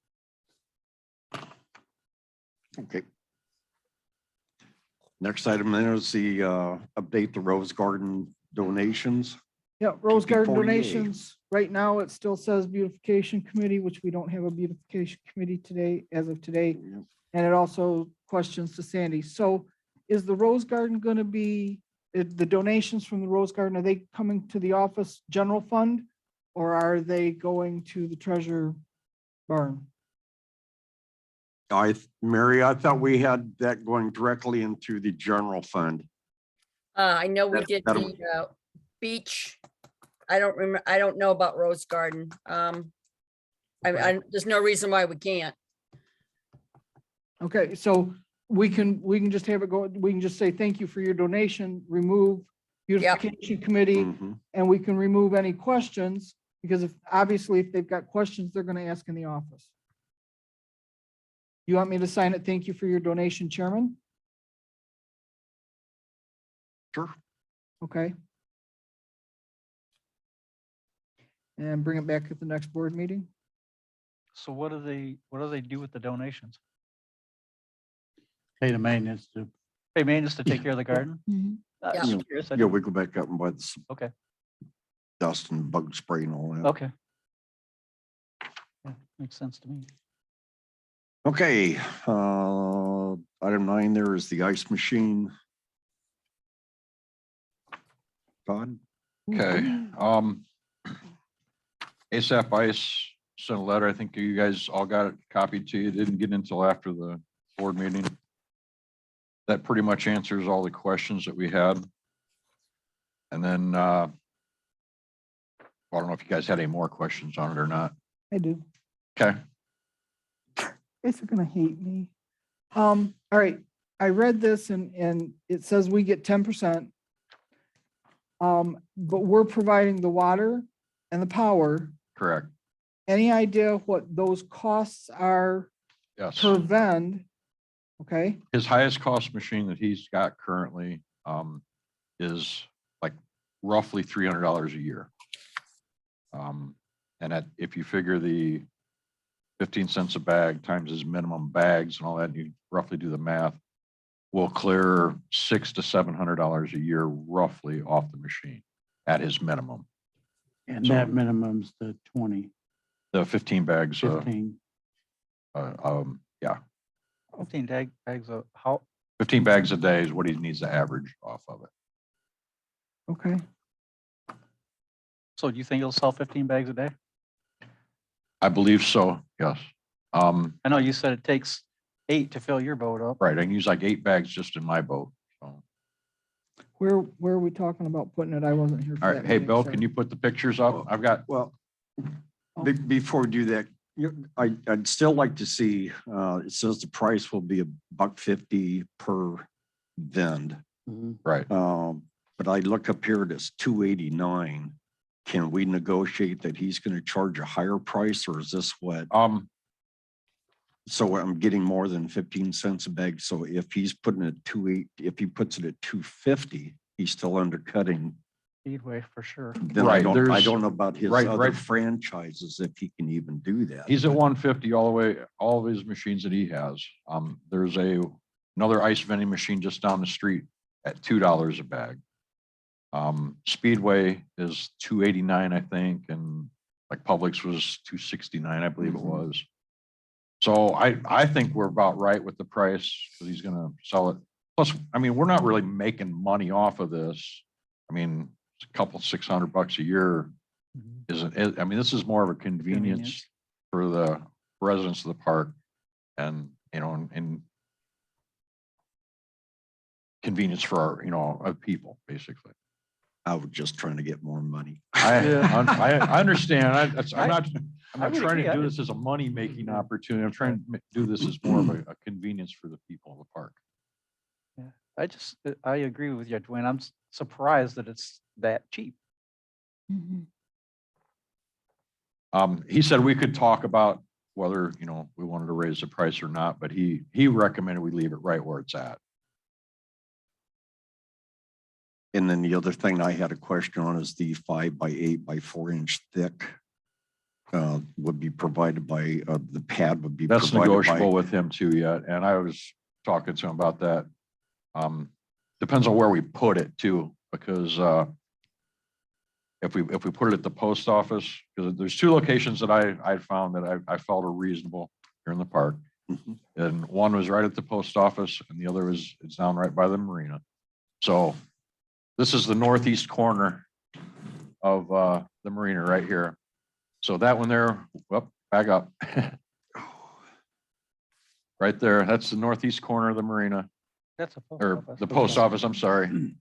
Speaker 7: Okay. Next item then is the update the Rose Garden donations.
Speaker 6: Yeah, Rose Garden
Speaker 7: 50-40A.
Speaker 6: donations, right now it still says beautification committee, which we don't have a beautification committee today, as of today. And it also questions to Sandy. So is the Rose Garden gonna be, the donations from the Rose Garden, are they coming to the office general fund? Or are they going to the treasure barn?
Speaker 7: Mary, I thought we had that going directly into the general fund.
Speaker 2: I know we
Speaker 7: That-
Speaker 2: did
Speaker 7: that'll-
Speaker 2: the beach. I don't remember, I don't know about Rose Garden. There's no reason why we can't.
Speaker 6: Okay, so we can just have it go, we can just say, thank you for your donation, remove beautification committee,
Speaker 7: Mhm.
Speaker 6: and we can remove any questions, because obviously if they've got questions, they're gonna ask in the office. You want me to sign it? Thank you for your donation, Chairman?
Speaker 7: Sure.
Speaker 6: Okay. And bring it back at the next board meeting?
Speaker 8: So what do they do with the donations?
Speaker 10: Pay the maintenance to,
Speaker 8: Pay maintenance to take care of the garden?
Speaker 9: Mhm.
Speaker 2: Yeah.
Speaker 8: Just curious, I
Speaker 7: Yeah,
Speaker 8: didn't-
Speaker 7: we go back up and buy the
Speaker 8: Okay,
Speaker 7: dust and bug spray and all that.
Speaker 8: okay. Yeah, makes sense to me.
Speaker 7: Okay, item 9 there is the ice machine. Todd?
Speaker 5: Okay, ASAP Ice sent a letter. I think you guys all got it copied to you. Didn't get until after the board meeting. That pretty much answers all the questions that we had. And then, I don't know if you guys had any more questions on it or not.
Speaker 6: I do.
Speaker 5: Okay,
Speaker 6: Guys are gonna hate me. All right, I read this and it says we get 10%. But we're providing the water and the power.
Speaker 5: correct.
Speaker 6: Any idea what those costs are
Speaker 5: Yes.
Speaker 6: per vend? Okay,
Speaker 5: His highest cost machine that he's got currently, is like roughly $300 a year. And if you figure the 15 cents a bag times his minimum bags and all that, and you roughly do the math, will clear $600 to $700 a year roughly off the machine at his minimum.
Speaker 10: and
Speaker 5: So-
Speaker 10: that minimum's the 20,
Speaker 5: The 15 bags,
Speaker 10: 15.
Speaker 5: yeah,
Speaker 8: 15 bags of how,
Speaker 5: 15 bags a day is what he needs to average off of it.
Speaker 6: okay.
Speaker 8: so do you think he'll sell 15 bags a day?
Speaker 5: I believe so, yes.
Speaker 8: I know you said it takes 8 to fill your boat up.
Speaker 5: Right, I can use like 8 bags just in my boat. So.
Speaker 6: Where are we talking about putting it? I wasn't here. for
Speaker 5: All
Speaker 6: that
Speaker 5: right, hey,
Speaker 6: meeting,
Speaker 5: Bill,
Speaker 6: sorry.
Speaker 5: can you put the pictures up? I've got,
Speaker 7: Well, before we do that, I'd still like to see, it says the price will be $1.50 per vend.
Speaker 10: Mhm.
Speaker 5: right,
Speaker 7: But I look up here, it's $2.89. Can we negotiate that he's going to charge a higher price, or is this what? So I'm getting more than 15 cents a bag. So if he's putting it if he puts it at $2.50, he's still undercutting.
Speaker 8: Speedway for sure.
Speaker 7: Then
Speaker 5: Right,
Speaker 7: I
Speaker 5: there's-
Speaker 7: don't know about his
Speaker 5: right,
Speaker 7: other
Speaker 5: right.
Speaker 7: franchises, if he can even do that.
Speaker 5: he's at 150 all the way, all of his machines that he has. There's another ice vending machine just down the street at $2 a bag. Speedway is $2.89, I think, and like Publix was $2.69, I believe it
Speaker 7: Mhm.
Speaker 5: was. So I think we're about right with the price that he's gonna sell it. Plus, I mean, we're not really making money off of this. I mean, it's a couple $600 a year isn't it? I mean, this is more of a convenience for the residents of the park and, and convenience for our people, basically.
Speaker 7: I was just trying to get more money.
Speaker 5: I understand. I'm not
Speaker 8: I
Speaker 5: trying
Speaker 8: would agree.
Speaker 5: to do this as a money-making opportunity. I'm trying to do this as more of a convenience for the people of the park.
Speaker 8: I agree with you, Dwayne. I'm surprised that it's that cheap.
Speaker 9: Mhm.
Speaker 5: He said we could talk about whether, we wanted to raise the price or not, but he recommended we leave it right where it's at.
Speaker 7: And then the other thing I had a question on is the 5 by 8 by 4 inch thick would be provided by, the pad would be.
Speaker 5: That's
Speaker 7: provided by-
Speaker 5: negotiable with him too yet. And I was talking to him about that. Depends on where we put it too, because if we put it at the post office, because there's two locations that I found that I felt are reasonable here in the park.
Speaker 7: Mhm.
Speaker 5: And one was right at the post office and the other it's down right by the marina. So this is the northeast corner of the marina right here. So that one there, whoop, back up. Right there, that's the northeast corner of the marina,
Speaker 8: That's a. post
Speaker 5: or
Speaker 8: office.
Speaker 5: the post office, I'm sorry.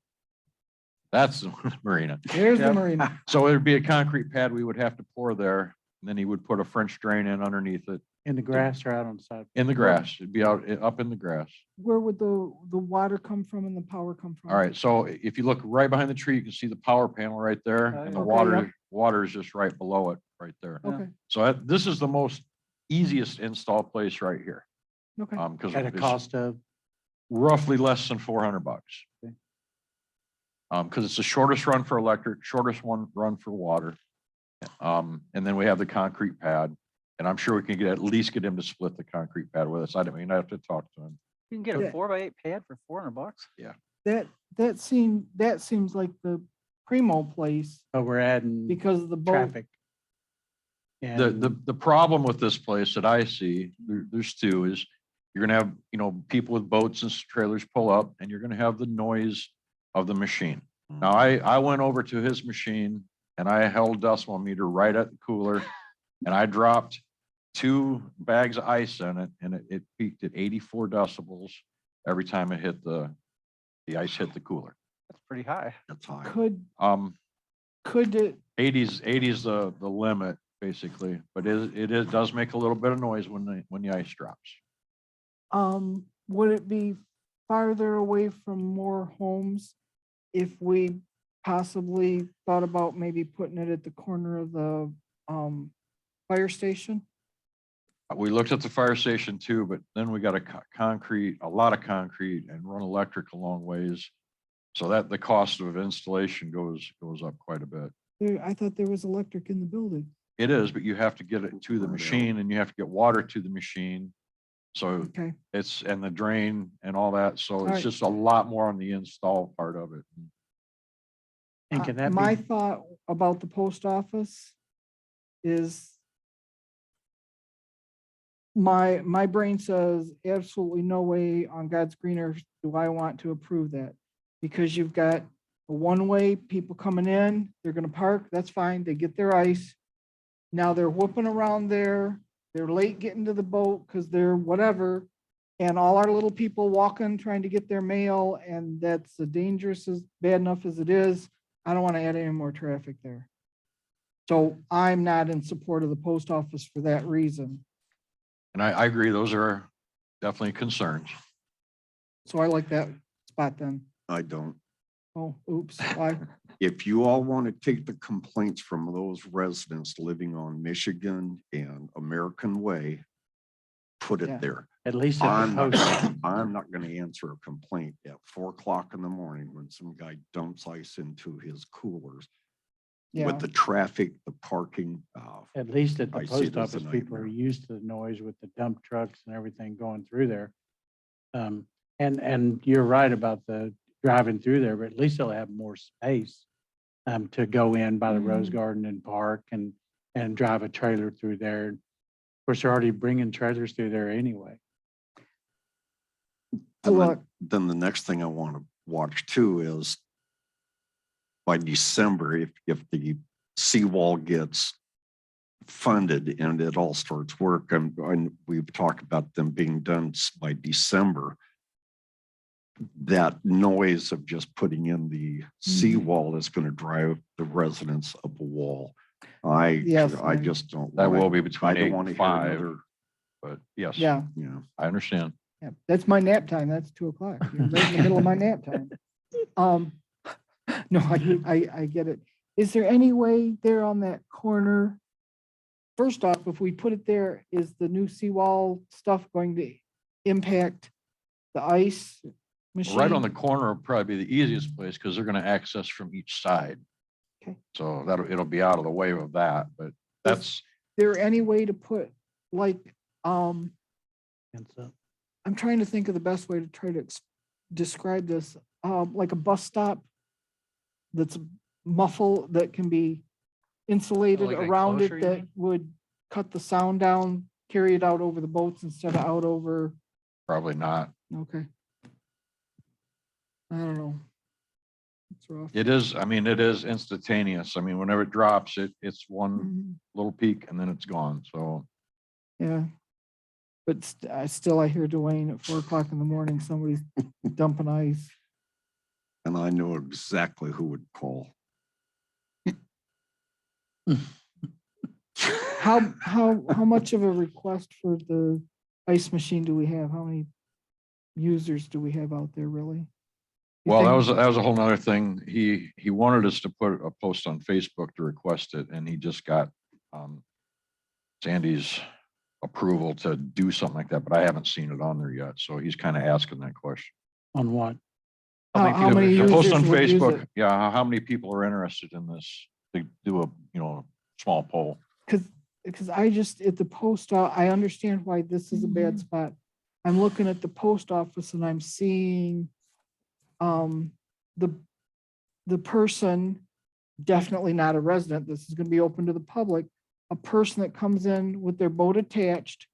Speaker 5: That's the marina.
Speaker 6: There's the
Speaker 8: Yep.
Speaker 6: marina.
Speaker 5: So it'd be a concrete pad we would have to pour there, and then he would put a French drain in underneath it,
Speaker 10: In the grass or out on the side?
Speaker 5: in the grass. It'd be out, up in the grass.
Speaker 6: Where would the water come from and the power come from?
Speaker 5: All right, so if you look right behind the tree, you can see the power panel right there, and the
Speaker 6: Okay,
Speaker 5: water is just right below it, right there.
Speaker 6: Okay,
Speaker 5: So this is the most easiest install place right here.
Speaker 6: okay.
Speaker 5: Because
Speaker 10: At a
Speaker 5: it's
Speaker 10: cost of,
Speaker 5: roughly less than $400.
Speaker 10: Okay.
Speaker 5: Because it's the shortest run for electric, shortest run for water. And then we have the concrete pad, and I'm sure we can at least get him to split the concrete pad with us. I mean, I have to talk to him.
Speaker 8: You can get
Speaker 6: Yeah.
Speaker 8: a 4x8 pad for $400.
Speaker 6: That seems like the Primo place
Speaker 10: but we're adding
Speaker 6: because of the boat.
Speaker 10: traffic. And
Speaker 5: The problem with this place that I see, there's two, is you're gonna have, people with boats and trailers pull up, and you're gonna have the noise of the machine. Now, I went over to his machine and I held decimal meter right at the cooler, and I dropped 2 bags of ice in it, and it peaked at 84 decibels every time it hit the ice hit the cooler.
Speaker 8: That's pretty high.
Speaker 7: That's high.
Speaker 6: Could it,
Speaker 5: 80's the limit basically, but it does make a little bit of noise when the ice drops.
Speaker 6: would it be farther away from more homes if we possibly thought about maybe putting it at the corner of the fire station?
Speaker 5: We looked at the fire station too, but then we got a lot of concrete and run electric a long ways. So that the cost of installation goes up quite a bit.
Speaker 6: I thought there was electric in the building.
Speaker 5: It is, but you have to get it to the machine and you have to get water to the machine. So
Speaker 6: Okay,
Speaker 5: and the drain and all that. So it's
Speaker 6: Alright.
Speaker 5: just a lot more on the install part of it.
Speaker 10: and can that
Speaker 6: my
Speaker 10: be,
Speaker 6: thought about the post office is my brain says absolutely no way on God's green earth do I want to approve that. Because you've got a one-way, people coming in, they're gonna park, that's fine, they get their ice. Now they're whooping around there, they're late getting to the boat because they're whatever. And all our little people walking, trying to get their mail, and that's as dangerous as bad enough as it is. I don't want to add any more traffic there. So I'm not in support of the post office for that reason.
Speaker 5: And I agree, those are definitely concerns.
Speaker 6: So I like that spot then.
Speaker 7: I don't.
Speaker 6: Oh, oops, why?
Speaker 7: If you all want to take the complaints from those residents living on Michigan and American Way, put
Speaker 6: Yeah.
Speaker 7: it there.
Speaker 10: at least at the post?
Speaker 7: I'm not going to answer a complaint at 4 o'clock in the morning when some guy dumps ice into his coolers.
Speaker 6: Yeah,
Speaker 7: With the traffic, the parking,
Speaker 10: At least at the
Speaker 7: I see it
Speaker 10: post
Speaker 7: as a
Speaker 10: office, people are
Speaker 7: nightmare.
Speaker 10: used to the noise with the dump trucks and everything going through there. And you're right about the driving through there, but at least they'll have more space to go in by the Rose Garden and park and drive a trailer through there. Of course, they're already bringing trailers through there anyway.
Speaker 7: and
Speaker 6: Look.
Speaker 7: then the next thing I want to watch too is by December, if the seawall gets funded and it all starts work, and we've talked about them being done by December, that noise of just putting in the seawall is going to drive the residents up a wall.
Speaker 6: Yes,
Speaker 7: I
Speaker 6: I-
Speaker 7: just don't.
Speaker 5: That
Speaker 7: wanna-
Speaker 5: will be
Speaker 7: I
Speaker 5: between
Speaker 7: don't
Speaker 5: 8
Speaker 7: want to
Speaker 5: and
Speaker 7: hear
Speaker 5: 5,
Speaker 7: another,
Speaker 5: but yes,
Speaker 6: yeah,
Speaker 7: you know.
Speaker 5: I understand.
Speaker 6: yeah. That's my nap time. That's 2 o'clock. You're right in the middle of my nap time. No, I get it. Is there any way there on that corner? First off, if we put it there, is the new seawall stuff going to impact the ice machine?
Speaker 5: Right on the corner will probably be the easiest place because they're going to access from each side.
Speaker 6: Okay.
Speaker 5: So it'll be out of the way of that, but that's,
Speaker 6: There any way to put like,
Speaker 10: And so,
Speaker 6: I'm trying to think of the best way to try to describe this, like a bus stop that's muffle that can be insulated
Speaker 8: like
Speaker 6: around it
Speaker 8: enclosure, you
Speaker 6: that
Speaker 8: mean?
Speaker 6: would cut the sound down, carry it out over the boats instead of out over,
Speaker 5: Probably not.
Speaker 6: okay. I don't know. It's rough.
Speaker 5: It is, I mean, it is instantaneous. I mean, whenever it drops, it's one
Speaker 6: Mhm.
Speaker 5: little peak and then it's gone. So
Speaker 6: Yeah. But I hear Dwayne at 4 o'clock in the morning, somebody's dumping ice.
Speaker 7: And I know exactly who would call.
Speaker 6: How much of a request for the ice machine do we have? How many users do we have out there really? You
Speaker 5: well,
Speaker 6: think-
Speaker 5: that was a whole nother thing. He wanted us to put a post on Facebook to request it, and he just got Sandy's approval to do something like that, but I haven't seen it on there yet. So he's kind of asking that question.
Speaker 10: On what?
Speaker 6: How many
Speaker 5: The post
Speaker 6: users
Speaker 5: on
Speaker 6: would use
Speaker 5: Facebook,
Speaker 6: it?
Speaker 5: yeah, how many people are interested in this to do a, small poll?
Speaker 6: Because I just, at the I understand why this is a bad spot. I'm looking at the post office and I'm seeing the person, definitely not a resident, this is gonna be open to the public, a person that comes in with their boat attached.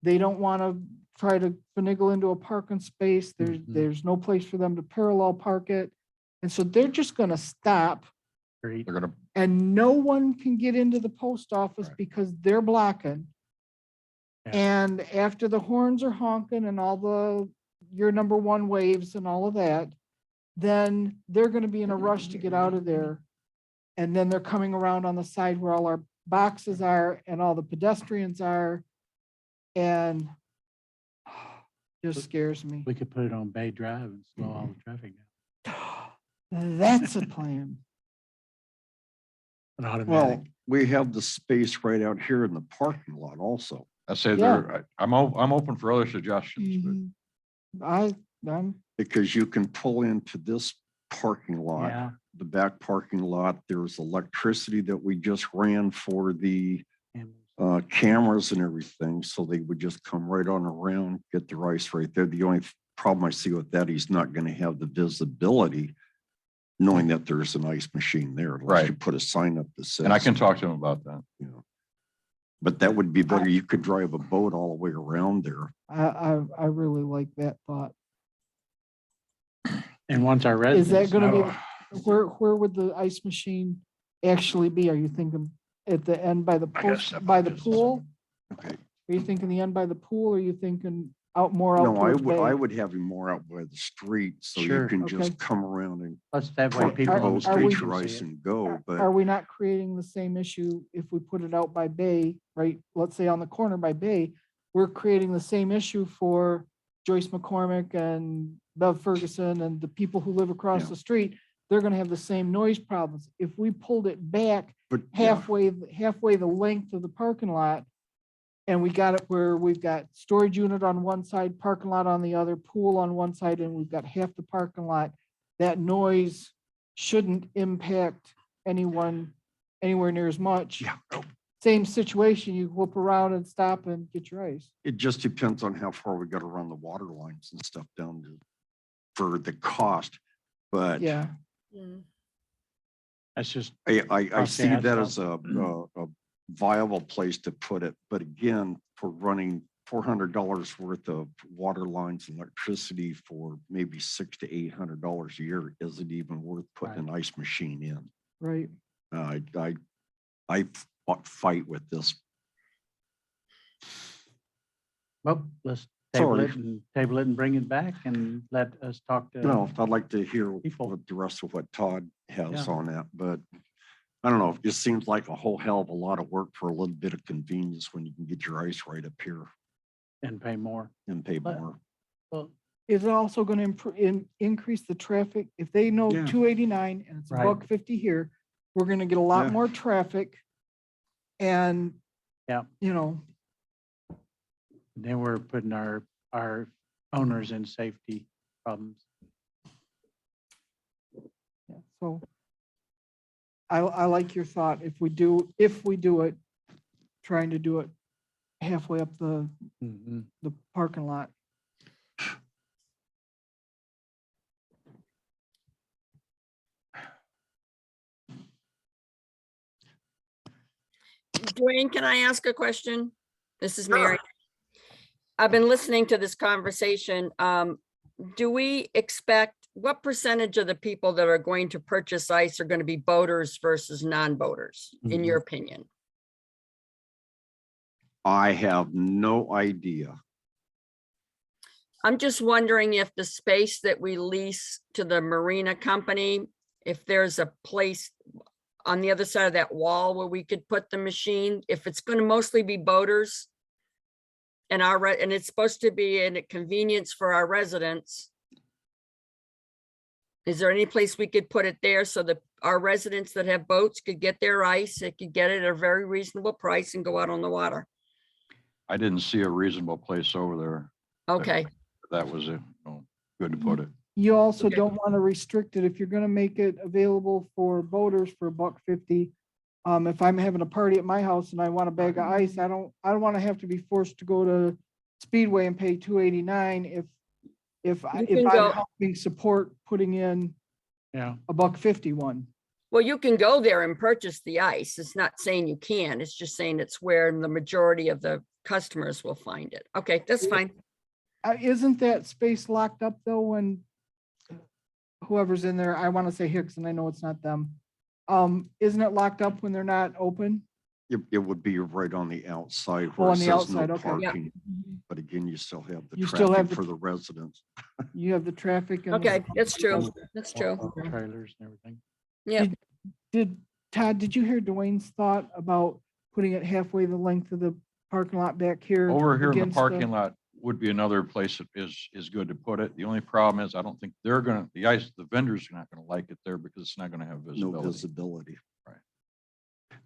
Speaker 6: They don't want to try to finagle into a parking space. There's no place for them to parallel park it. And so they're just gonna stop
Speaker 10: Great.
Speaker 5: They're gonna,
Speaker 6: and no one can get into the post office
Speaker 5: Right.
Speaker 6: because they're blocking.
Speaker 10: Yeah.
Speaker 6: And after the horns are honking and all the your number one waves and all of that, then they're gonna be in a rush to get out of there. And then they're coming around on the side where all our boxes are and all the pedestrians are. And just scares me.
Speaker 10: We could put it on Bay Drive and slow all the traffic down.
Speaker 6: That's a plan.
Speaker 10: An
Speaker 7: Well,
Speaker 10: automatic.
Speaker 7: we have the space right out here in the parking lot also.
Speaker 5: I say
Speaker 6: Yeah.
Speaker 5: I'm open for other suggestions, but
Speaker 6: I'm
Speaker 7: Because you can pull into this parking lot,
Speaker 10: Yeah.
Speaker 7: the back parking lot. There's electricity that we just ran for the cameras and everything. So they would just come right on around, get the ice right there. The only problem I see with that, he's not going to have the visibility knowing that there's an ice machine there unless you
Speaker 5: Right.
Speaker 7: put a sign up that says.
Speaker 5: and I can talk to him about that.
Speaker 7: You know, but that would be better. You could drive a boat all the way around there.
Speaker 6: I really like that thought.
Speaker 10: And once our
Speaker 6: Is that
Speaker 10: residents
Speaker 6: gonna
Speaker 10: know,
Speaker 6: be, where would the ice machine actually be? Are you thinking at the end by the
Speaker 5: I gotta
Speaker 6: post,
Speaker 5: step
Speaker 6: by
Speaker 5: out
Speaker 6: the
Speaker 5: just a
Speaker 6: pool?
Speaker 7: Okay.
Speaker 6: Are you thinking the end by the pool? Or are you thinking out more out
Speaker 7: No,
Speaker 6: towards
Speaker 7: I
Speaker 6: Bay?
Speaker 7: would have him more out by the street so you
Speaker 10: Sure.
Speaker 7: can
Speaker 6: Okay.
Speaker 7: just come around and
Speaker 10: let's that way
Speaker 7: park
Speaker 10: people
Speaker 7: your
Speaker 10: on the
Speaker 7: boat,
Speaker 6: are
Speaker 10: street
Speaker 6: we-
Speaker 7: get
Speaker 10: can
Speaker 7: your
Speaker 10: see
Speaker 7: ice
Speaker 10: it.
Speaker 7: and go,
Speaker 6: Are
Speaker 7: but
Speaker 6: we not creating the same issue if we put it out by Bay, right? Let's say on the corner by Bay, we're creating the same issue for Joyce McCormick and Bev Ferguson and the people who live across
Speaker 7: Yeah.
Speaker 6: the street. They're gonna have the same noise problems. If we pulled it back
Speaker 7: yeah,
Speaker 6: halfway the length of the parking lot, and we got it where we've got storage unit on one side, parking lot on the other, pool on one side, and we've got half the parking lot, that noise shouldn't impact anyone anywhere near as much.
Speaker 7: yeah.
Speaker 6: Same situation, you whoop around and stop and get your ice.
Speaker 7: It just depends on how far we got to run the water lines and stuff down for the cost. But
Speaker 6: Yeah,
Speaker 10: That's just,
Speaker 7: I
Speaker 10: Okay,
Speaker 7: see
Speaker 10: that's
Speaker 7: that
Speaker 10: all.
Speaker 7: as a viable place to put it. But again, for running $400 worth of water lines and electricity for maybe $600 to $800 a year isn't even worth putting an ice machine in.
Speaker 6: right.
Speaker 7: I fight with this.
Speaker 10: well, let's
Speaker 7: Sorry.
Speaker 10: table it and bring it back and let us talk to.
Speaker 7: No, I'd like to hear
Speaker 10: People.
Speaker 7: what the rest of what Todd has
Speaker 10: Yeah.
Speaker 7: on that, but I don't know. It just seems like a whole hell of a lot of work for a little bit of convenience when you can get your ice right up here
Speaker 10: And pay more.
Speaker 7: and pay
Speaker 10: But-
Speaker 7: more.
Speaker 10: Well,
Speaker 6: Is it also gonna increase the traffic? If they know
Speaker 7: Yeah.
Speaker 6: 289 and it's
Speaker 10: Right.
Speaker 6: $150 here, we're gonna get a lot
Speaker 7: Yeah.
Speaker 6: more traffic. And,
Speaker 10: Yeah.
Speaker 6: you know,
Speaker 10: then we're putting our owners in safety problems.
Speaker 6: yeah, so I like your thought. If we do it, trying to do it halfway up the parking lot.
Speaker 2: Dwayne, can I ask a question? This is Mary. I've been listening to this conversation. Do we expect, what percentage of the people that are going to purchase ice are going to be boaters versus non-boaters, in your opinion?
Speaker 7: I have no idea.
Speaker 2: I'm just wondering if the space that we lease to the marina company, if there's a place on the other side of that wall where we could put the machine, if it's going to mostly be boaters. And and it's supposed to be a convenience for our residents. Is there any place we could put it there so that our residents that have boats could get their ice, they could get it at a very reasonable price and go out on the water?
Speaker 5: I didn't see a reasonable place over there.
Speaker 2: Okay,
Speaker 5: That was good to put it.
Speaker 6: You also
Speaker 2: Okay.
Speaker 6: don't want to restrict it if you're gonna make it available for boaters for $1.50. If I'm having a party at my house and I want a bag of ice, I don't want to have to be forced to go to Speedway and pay $2.89 if
Speaker 2: You can
Speaker 6: I'm
Speaker 2: go-
Speaker 6: helping support putting in
Speaker 10: Yeah.
Speaker 6: a $1.50 one.
Speaker 2: well, you can go there and purchase the ice. It's not saying you can, it's just saying it's where the majority of the customers will find it. Okay, that's fine.
Speaker 6: Isn't that space locked up though when whoever's in there, I want to say Hicks and I know it's not them. Isn't it locked up when they're not open?
Speaker 7: It would be right on the outside
Speaker 6: Oh,
Speaker 7: where
Speaker 6: on
Speaker 7: it
Speaker 6: the
Speaker 7: says no
Speaker 6: outside, okay.
Speaker 2: Yeah.
Speaker 7: parking. But again, you still have the
Speaker 6: You still have
Speaker 7: traffic
Speaker 6: the-
Speaker 7: for the residents.
Speaker 6: You have the traffic. and the-
Speaker 2: Okay, that's true. That's true.
Speaker 10: Trailers and everything.
Speaker 2: Yeah,
Speaker 6: Todd, did you hear Dwayne's thought about putting it halfway the length of the parking lot back here?
Speaker 5: Over here in the
Speaker 6: against
Speaker 5: parking lot would be another place that is good to put it. The only problem is I don't think the vendors are not gonna like it there because it's not gonna have
Speaker 7: No
Speaker 5: visibility.
Speaker 7: visibility.
Speaker 5: Right.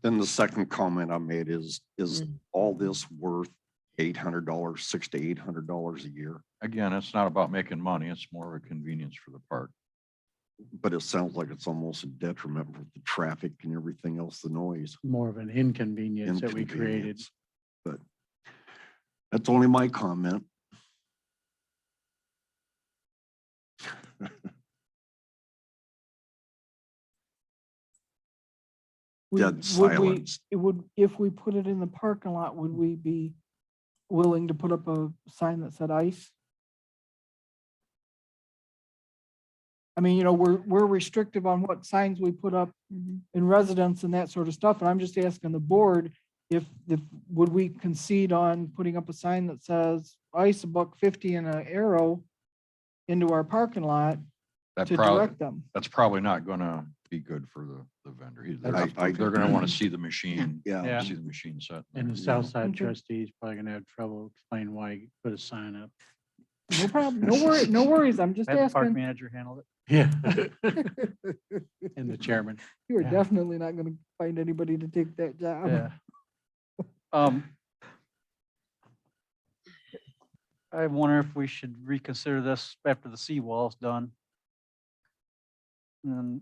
Speaker 7: Then the second comment I made is
Speaker 2: Mm.
Speaker 7: all this worth $800, $600 to $800 a year?
Speaker 5: Again, it's not about making money. It's more of a convenience for the park.
Speaker 7: But it sounds like it's almost a detriment with the traffic and everything else, the noise.
Speaker 10: More of an inconvenience that we created.
Speaker 7: Inconvenience. But that's only my comment. Dead
Speaker 6: Would we,
Speaker 7: silence.
Speaker 6: if we put it in the parking lot, would we be willing to put up a sign that said ice? I mean, we're restrictive on what signs we put up in residence and that sort of stuff. And I'm just asking the board if would we concede on putting up a sign that says ice $1.50 and an arrow into our parking lot
Speaker 5: That
Speaker 6: to
Speaker 5: probably,
Speaker 6: direct them?
Speaker 5: that's probably not gonna be good for the vendor. They're gonna wanna see the machine.
Speaker 10: Yeah.
Speaker 5: See the machine set.
Speaker 10: And the
Speaker 7: Yeah.
Speaker 10: south side
Speaker 6: Okay.
Speaker 10: trustee is probably gonna have trouble explaining why you put a sign up.
Speaker 6: No problem. No worries. I'm just
Speaker 8: Had the park
Speaker 6: asking.
Speaker 8: manager handle it.
Speaker 10: Yeah. And the chairman.
Speaker 6: You are
Speaker 10: Yeah.
Speaker 6: definitely not gonna find anybody to take that job.
Speaker 8: Yeah. I wonder if we should reconsider this after the seawall's done. And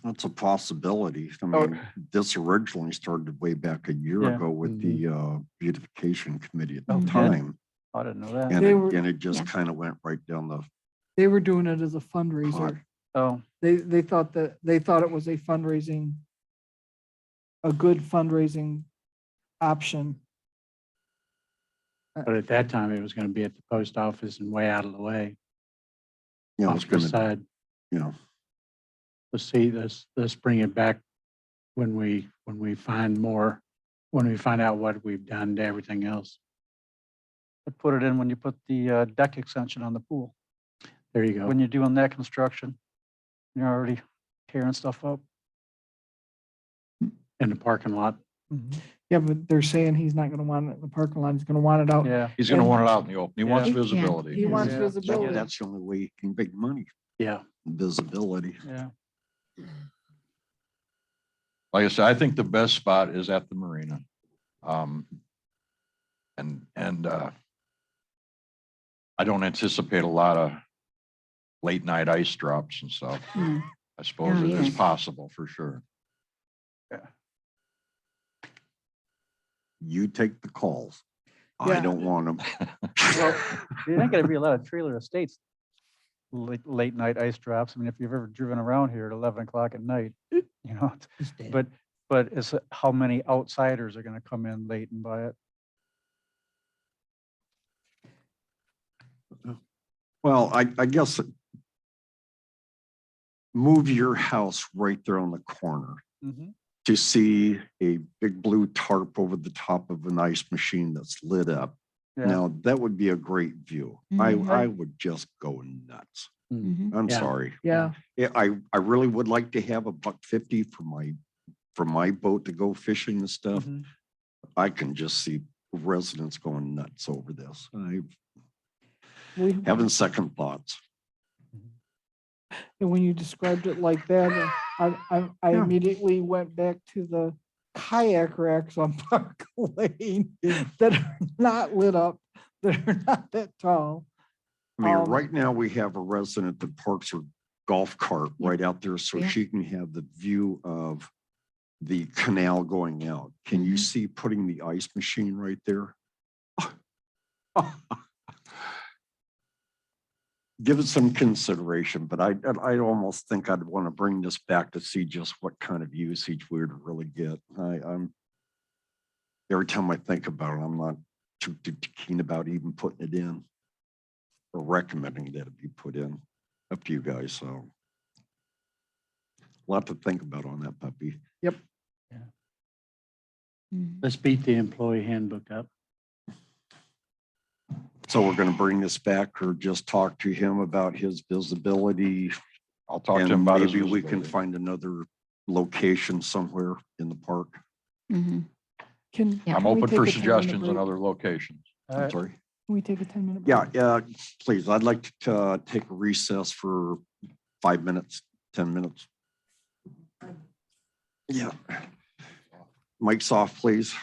Speaker 7: That's a possibility. I
Speaker 8: Oh.
Speaker 7: mean, this originally started way back a year
Speaker 8: Yeah.
Speaker 7: ago with the beautification committee at the
Speaker 8: Okay.
Speaker 7: time.
Speaker 8: I didn't know that.
Speaker 7: And
Speaker 6: They
Speaker 7: it,
Speaker 6: were-
Speaker 7: and it just
Speaker 9: Yeah.
Speaker 7: kind of went right down the,
Speaker 6: They were doing it as a fundraiser.
Speaker 8: Oh,
Speaker 6: They thought it was a good fundraising option.
Speaker 10: But at that time, it was gonna be at the post office and way out of the way.
Speaker 7: you know,
Speaker 10: Off
Speaker 7: it's
Speaker 10: the
Speaker 7: gonna,
Speaker 10: side.
Speaker 7: you know,
Speaker 10: Let's bring it back when we find more, when we find out what we've done to everything else.
Speaker 8: I put it in when you put the deck extension on the pool.
Speaker 10: There you go.
Speaker 8: When you're doing that construction, you're already tearing stuff up.
Speaker 10: In the parking lot.
Speaker 6: Yeah, but they're saying he's not gonna want it in the parking lot. He's gonna want it out.
Speaker 8: Yeah.
Speaker 5: He's gonna
Speaker 6: And-
Speaker 5: want it out in the open. He wants
Speaker 8: Yeah.
Speaker 6: He
Speaker 5: visibility.
Speaker 6: wants
Speaker 8: Yeah.
Speaker 6: visibility.
Speaker 7: that's the only way you can make money,
Speaker 10: Yeah.
Speaker 7: visibility.
Speaker 8: Yeah.
Speaker 5: Like I said, I think the best spot is at the marina. And I don't anticipate a lot of late night ice drops and stuff.
Speaker 9: Mm.
Speaker 5: I suppose
Speaker 9: Oh,
Speaker 5: it is
Speaker 9: yeah.
Speaker 5: possible for sure.
Speaker 7: You take the calls. I
Speaker 6: Yeah.
Speaker 7: don't want them.
Speaker 8: Well, there ain't gonna be a lot of trailer estates. Late night ice drops. I mean, if you've ever driven around here at 11 o'clock at night, you know,
Speaker 4: Understand.
Speaker 8: but it's how many outsiders are gonna come in late and buy it.
Speaker 7: Well, I guess move your house right there on the corner to see a big blue tarp over the top of an ice machine that's lit up.
Speaker 8: Yeah.
Speaker 7: Now, that would be a great view.
Speaker 9: Mhm.
Speaker 7: I would just go nuts.
Speaker 9: Mhm.
Speaker 7: I'm
Speaker 10: Yeah.
Speaker 7: sorry.
Speaker 4: Yeah,
Speaker 7: Yeah, I really would like to have a $1.50 for my boat to go fishing and stuff. I can just see residents going nuts over this. I
Speaker 6: We,
Speaker 7: having second thoughts.
Speaker 6: and when you described it like that, I
Speaker 7: Yeah.
Speaker 6: immediately went back to the kayak racks on Park Lane that are not lit up, that are not that tall.
Speaker 7: I mean,
Speaker 6: Um,
Speaker 7: right now we have a resident that parks her golf cart
Speaker 9: Yeah.
Speaker 7: right out there so
Speaker 9: Yeah.
Speaker 7: she can have the view of the canal going out. Can you
Speaker 9: Mhm.
Speaker 7: see putting the ice machine right there? Give it some consideration, but I almost think I'd want to bring this back to see just what kind of usage we would really get. I'm every time I think about it, I'm not too keen about even putting it in or recommending that it be put in. Up to you guys, so. A lot to think about on that puppy.
Speaker 9: Mhm.
Speaker 10: Let's beat the employee handbook up.
Speaker 7: So we're gonna bring this back or just talk to him about his visibility?
Speaker 5: I'll talk to
Speaker 7: And
Speaker 5: him about his
Speaker 7: maybe we can
Speaker 5: visibility.
Speaker 7: find another location somewhere in the park.
Speaker 9: Mhm.
Speaker 6: Can.
Speaker 9: Yeah.
Speaker 5: I'm
Speaker 6: can we
Speaker 5: open
Speaker 6: take
Speaker 5: for
Speaker 6: a 10-minute
Speaker 5: suggestions on
Speaker 6: break?
Speaker 5: other locations.
Speaker 7: I'm sorry.
Speaker 6: Can we take a 10-minute?
Speaker 7: Yeah, please. I'd like to take a recess for 5 minutes, 10 minutes. Yeah. Mic's off, please.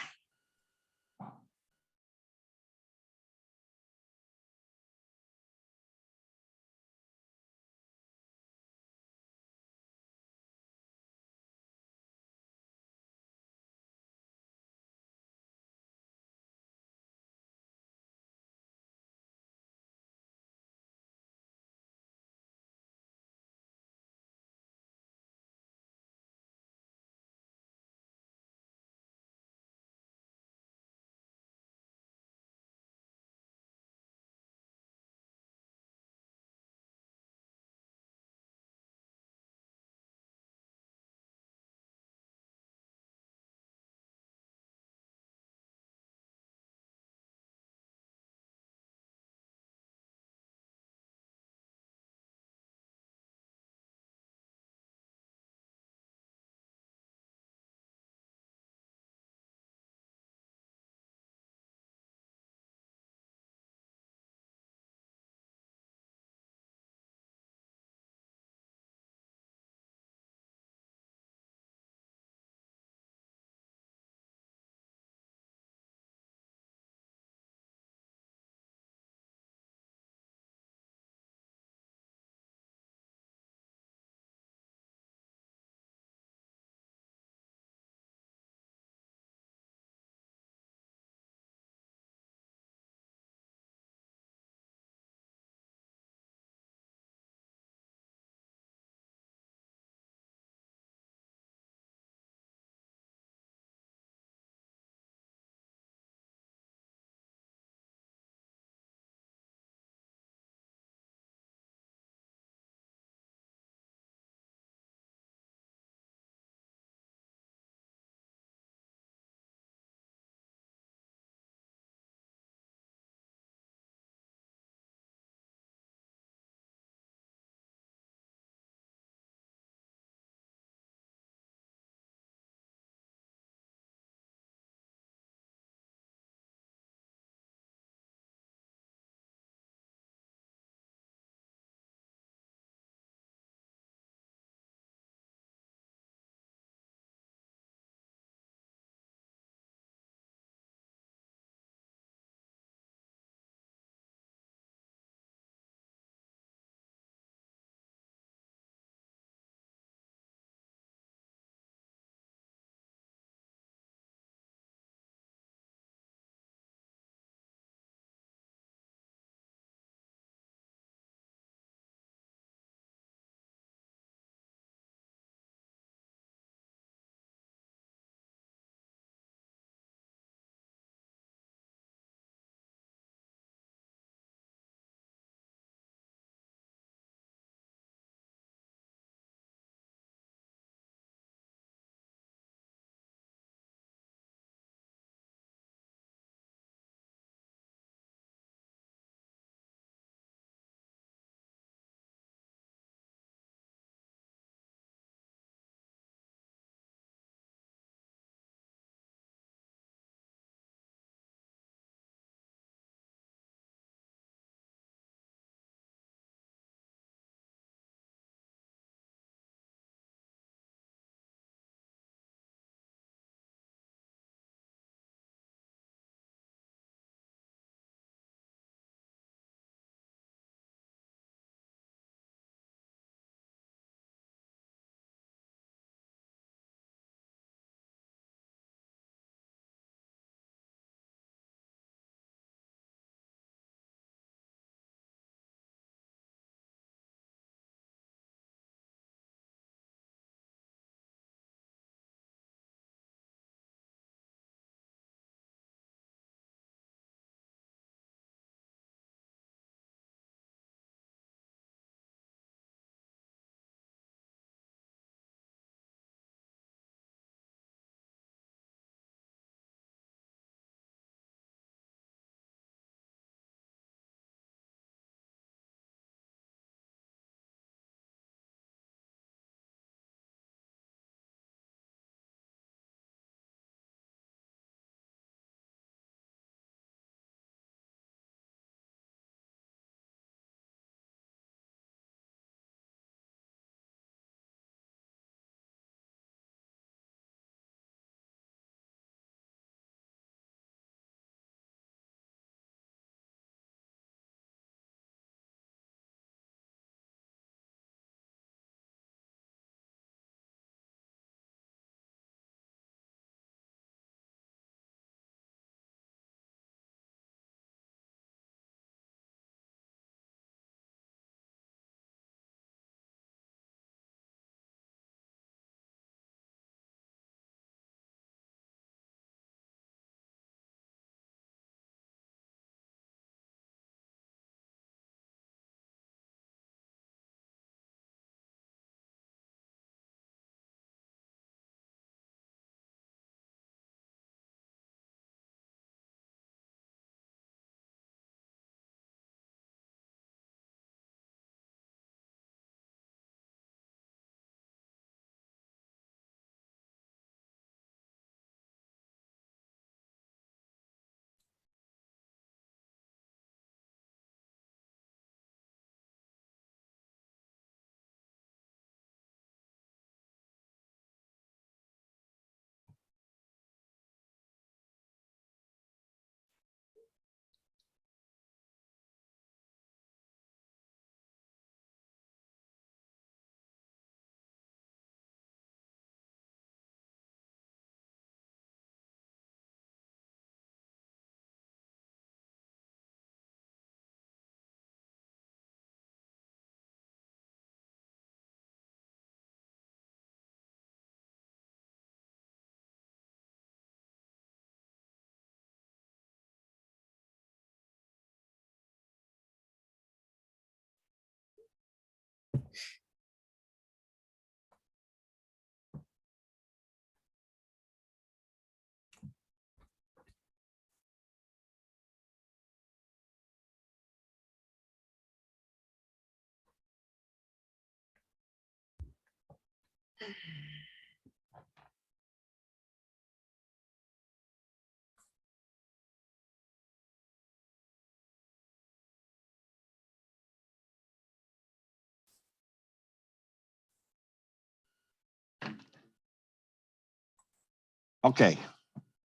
Speaker 7: Okay.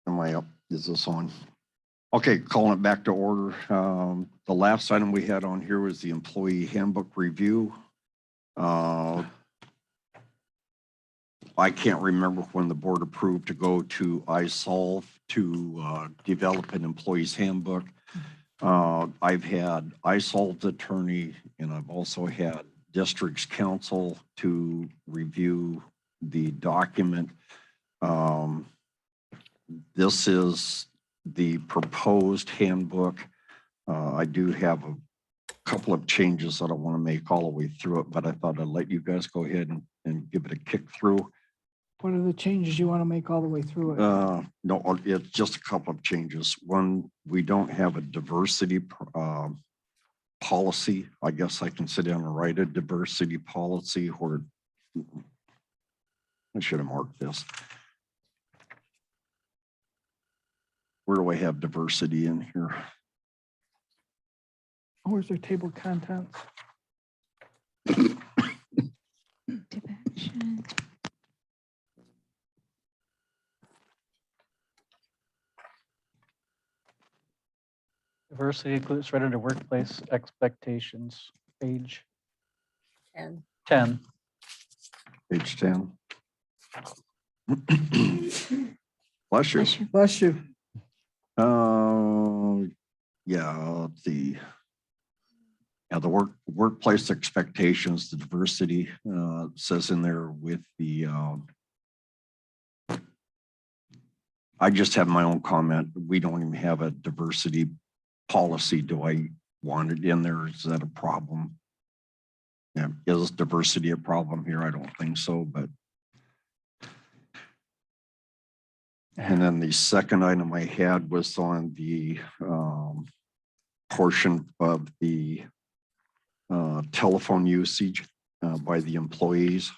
Speaker 7: Am I up? Is this on? Okay, calling it back to order. The last item we had on here was the employee handbook review. I can't remember when the board approved to go to iSolve to develop an employee's handbook. I've had iSolve's attorney and I've also had district's counsel to review the document. This is the proposed handbook. I do have a couple of changes that I want to make all the way through it, but I thought I'd let you guys go ahead and give it a kick through.
Speaker 6: What are the changes you want to make all the way through it?
Speaker 7: No, it's just a couple of changes. One, we don't have a diversity policy. I guess I can sit down and write a diversity policy, or I should have marked this. Where do I have diversity in here?
Speaker 6: Oh, where's their table of contents?
Speaker 8: Diversity includes right under workplace expectations, page
Speaker 2: And
Speaker 8: 10.
Speaker 7: Page 10. Bless you.
Speaker 6: Bless you.
Speaker 7: Yeah, let's see. Yeah, the workplace expectations, the diversity says in there with the, I just have my own comment. We don't even have a diversity policy. Do I want it in there? Is that a problem? Yeah, is diversity a problem here? I don't think so, but. And then the second item I had was on the portion of the telephone usage by the employees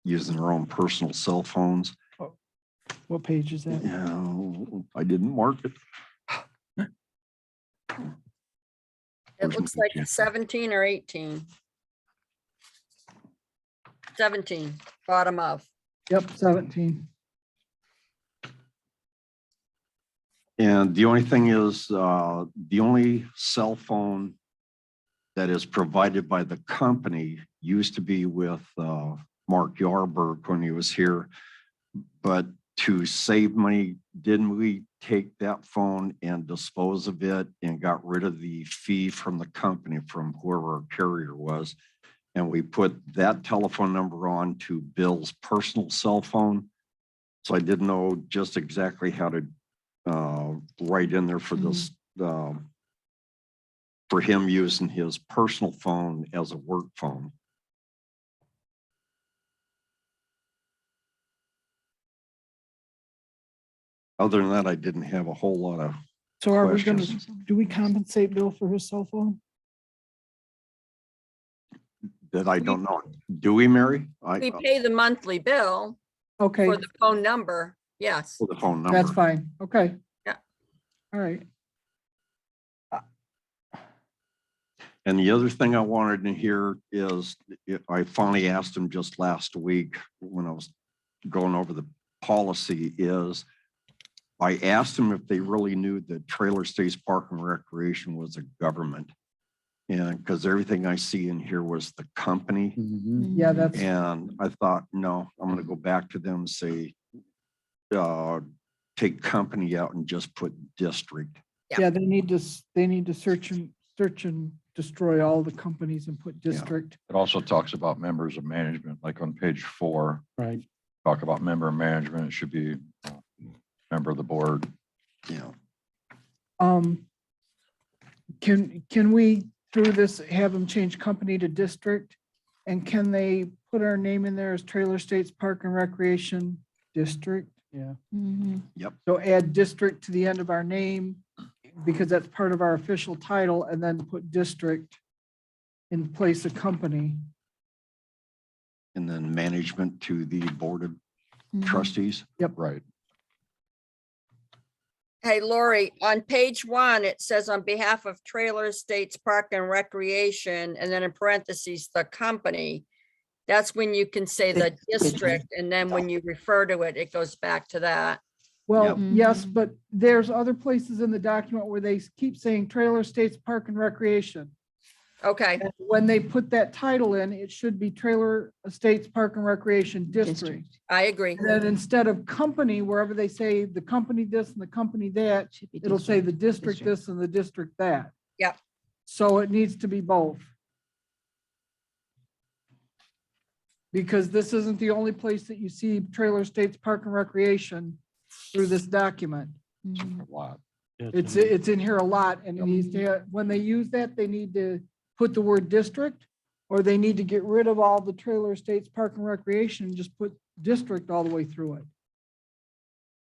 Speaker 7: using their own personal cell phones.
Speaker 6: What page is that?
Speaker 7: Yeah, I didn't mark it.
Speaker 2: it looks like 17 or 18. 17, bottom of.
Speaker 6: Yep, 17.
Speaker 7: And the only thing is, the only cell phone that is provided by the company used to be with Mark Yarberg when he was here. But to save money, didn't we take that phone and dispose of it and got rid of the fee from the company, from whoever our carrier was? And we put that telephone number on to Bill's personal cell phone. So I didn't know just exactly how to write in there for this, for him using his personal phone as a work phone. Other than that, I didn't have a whole lot of
Speaker 6: So are we gonna,
Speaker 7: questions.
Speaker 6: do we compensate Bill for his cell phone?
Speaker 7: That I don't know. Do we, Mary?
Speaker 2: We pay the monthly bill
Speaker 6: Okay,
Speaker 2: for the phone number. Yes.
Speaker 7: For the phone number.
Speaker 6: that's fine. Okay.
Speaker 2: Yeah.
Speaker 6: All right.
Speaker 7: And the other thing I wanted to hear is, I finally asked him just last week when I was going over the policy, is I asked him if they really knew that Trailer States Park and Recreation was a government. And because everything I see in here was the company.
Speaker 6: Yeah, that's,
Speaker 7: And I thought, no, I'm going to go back to them and say, take company out and just put district.
Speaker 6: yeah, they need to search and destroy all the companies and put district.
Speaker 5: It also talks about members of management, like on page 4,
Speaker 10: Right.
Speaker 5: talk about member of management. It should be member of the board.
Speaker 7: Yeah.
Speaker 6: Can we, through this, have them change company to district? And can they put our name in there as Trailer States Park and Recreation District?
Speaker 10: Yeah.
Speaker 6: So add district to the end of our name, because that's part of our official title, and then put district in place of company.
Speaker 7: and then management to the board of
Speaker 9: Mhm.
Speaker 7: trustees.
Speaker 5: Right.
Speaker 2: Hey, Lori, on page 1, it says on behalf of Trailer Estates Park and Recreation, and then in parentheses, the company. That's when you can say the district, and then when you refer to it, it goes back to that.
Speaker 6: Well,
Speaker 9: Yep.
Speaker 6: yes,
Speaker 9: Mhm.
Speaker 6: but there's other places in the document where they keep saying Trailer Estates Park and Recreation.
Speaker 2: Okay,
Speaker 6: And when they put that title in, it should be Trailer Estates Park and Recreation District.
Speaker 2: I agree.
Speaker 6: And then instead of company, wherever they say the company this and the company that,
Speaker 9: Should be
Speaker 6: it'll say the
Speaker 9: district.
Speaker 6: district this and the district that.
Speaker 2: Yep.
Speaker 6: So it needs to be both. Because this isn't the only place that you see Trailer Estates Park and Recreation through this document.
Speaker 9: Mhm.
Speaker 5: A lot.
Speaker 6: It's in here a lot, and it needs to, when they use that, they need to put the word district, or they need to get rid of all the Trailer Estates Park and Recreation, and just put district all the way through it.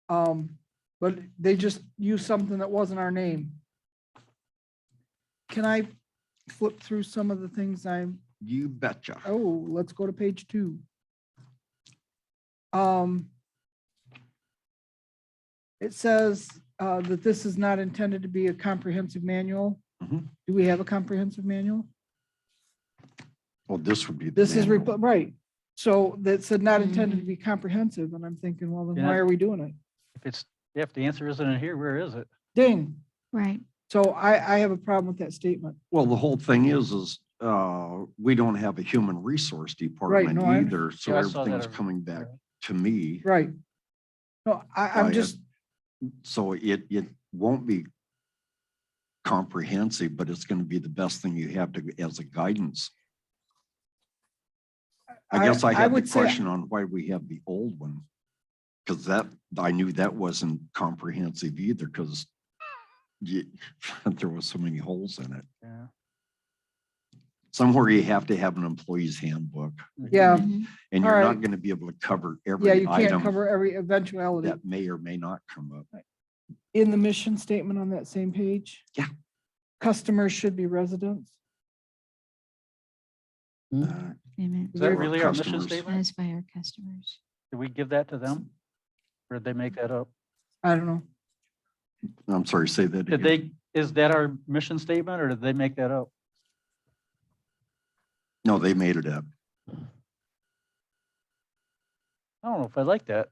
Speaker 6: But they just used something that wasn't our name. Can I flip through some of the things
Speaker 7: You betcha.
Speaker 6: oh, let's go to page 2. It says that this is not intended to be a comprehensive manual.
Speaker 7: Mhm.
Speaker 6: Do we have a comprehensive manual?
Speaker 7: Well, this would be. the
Speaker 6: This is,
Speaker 7: manual.
Speaker 6: right. So that said not intended to
Speaker 9: Mhm.
Speaker 6: be comprehensive, and I'm thinking, well, then
Speaker 8: Yeah.
Speaker 6: why are we doing it?
Speaker 8: If the answer isn't in here, where is it?
Speaker 6: Ding.
Speaker 9: Right.
Speaker 6: So I have a problem with that statement.
Speaker 7: Well, the whole thing is we don't have a human resource department
Speaker 6: no, I
Speaker 7: either, so
Speaker 8: Yeah, I saw that
Speaker 7: everything's
Speaker 8: already.
Speaker 7: coming back to me.
Speaker 6: Right. No, I'm
Speaker 7: Right.
Speaker 6: just,
Speaker 7: So it won't be comprehensive, but it's gonna be the best thing you have to, as a guidance. I guess I had the
Speaker 6: would say-
Speaker 7: question on why we have the old one. Cause that, I knew that wasn't comprehensive either, cause there was so many holes in it.
Speaker 8: Yeah.
Speaker 7: Somewhere you have to have an employee's handbook,
Speaker 6: Yeah,
Speaker 9: Mhm.
Speaker 7: and you're
Speaker 6: All
Speaker 7: not
Speaker 6: right.
Speaker 7: gonna be able to cover
Speaker 6: yeah,
Speaker 7: every
Speaker 6: you can't
Speaker 7: item
Speaker 6: cover every eventuality.
Speaker 7: that may or may not come up.
Speaker 6: In the mission statement on that same page?
Speaker 7: Yeah.
Speaker 6: Customers should be residents.
Speaker 9: Amen.
Speaker 8: Is that
Speaker 7: Or
Speaker 8: really our mission
Speaker 7: customers.
Speaker 8: statement?
Speaker 9: Satisfy our customers.
Speaker 8: Did we give that to them? Or did they make that up?
Speaker 6: I don't know.
Speaker 7: I'm sorry, say that
Speaker 8: Did
Speaker 7: again.
Speaker 8: is that our mission statement or did they make that up?
Speaker 7: No, they made it up.
Speaker 8: I don't know if I like that.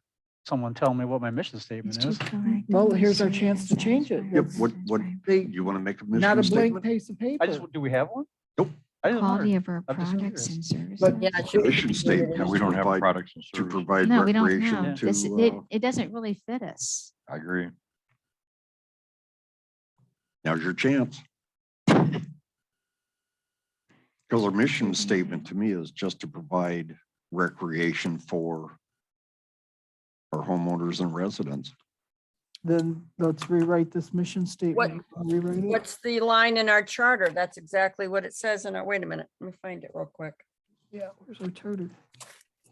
Speaker 8: Someone tell me what my mission
Speaker 9: It's
Speaker 8: statement
Speaker 9: to
Speaker 8: is.
Speaker 9: correct
Speaker 6: Well,
Speaker 9: and
Speaker 6: here's our
Speaker 9: serve
Speaker 6: chance to
Speaker 9: and
Speaker 6: change it.
Speaker 9: satisfy
Speaker 7: Yep,
Speaker 9: our
Speaker 7: what-
Speaker 9: customers.
Speaker 6: They,
Speaker 7: You want to make a
Speaker 6: not a
Speaker 7: mission
Speaker 6: blank
Speaker 7: statement?
Speaker 6: piece of
Speaker 8: I just,
Speaker 6: paper.
Speaker 8: do we have one?
Speaker 7: Nope.
Speaker 8: I didn't
Speaker 9: Quality
Speaker 8: learn.
Speaker 9: of our
Speaker 8: I'm just
Speaker 9: products
Speaker 8: curious.
Speaker 9: and services.
Speaker 6: But-
Speaker 2: Yeah, it should be
Speaker 7: Mission
Speaker 2: included
Speaker 7: statement.
Speaker 2: in
Speaker 5: We don't have
Speaker 7: Provide-
Speaker 5: products and
Speaker 7: To
Speaker 5: services.
Speaker 7: provide
Speaker 9: No, we don't
Speaker 7: recreation
Speaker 9: know. This,
Speaker 7: to,
Speaker 9: it doesn't really fit us.
Speaker 5: I agree.
Speaker 7: now's your chance. Because our mission statement to me is just to provide recreation for our homeowners and residents.
Speaker 6: Then let's rewrite this mission statement. Rewrite it.
Speaker 2: What's the line in our charter? That's exactly what it says in our, wait a minute, let me find it real quick.
Speaker 6: Yeah, where's our charter?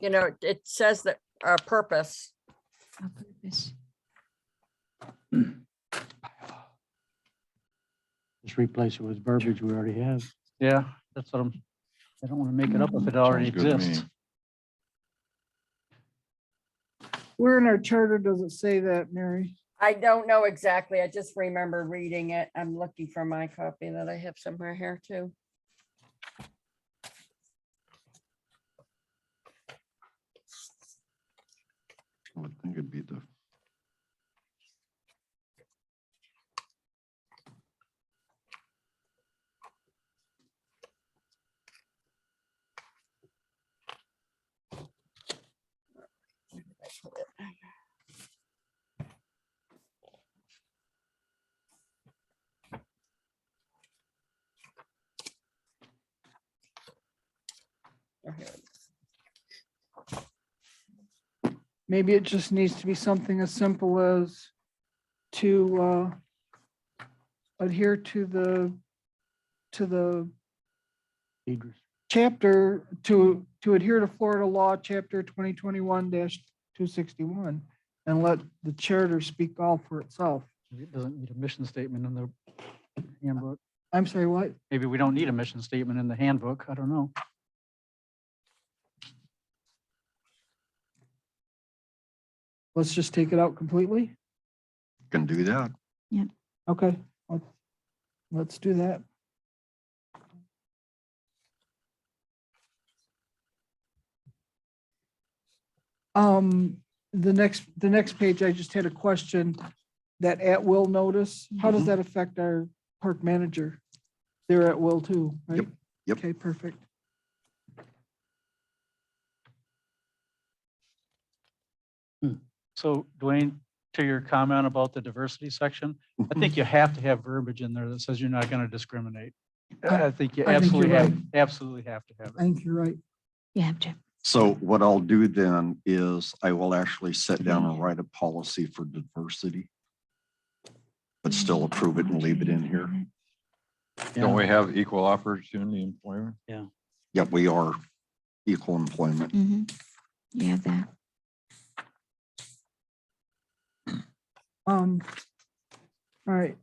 Speaker 2: You know, it says that our purpose,
Speaker 9: Our purpose.
Speaker 10: Just replace it with verbiage we already have.
Speaker 8: Yeah, that's what I don't want to make it up if it already
Speaker 5: Sounds good to me.
Speaker 8: exists.
Speaker 6: Where in our charter does it say that, Mary?
Speaker 2: I don't know exactly. I just remember reading it. I'm looking for my copy that I have somewhere here too.
Speaker 7: I would think it'd be the.
Speaker 2: Oh, here it is.
Speaker 6: Maybe it just needs to be something as simple as to adhere to the
Speaker 10: Idris.
Speaker 6: chapter, to adhere to Florida law, chapter 2021-261, and let the charter speak all for itself.
Speaker 8: It doesn't need a mission statement in the handbook.
Speaker 6: I'm sorry, what?
Speaker 8: Maybe we don't need a mission statement in the handbook. I don't know.
Speaker 6: let's just take it out completely?
Speaker 7: Can do that.
Speaker 6: Okay, let's do that. The next page, I just had a question. That at-will notice, how does
Speaker 7: Mhm.
Speaker 6: that affect our park manager? They're at will too, right?
Speaker 7: Yep.
Speaker 6: Okay, perfect.
Speaker 8: So Dwayne, to your comment about the diversity section, I think you have to have verbiage in there that says you're not going to discriminate. I think you
Speaker 6: I think you're
Speaker 8: absolutely have to have
Speaker 6: I
Speaker 8: it.
Speaker 6: think you're right.
Speaker 9: You have to.
Speaker 7: So what I'll do then is I will actually sit down and write a policy for diversity, but still approve it and leave it in here.
Speaker 5: Don't we have equal opportunity employment?
Speaker 7: Yep, we are equal employment.
Speaker 9: Mm-hmm. You have that.
Speaker 6: All right.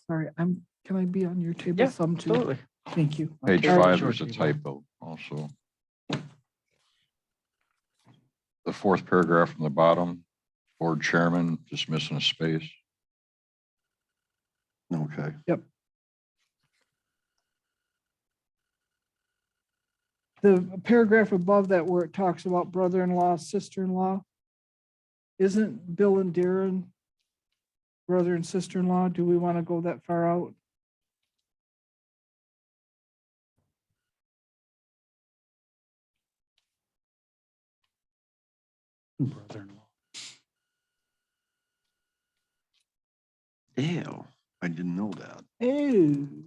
Speaker 6: Sorry, can I be on your table
Speaker 8: Yeah,
Speaker 6: some too?
Speaker 8: Absolutely.
Speaker 6: Thank you.
Speaker 5: Page
Speaker 8: All right.
Speaker 5: 5, there's a typo also. The fourth paragraph from the bottom, board chairman, just missing a space.
Speaker 7: Okay.
Speaker 6: The paragraph above that where it talks about brother-in-law, sister-in-law, isn't Bill and Darren brother and sister-in-law? Do we want to go that far out?
Speaker 10: Brother-in-law.
Speaker 7: Ew, I didn't know that.
Speaker 6: Ew.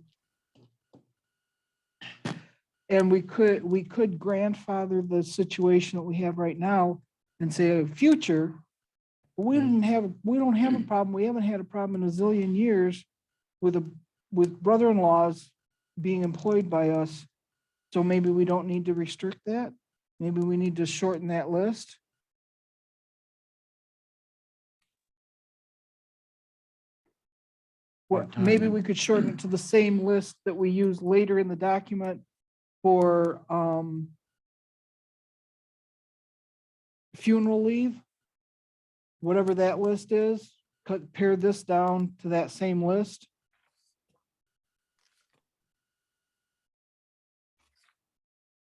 Speaker 6: And we could grandfather the situation that we have right now and say future. We don't have a problem. We haven't had a problem in a zillion years with brother-in-laws being employed by us. So maybe we don't need to restrict that. Maybe we need to shorten that list. What, maybe we could shorten it to the same list that we use later in the document for funeral leave. Whatever that list is, pare this down to that same list.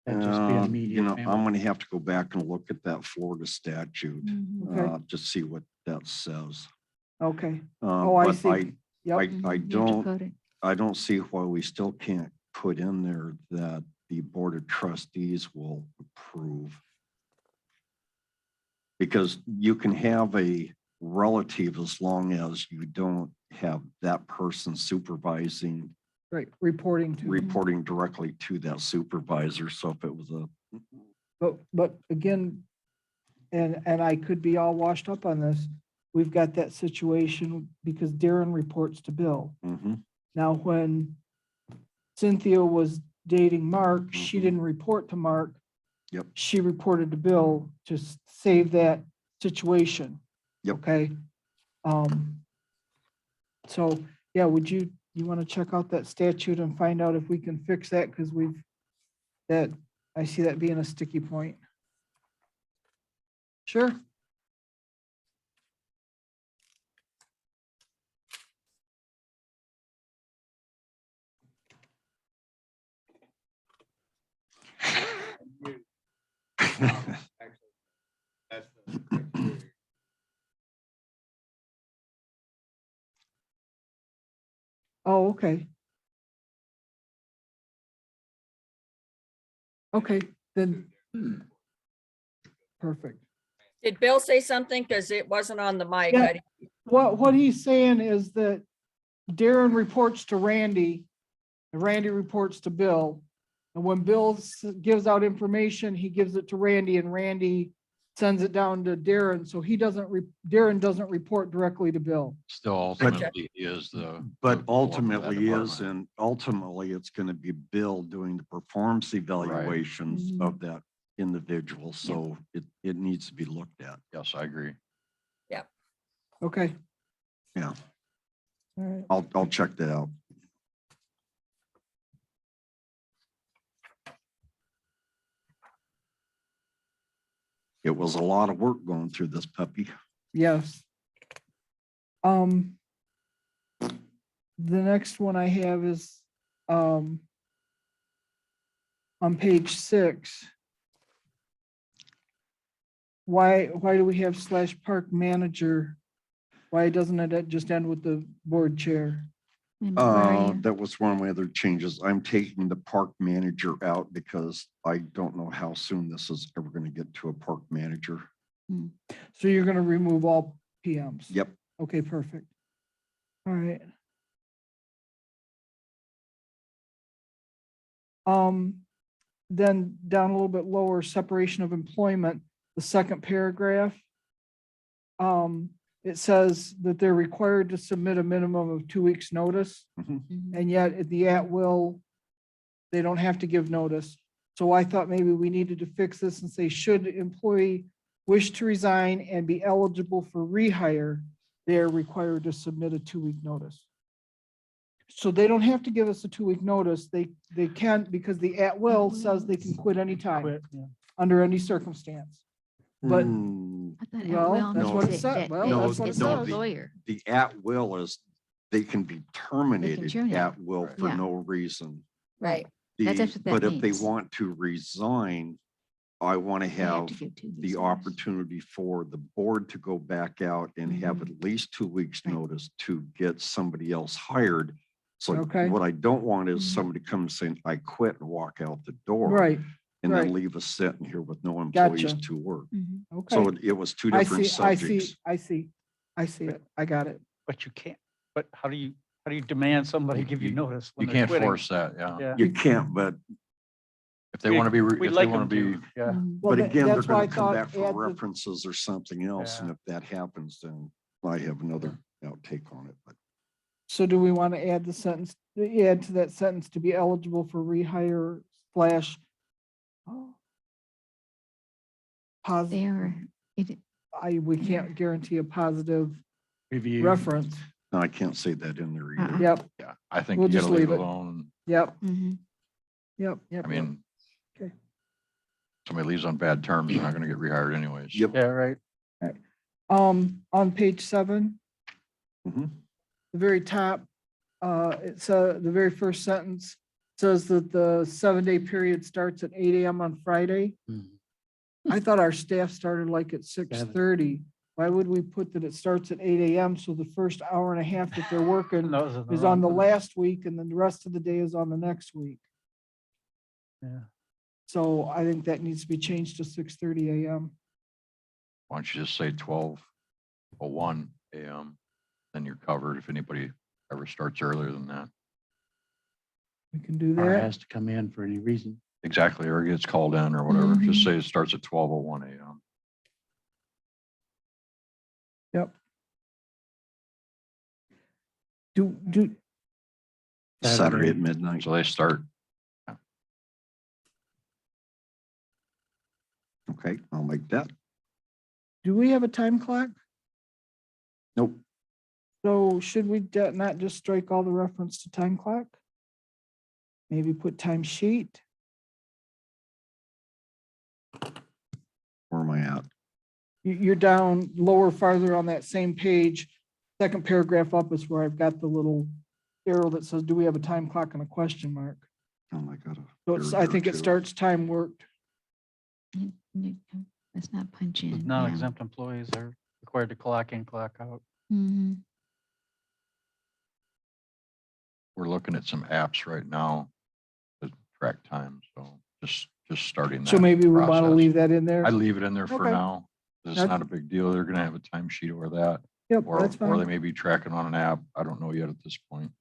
Speaker 10: That'd just be
Speaker 7: You
Speaker 10: immediate
Speaker 7: know,
Speaker 10: family.
Speaker 7: I'm gonna have to go back and look at that Florida statute,
Speaker 9: Mhm.
Speaker 6: Okay.
Speaker 7: just see what that says.
Speaker 6: Okay. Oh, I
Speaker 7: But
Speaker 6: see. Yep.
Speaker 7: I
Speaker 9: Mhm. You have to
Speaker 7: don't,
Speaker 9: code it.
Speaker 7: I don't see why we still can't put in there that the Board of Trustees will approve. Because you can have a relative as long as you don't have that person supervising,
Speaker 6: Right, reporting to.
Speaker 7: reporting directly to that supervisor. So if it was a,
Speaker 6: But again, and I could be all washed up on this. We've got that situation because Darren reports to Bill.
Speaker 7: mhm,
Speaker 6: Now, when Cynthia was dating Mark, she
Speaker 7: Mhm.
Speaker 6: didn't report to Mark.
Speaker 7: Yep.
Speaker 6: She reported to Bill to save that situation.
Speaker 7: Yep.
Speaker 6: Okay. So, yeah, you want to check out that statute and find out if we can fix that? Because I see that being a sticky point. Sure. Oh, okay. Okay, then. Perfect.
Speaker 2: Did Bill say something? Because it wasn't on the mic.
Speaker 6: Yeah.
Speaker 2: I didn't-
Speaker 6: What he's saying is that Darren reports to Randy, and Randy reports to Bill. And when Bill gives out information, he gives it to Randy, and Randy sends it down to Darren, so Darren doesn't report directly to Bill.
Speaker 5: Still ultimately is the.
Speaker 7: but
Speaker 5: the
Speaker 7: ultimately is,
Speaker 5: department.
Speaker 7: and ultimately it's gonna be Bill doing the performance evaluations
Speaker 6: Mhm.
Speaker 7: of that individual. So it needs to be looked at.
Speaker 5: Yes, I agree.
Speaker 6: Okay.
Speaker 7: Yeah.
Speaker 6: All right.
Speaker 7: I'll check that out. It was a lot of work going through this puppy.
Speaker 6: Yes. The next one I have is, on page 6. Why do we have /park manager? Why doesn't it just end with the board chair?
Speaker 9: Wait a minute, where are you?
Speaker 7: That was one of my other changes. I'm taking the park manager out because I don't know how soon this is ever going to get to a park manager.
Speaker 6: So you're gonna remove all PMs?
Speaker 7: Yep.
Speaker 6: Okay, perfect. All right. Then down a little bit lower, separation of employment, the second paragraph. It says that they're required to submit a minimum of 2 weeks' notice, and yet at the at-will, they don't have to give notice. So I thought maybe we needed to fix this and say, should employee wish to resign and be eligible for rehire, they're required to submit a 2-week notice. So they don't have to give us a 2-week notice. They can, because the at-will says they can quit anytime,
Speaker 8: Quit, yeah.
Speaker 6: under any circumstance. But
Speaker 9: I thought at
Speaker 6: Well,
Speaker 9: will
Speaker 6: that's
Speaker 9: means
Speaker 6: what it
Speaker 9: that-
Speaker 6: said.
Speaker 9: that-
Speaker 6: Well,
Speaker 9: that
Speaker 7: that's what it
Speaker 9: it's the
Speaker 7: says.
Speaker 9: Lawyer.
Speaker 7: The at-will is, they can be terminated
Speaker 9: terminate.
Speaker 7: at will for
Speaker 9: Yeah.
Speaker 7: no reason.
Speaker 2: Right.
Speaker 9: That's
Speaker 7: The-
Speaker 9: what that
Speaker 7: But if they
Speaker 9: means.
Speaker 7: want to resign, I want to
Speaker 9: They have
Speaker 7: have
Speaker 9: to give 2 weeks
Speaker 7: the
Speaker 9: notice.
Speaker 7: opportunity for the board to go back out and have at least 2 weeks
Speaker 9: Right.
Speaker 7: notice to get somebody else hired. So
Speaker 6: Okay.
Speaker 7: what I don't want is
Speaker 9: Mhm.
Speaker 7: somebody come saying, I quit and walk out the door.
Speaker 6: right,
Speaker 7: And then
Speaker 6: right.
Speaker 7: leave us sitting here with no employees
Speaker 6: Gotcha.
Speaker 7: to work.
Speaker 9: Mhm.
Speaker 6: Okay.
Speaker 7: So it was two
Speaker 6: I
Speaker 7: different
Speaker 6: see, I
Speaker 7: subjects.
Speaker 6: see it. I got it.
Speaker 8: But you can't, but how do you demand somebody give you notice?
Speaker 5: You
Speaker 8: when they're
Speaker 5: can't
Speaker 8: quitting?
Speaker 5: force that, yeah.
Speaker 8: Yeah.
Speaker 7: You can't, but
Speaker 5: If they want to be,
Speaker 8: We'd
Speaker 5: if they
Speaker 8: like
Speaker 5: want
Speaker 8: them
Speaker 5: to
Speaker 8: to,
Speaker 5: be,
Speaker 8: yeah.
Speaker 9: Mhm.
Speaker 6: Well,
Speaker 7: But again, they're
Speaker 6: that's why I
Speaker 7: gonna come
Speaker 6: thought
Speaker 7: back for
Speaker 6: add the-
Speaker 7: references or something else, and
Speaker 8: Yeah.
Speaker 7: if that happens, then I have another outtake on it, but
Speaker 6: So do we want to add the sentence, add to that sentence to be eligible for rehire / positive?
Speaker 9: There, it,
Speaker 6: We can't guarantee a positive
Speaker 10: Review.
Speaker 6: reference.
Speaker 7: no, I can't say that in there either.
Speaker 9: Uh-uh.
Speaker 6: Yep,
Speaker 5: yeah, I think
Speaker 6: We'll
Speaker 5: you gotta
Speaker 6: just
Speaker 5: leave
Speaker 6: leave
Speaker 5: it
Speaker 6: it.
Speaker 5: alone.
Speaker 6: yep,
Speaker 9: mhm.
Speaker 6: yep.
Speaker 5: I mean,
Speaker 6: Okay.
Speaker 5: somebody leaves on bad terms, they're not gonna get rehired anyways.
Speaker 7: Yep.
Speaker 8: Yeah, right.
Speaker 6: On page 7,
Speaker 7: Mhm.
Speaker 6: the very top, it's the very first sentence says that the 7-day period starts at 8 AM on Friday.
Speaker 10: Mhm.
Speaker 6: I thought our staff started like at 6:30. Why would we put that it starts at 8 AM? So the first hour and a half that they're working
Speaker 8: Those are
Speaker 6: is on the
Speaker 8: wrong-
Speaker 6: last week, and then the rest of the day is on the next week.
Speaker 8: Yeah.
Speaker 6: So I think that needs to be changed to 6:30 AM.
Speaker 5: Why don't you just say 12:01 AM, then you're covered if anybody ever starts earlier than that.
Speaker 6: We can do
Speaker 10: Or
Speaker 6: that.
Speaker 10: has to come in for any reason.
Speaker 5: Exactly, or gets called in or whatever.
Speaker 9: Mhm.
Speaker 5: Just say it starts at 12:01 AM.
Speaker 6: Yep. Do,
Speaker 7: Saturday at midnight.
Speaker 5: So they start,
Speaker 7: Okay, I'll make that.
Speaker 6: do we have a time clock?
Speaker 7: Nope.
Speaker 6: So should we not just strike all the reference to time clock? Maybe put time sheet?
Speaker 7: Where am I at?
Speaker 6: You're down lower farther on that same page. Second paragraph up is where I've got the little arrow that says, do we have a time clock and a question mark?
Speaker 7: Oh my God.
Speaker 6: So I think it starts time worked.
Speaker 9: Let's not punch in.
Speaker 8: With
Speaker 9: yeah.
Speaker 8: non-exempt employees are required to clock in, clock out.
Speaker 9: Mhm.
Speaker 5: we're looking at some apps right now to track time, so just starting that.
Speaker 6: So maybe we want to
Speaker 5: process.
Speaker 6: leave that in there.
Speaker 5: I'd leave it in there for
Speaker 6: Okay.
Speaker 5: now. It's
Speaker 6: That's-
Speaker 5: not a big deal. They're gonna have a timesheet or that,
Speaker 6: Yep,
Speaker 5: or
Speaker 6: that's
Speaker 5: they
Speaker 6: fine.
Speaker 5: may be tracking on an app. I don't know yet at this point.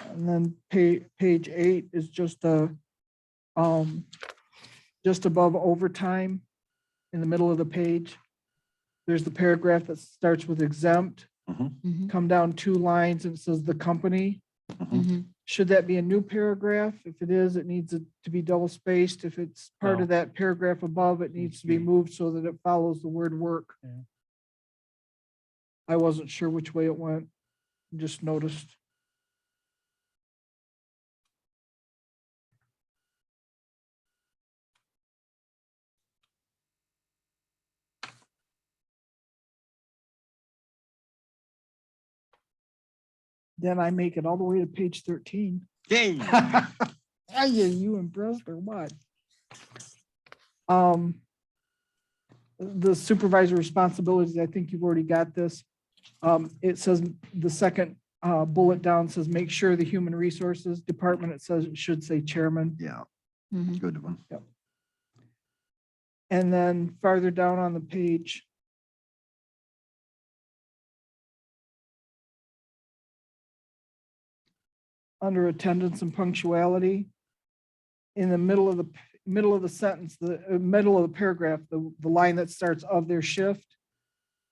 Speaker 6: And then page 8 is just just above overtime in the middle of the page. There's the paragraph that starts with exempt,
Speaker 9: Mhm.
Speaker 6: come down 2 lines and it says the company.
Speaker 9: Mhm.
Speaker 6: Should that be a new paragraph? If it is, it needs to be double spaced. If it's part
Speaker 8: No.
Speaker 6: of that paragraph above, it needs to be moved so that it follows the word work.
Speaker 8: Yeah.
Speaker 6: I wasn't sure which way it went. Just noticed. Then I make it all the way to page 13.
Speaker 7: Yay.
Speaker 6: Are you impressed or what? The supervisor responsibilities, I think you've already got this. It says, the second bullet down says, make sure the human resources department, it says, it should say chairman.
Speaker 7: Yeah,
Speaker 9: Mhm.
Speaker 7: good one.
Speaker 6: And then farther down on the page, under attendance and punctuality, in the middle of the sentence, the middle of the paragraph, the line that starts of their shift,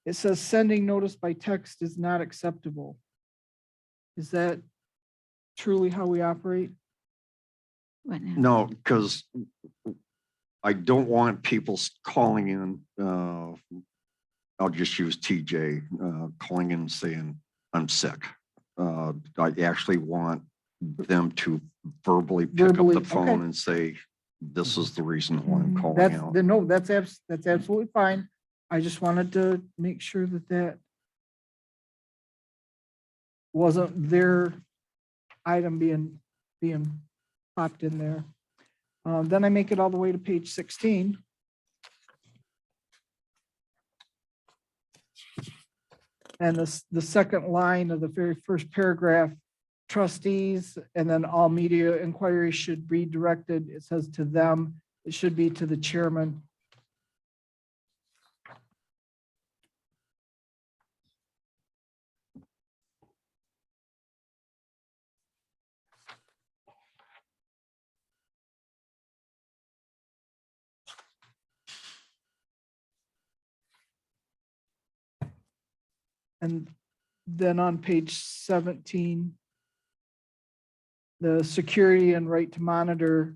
Speaker 6: it says sending notice by text is not acceptable. Is that truly how we operate?
Speaker 9: What now?
Speaker 7: No, because I don't want people calling in, I'll just use TJ, calling in and saying, I'm sick. I actually want them to verbally pick up
Speaker 6: Verbally,
Speaker 7: the phone
Speaker 6: okay.
Speaker 7: and say, this is the reason why I'm calling
Speaker 6: That's,
Speaker 7: out.
Speaker 6: no, that's absolutely fine. I just wanted to make sure that wasn't their item being popped in there. Then I make it all the way to page 16. And the second line of the very first paragraph, trustees, and then all media inquiries should be directed, it says to them, it should be to the chairman. And then on page 17, the security and right to monitor,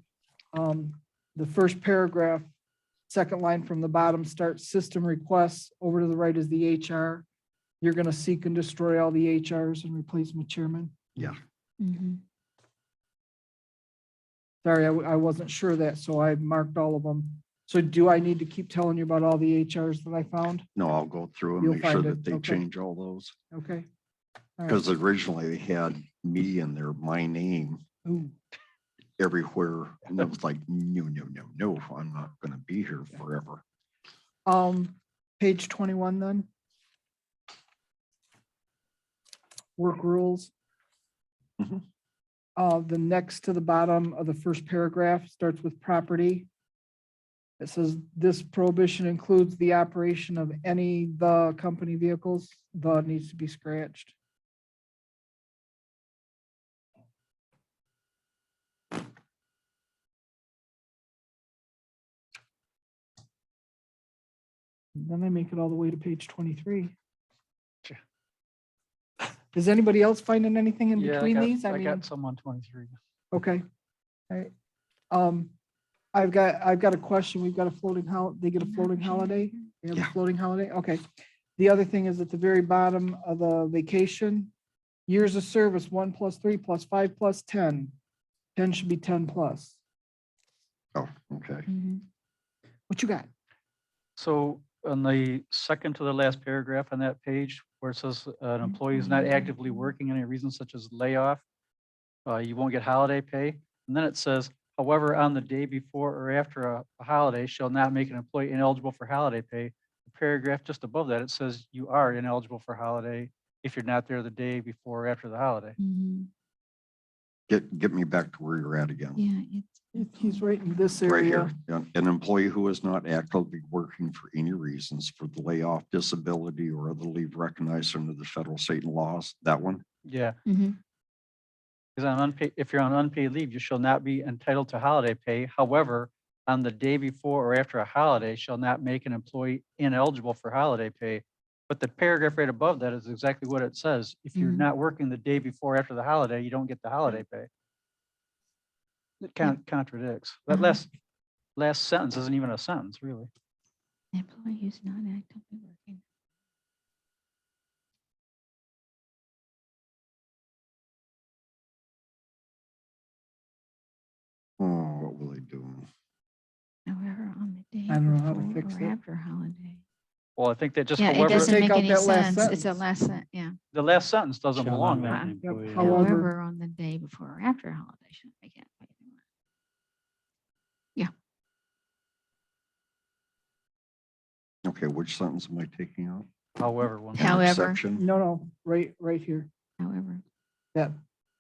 Speaker 6: the first paragraph, second line from the bottom starts system requests, over to the right is the HR. You're gonna seek and destroy all the HRs and replace them with chairman.
Speaker 9: Mhm.
Speaker 6: Sorry, I wasn't sure of that, so I marked all of them. So do I need to keep telling you about all the HRs that I found?
Speaker 7: No, I'll go through and
Speaker 6: You'll
Speaker 7: make sure
Speaker 6: find
Speaker 7: that
Speaker 6: it,
Speaker 7: they
Speaker 6: okay.
Speaker 7: change all those.
Speaker 6: Okay. All right.
Speaker 7: Because originally they had me in there, my name
Speaker 6: Ooh,
Speaker 7: everywhere. And it was like, no, I'm not gonna be here forever.
Speaker 6: Page 21 then. Work rules.
Speaker 7: Mhm.
Speaker 6: The next to the bottom of the first paragraph starts with property. It says this prohibition includes the operation of any the company vehicles. The needs to be scratched. Then I make it all the way to page 23.
Speaker 8: Sure.
Speaker 6: Is anybody else finding anything in
Speaker 8: Yeah,
Speaker 6: between these?
Speaker 8: I
Speaker 6: mean,
Speaker 8: got some on 23.
Speaker 6: okay. All right. I've got a question. We've got a floating they get a floating holiday? They have a
Speaker 7: Yeah.
Speaker 6: floating holiday? Okay. The other thing is at the very bottom of the vacation, years of service, 1 + 3 + 5 + 10. 10 should be 10 plus.
Speaker 7: Oh, okay.
Speaker 9: Mhm.
Speaker 6: What you got?
Speaker 8: So on the second to the last paragraph on that page, where it says an employee is not actively working any reason such as layoff, you won't get holiday pay. And then it says, however, on the day before or after a holiday shall not make an employee ineligible for holiday pay. The paragraph just above that, it says you are ineligible for holiday if you're not there the day before or after the holiday.
Speaker 9: Mhm.
Speaker 7: Get me back to where you're at again.
Speaker 9: Yeah,
Speaker 6: He's right in this
Speaker 7: Right
Speaker 6: area.
Speaker 7: here. Yeah, an employee who is not actively working for any reasons for the layoff, disability, or other leave recognized under the federal, state, and laws. That one?
Speaker 8: Yeah,
Speaker 9: Mhm.
Speaker 8: because on unpaid, if you're on unpaid leave, you shall not be entitled to holiday pay. However, on the day before or after a holiday shall not make an employee ineligible for holiday pay. But the paragraph right above that is exactly what it says. If you're
Speaker 9: Mhm.
Speaker 8: not working the day before or after the holiday, you don't get the holiday pay. It kind of contradicts. That last sentence isn't even a sentence, really.
Speaker 9: Employee who's not actively working.
Speaker 6: fix
Speaker 9: or
Speaker 6: it.
Speaker 9: after holiday.
Speaker 8: Well, I think that just
Speaker 9: Yeah, it
Speaker 8: however,
Speaker 9: doesn't
Speaker 6: Take
Speaker 9: make
Speaker 6: out
Speaker 9: any
Speaker 6: that last
Speaker 9: sense. It's a
Speaker 6: sentence.
Speaker 9: last sentence, yeah.
Speaker 8: the last sentence doesn't
Speaker 10: Shall
Speaker 8: belong
Speaker 10: not
Speaker 8: there.
Speaker 10: let an
Speaker 6: Yep,
Speaker 10: employee-
Speaker 6: however-
Speaker 9: However, on the day before or after a holiday, shouldn't make it.
Speaker 7: Okay, which sentence am I taking out?
Speaker 8: However, one.
Speaker 7: An
Speaker 9: However.
Speaker 7: exception?
Speaker 6: No, right here.
Speaker 9: However.
Speaker 6: That,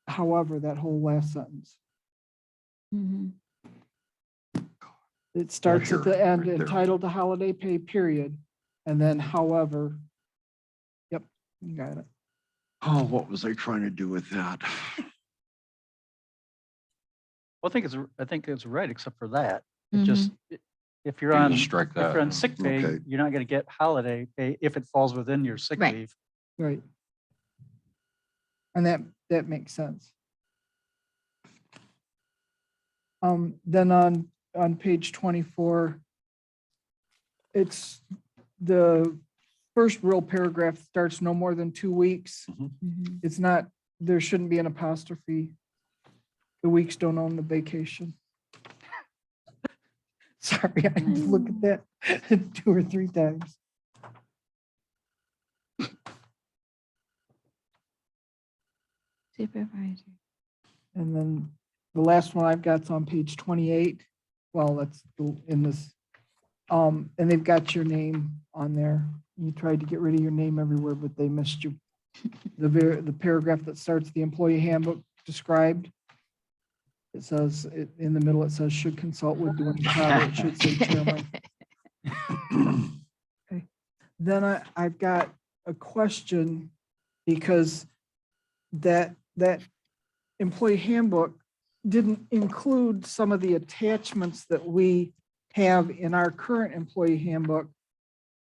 Speaker 6: however, that whole last sentence.
Speaker 9: Mhm.
Speaker 6: It starts at the
Speaker 7: here,
Speaker 6: end,
Speaker 7: right there.
Speaker 6: entitled to holiday pay, period. And then however. Yep, you got it.
Speaker 7: Oh, what was I trying to do with that?
Speaker 8: Well, I think it's right, except for that. It
Speaker 9: Mhm.
Speaker 8: just, if you're
Speaker 5: You
Speaker 8: on,
Speaker 5: just
Speaker 8: if
Speaker 5: strike
Speaker 8: you're
Speaker 5: that.
Speaker 8: on sick pay,
Speaker 7: Okay.
Speaker 8: you're not gonna get holiday pay if it falls within your sick
Speaker 9: Right.
Speaker 8: leave.
Speaker 6: Right. And that makes sense. Then on page 24, it's the first real paragraph starts no more than 2 weeks.
Speaker 9: Mhm.
Speaker 6: It's not, there shouldn't be an apostrophe. The weeks don't own the vacation. Sorry, I had to look at that 2 or 3 times.
Speaker 9: Supervisor.
Speaker 6: And then the last one I've got's on page 28. Well, that's in this. And they've got your name on there. You tried to get rid of your name everywhere, but they missed you. The paragraph that starts the employee handbook described. It says, in the middle, it says should consult with Dwayne Crowder. It should say chairman. Then I've got a question because that employee handbook didn't include some of the attachments that we have in our current employee handbook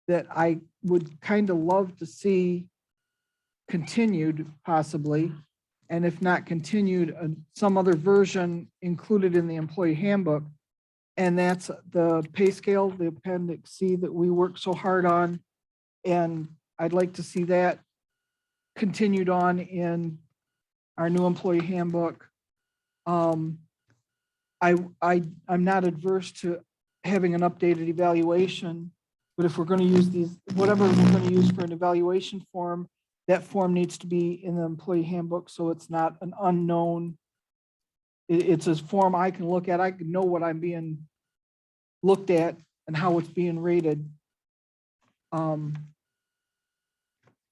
Speaker 6: that I would kind of love to see continued possibly. And if not continued, some other version included in the employee handbook. And that's the pay scale, the appendix C that we worked so hard on. And I'd like to see that continued on in our new employee handbook. I'm not adverse to having an updated evaluation, but if we're going to use these, whatever we're going to use for an evaluation form, that form needs to be in the employee handbook, so it's not an unknown. It's a form I can look at. I can know what I'm being looked at and how it's being rated.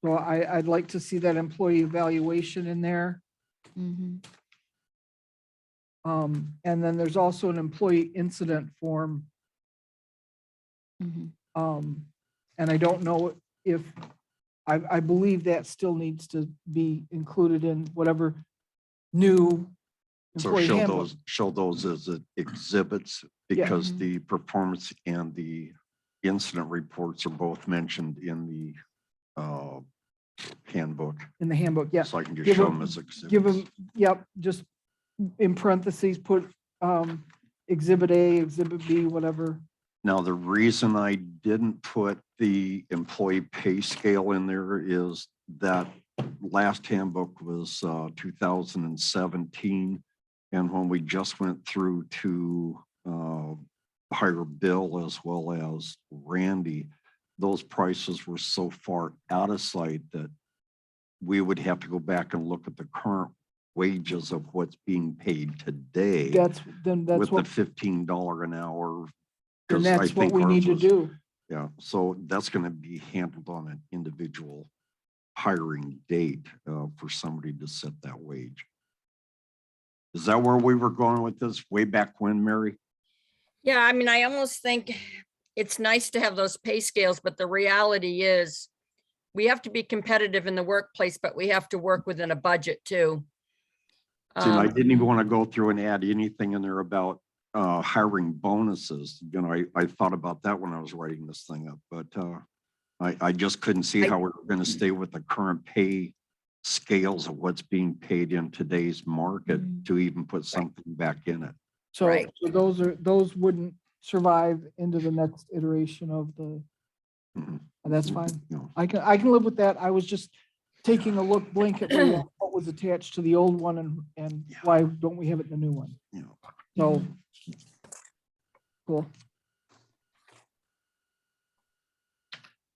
Speaker 6: So I'd like to see that employee evaluation in there.
Speaker 9: Mhm.
Speaker 6: And then there's also an employee incident form.
Speaker 9: Mhm.
Speaker 6: And I don't know if, I believe that still needs to be included in whatever new
Speaker 7: So
Speaker 6: employee handbook.
Speaker 7: show those as exhibits
Speaker 6: Yeah.
Speaker 7: because
Speaker 9: Mhm.
Speaker 7: the performance and the incident reports are both mentioned in the handbook.
Speaker 6: In the handbook, yeah.
Speaker 7: So I can just
Speaker 6: Give
Speaker 7: show
Speaker 6: them-
Speaker 7: them as exhibits.
Speaker 6: Give them, yep, just in parentheses, put exhibit A, exhibit B, whatever.
Speaker 7: Now, the reason I didn't put the employee pay scale in there is that last handbook was 2017. And when we just went through to hire Bill as well as Randy, those prices were so far out of sight that we would have to go back and look at the current wages of what's being paid today
Speaker 6: That's
Speaker 7: with the
Speaker 6: what,
Speaker 7: $15 an hour.
Speaker 6: then
Speaker 7: 'cause I
Speaker 6: that's what
Speaker 7: think
Speaker 6: we
Speaker 7: ours
Speaker 6: need to
Speaker 7: was-
Speaker 6: do.
Speaker 7: Yeah, so that's going to be handled on an individual hiring date for somebody to set that wage. Is that where we were going with this way back when, Mary?
Speaker 2: Yeah, I mean, I almost think it's nice to have those pay scales, but the reality is we have to be competitive in the workplace, but we have to work within a budget too.
Speaker 7: See, and I
Speaker 2: Um,
Speaker 7: didn't even want to go through and add anything in there about hiring bonuses. You know, I thought about that when I was writing this thing up, but I just couldn't see how we were going to stay with the current pay scales of what's being paid in today's market
Speaker 9: Mhm.
Speaker 7: to even put something back in it.
Speaker 6: So
Speaker 2: Right.
Speaker 6: so those wouldn't survive into the next iteration of the,
Speaker 7: Mhm.
Speaker 6: that's fine.
Speaker 7: You know,
Speaker 6: I can live with that. I was just taking a look blanketly at what was attached to the old one and
Speaker 7: Yeah.
Speaker 6: why don't we have it in the new one?
Speaker 7: you know.
Speaker 6: So, cool.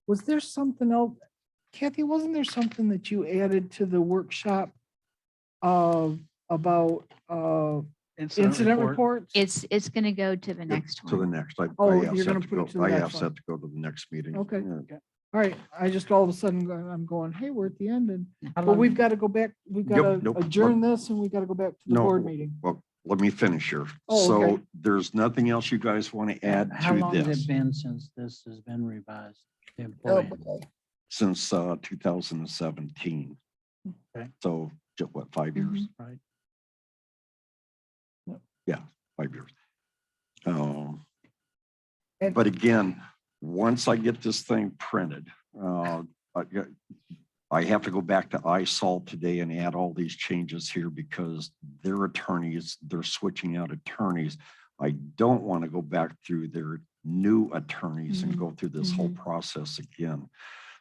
Speaker 6: Was there something else? Kathy, wasn't there something that you added to the workshop about incident
Speaker 8: report.
Speaker 6: reports?
Speaker 9: It's going to go to the next
Speaker 7: To the
Speaker 9: one.
Speaker 7: next.
Speaker 6: Oh,
Speaker 7: I asked
Speaker 6: you're
Speaker 7: that
Speaker 6: gonna put it to the
Speaker 7: I
Speaker 6: next
Speaker 7: asked
Speaker 6: one.
Speaker 7: that to go to the next meeting.
Speaker 6: Okay.
Speaker 7: Yeah.
Speaker 6: All right, I just all of a sudden, I'm going, hey, we're at the end and,
Speaker 10: How
Speaker 6: but
Speaker 10: long-
Speaker 6: we've got to go back, we've got to
Speaker 7: nope.
Speaker 6: adjourn this and we got to go back to the
Speaker 7: No,
Speaker 6: board meeting.
Speaker 7: Well, let me finish here.
Speaker 6: Oh,
Speaker 7: So
Speaker 6: okay.
Speaker 7: there's nothing else you guys want to add
Speaker 10: How
Speaker 7: to
Speaker 10: long has
Speaker 7: this
Speaker 10: it been since this has been revised? The
Speaker 2: Oh,
Speaker 10: employee?
Speaker 2: boy.
Speaker 7: since 2017.
Speaker 10: Okay.
Speaker 7: So just what, 5 years?
Speaker 10: Right.
Speaker 7: Yeah, 5 years.
Speaker 6: And-
Speaker 7: But again, once I get this thing printed, I have to go back to ISOL today and add all these changes here because their attorneys, they're switching out attorneys. I don't want to go back through their new attorneys and go through this whole process again.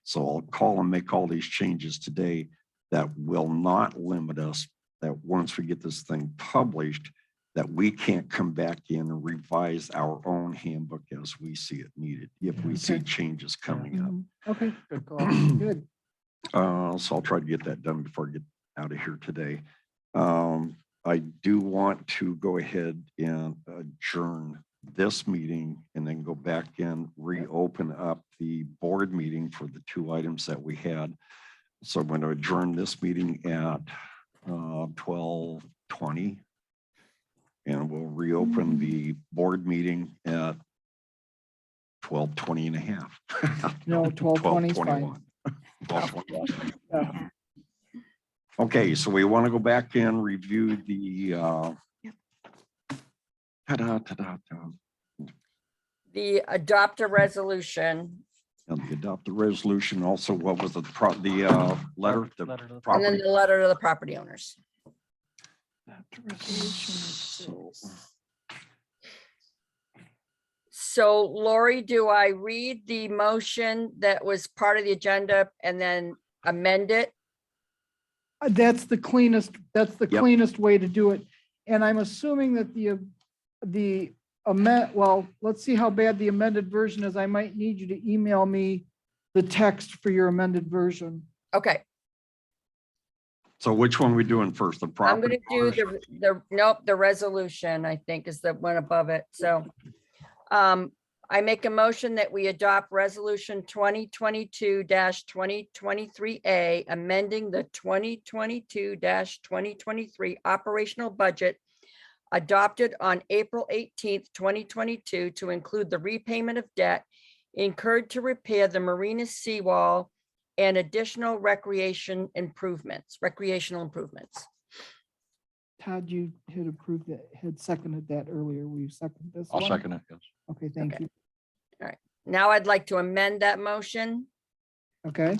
Speaker 7: So I'll call and make all these changes today that will not limit us, that once we get this thing published, that we can't come back in and revise our own handbook as we see it needed, if we see
Speaker 6: Okay.
Speaker 7: changes coming up.
Speaker 6: Mhm. Okay,
Speaker 10: Good call.
Speaker 6: good.
Speaker 7: So I'll try to get that done before I get out of here today. I do want to go ahead and adjourn this meeting and then go back and reopen up the board meeting for the 2 items that we had. So I'm going to adjourn this meeting at 12:20. And we'll reopen the board meeting at 12:20 and a half.
Speaker 6: No, 12:20 is fine.
Speaker 7: 12:21. 12:21.
Speaker 6: Yeah.
Speaker 7: Okay, so we want to go back and review the
Speaker 2: The adopt a resolution
Speaker 7: and the adopted resolution. Also, what was the letter? The
Speaker 10: Letter to the-
Speaker 2: and then
Speaker 7: property.
Speaker 2: the letter to the property owners.
Speaker 7: So,
Speaker 2: So Lori, do I read the motion that was part of the agenda and then amend it?
Speaker 6: That's the cleanest,
Speaker 7: Yep.
Speaker 6: cleanest way to do it. And I'm assuming that the well, let's see how bad the amended version is. I might need you to email me the text for your amended version.
Speaker 2: Okay,
Speaker 7: So which one are we doing first? The
Speaker 2: I'm gonna
Speaker 7: property?
Speaker 2: do
Speaker 7: owners?
Speaker 2: nope, the resolution, I think, is the one above it. So I make a motion that we adopt resolution 2022-2023A, amending the 2022-2023 operational budget adopted on April 18th, 2022 to include the repayment of debt incurred to repair the marina seawall and additional recreational improvements.
Speaker 6: Todd, you had approved that, had seconded that earlier. Will you second this
Speaker 5: I'll
Speaker 6: one?
Speaker 5: second it, yes.
Speaker 6: Okay, thank
Speaker 2: Okay.
Speaker 6: you.
Speaker 2: Now I'd like to amend that motion
Speaker 6: Okay,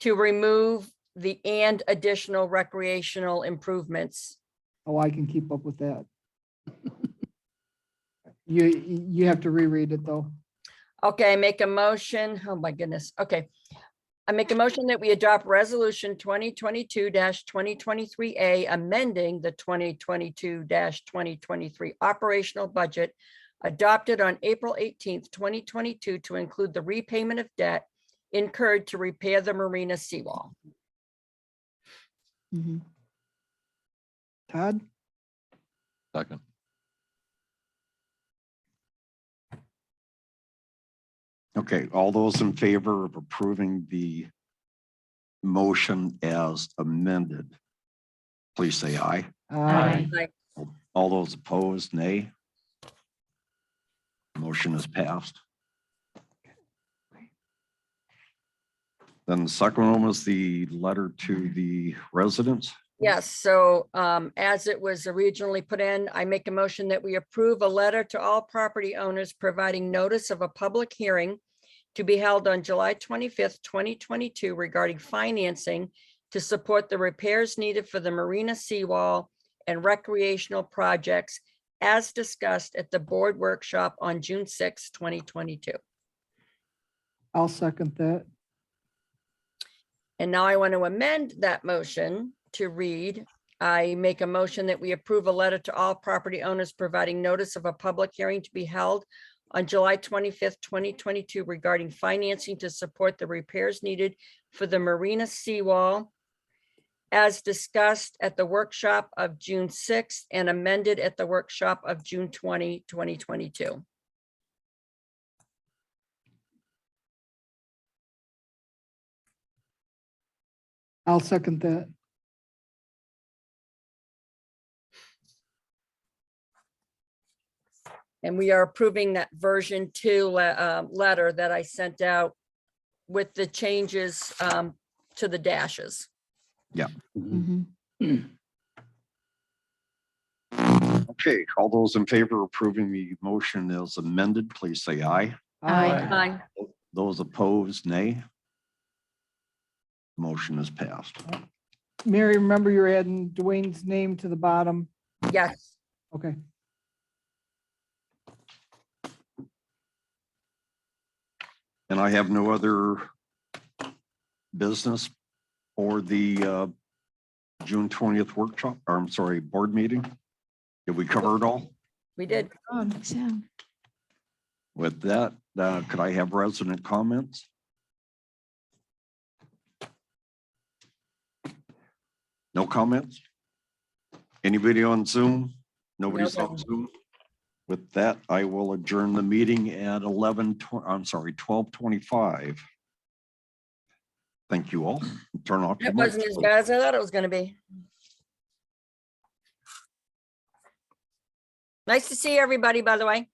Speaker 2: to remove the and additional recreational improvements.
Speaker 6: oh, I can keep up with that. You have to reread it though.
Speaker 2: Okay, I make a motion. Oh, my goodness. Okay. I make a motion that we adopt resolution 2022-2023A, amending the 2022-2023 operational budget adopted on April 18th, 2022 to include the repayment of debt incurred to repair the marina seawall.
Speaker 6: Mhm. Todd,
Speaker 5: Second.
Speaker 7: Okay, all those in favor of approving the motion as amended, please say aye.
Speaker 9: Aye.
Speaker 2: Like,
Speaker 7: All those opposed, nay. Motion is passed. Then the second one was the letter to the residents.
Speaker 2: yes, so as it was originally put in, I make a motion that we approve a letter to all property owners providing notice of a public hearing to be held on July 25th, 2022 regarding financing to support the repairs needed for the marina seawall and recreational projects as discussed at the board workshop on June 6, 2022.
Speaker 6: I'll second that.
Speaker 2: And now I want to amend that motion to read, I make a motion that we approve a letter to all property owners providing notice of a public hearing to be held on July 25th, 2022 regarding financing to support the repairs needed for the marina seawall as discussed at the workshop of June 6th and amended at the workshop of June 20, 2022.
Speaker 6: I'll second that.
Speaker 2: And we are approving that version 2 letter that I sent out with the changes to the dashes.
Speaker 9: Mhm.
Speaker 7: Okay, all those in favor of approving the motion as amended, please say aye.
Speaker 9: Aye.
Speaker 2: Fine.
Speaker 7: Those opposed, nay. Motion is passed.
Speaker 6: Mary, remember you're adding Dwayne's name to the bottom.
Speaker 2: Yes.
Speaker 6: Okay.
Speaker 7: And I have no other business for the June 20th workshop, or I'm sorry, board meeting. Did we cover it all?
Speaker 2: We did.
Speaker 9: So,
Speaker 7: With that, could I have resident comments? No comments? Anybody on Zoom? Nobody's on
Speaker 2: Nobody.
Speaker 7: Zoom? With that, I will adjourn the meeting at 12:25. Thank you all. Turn off your
Speaker 2: It wasn't
Speaker 7: mics,
Speaker 2: as
Speaker 7: please.
Speaker 2: bad as I thought it was gonna be. Nice to see everybody, by the way.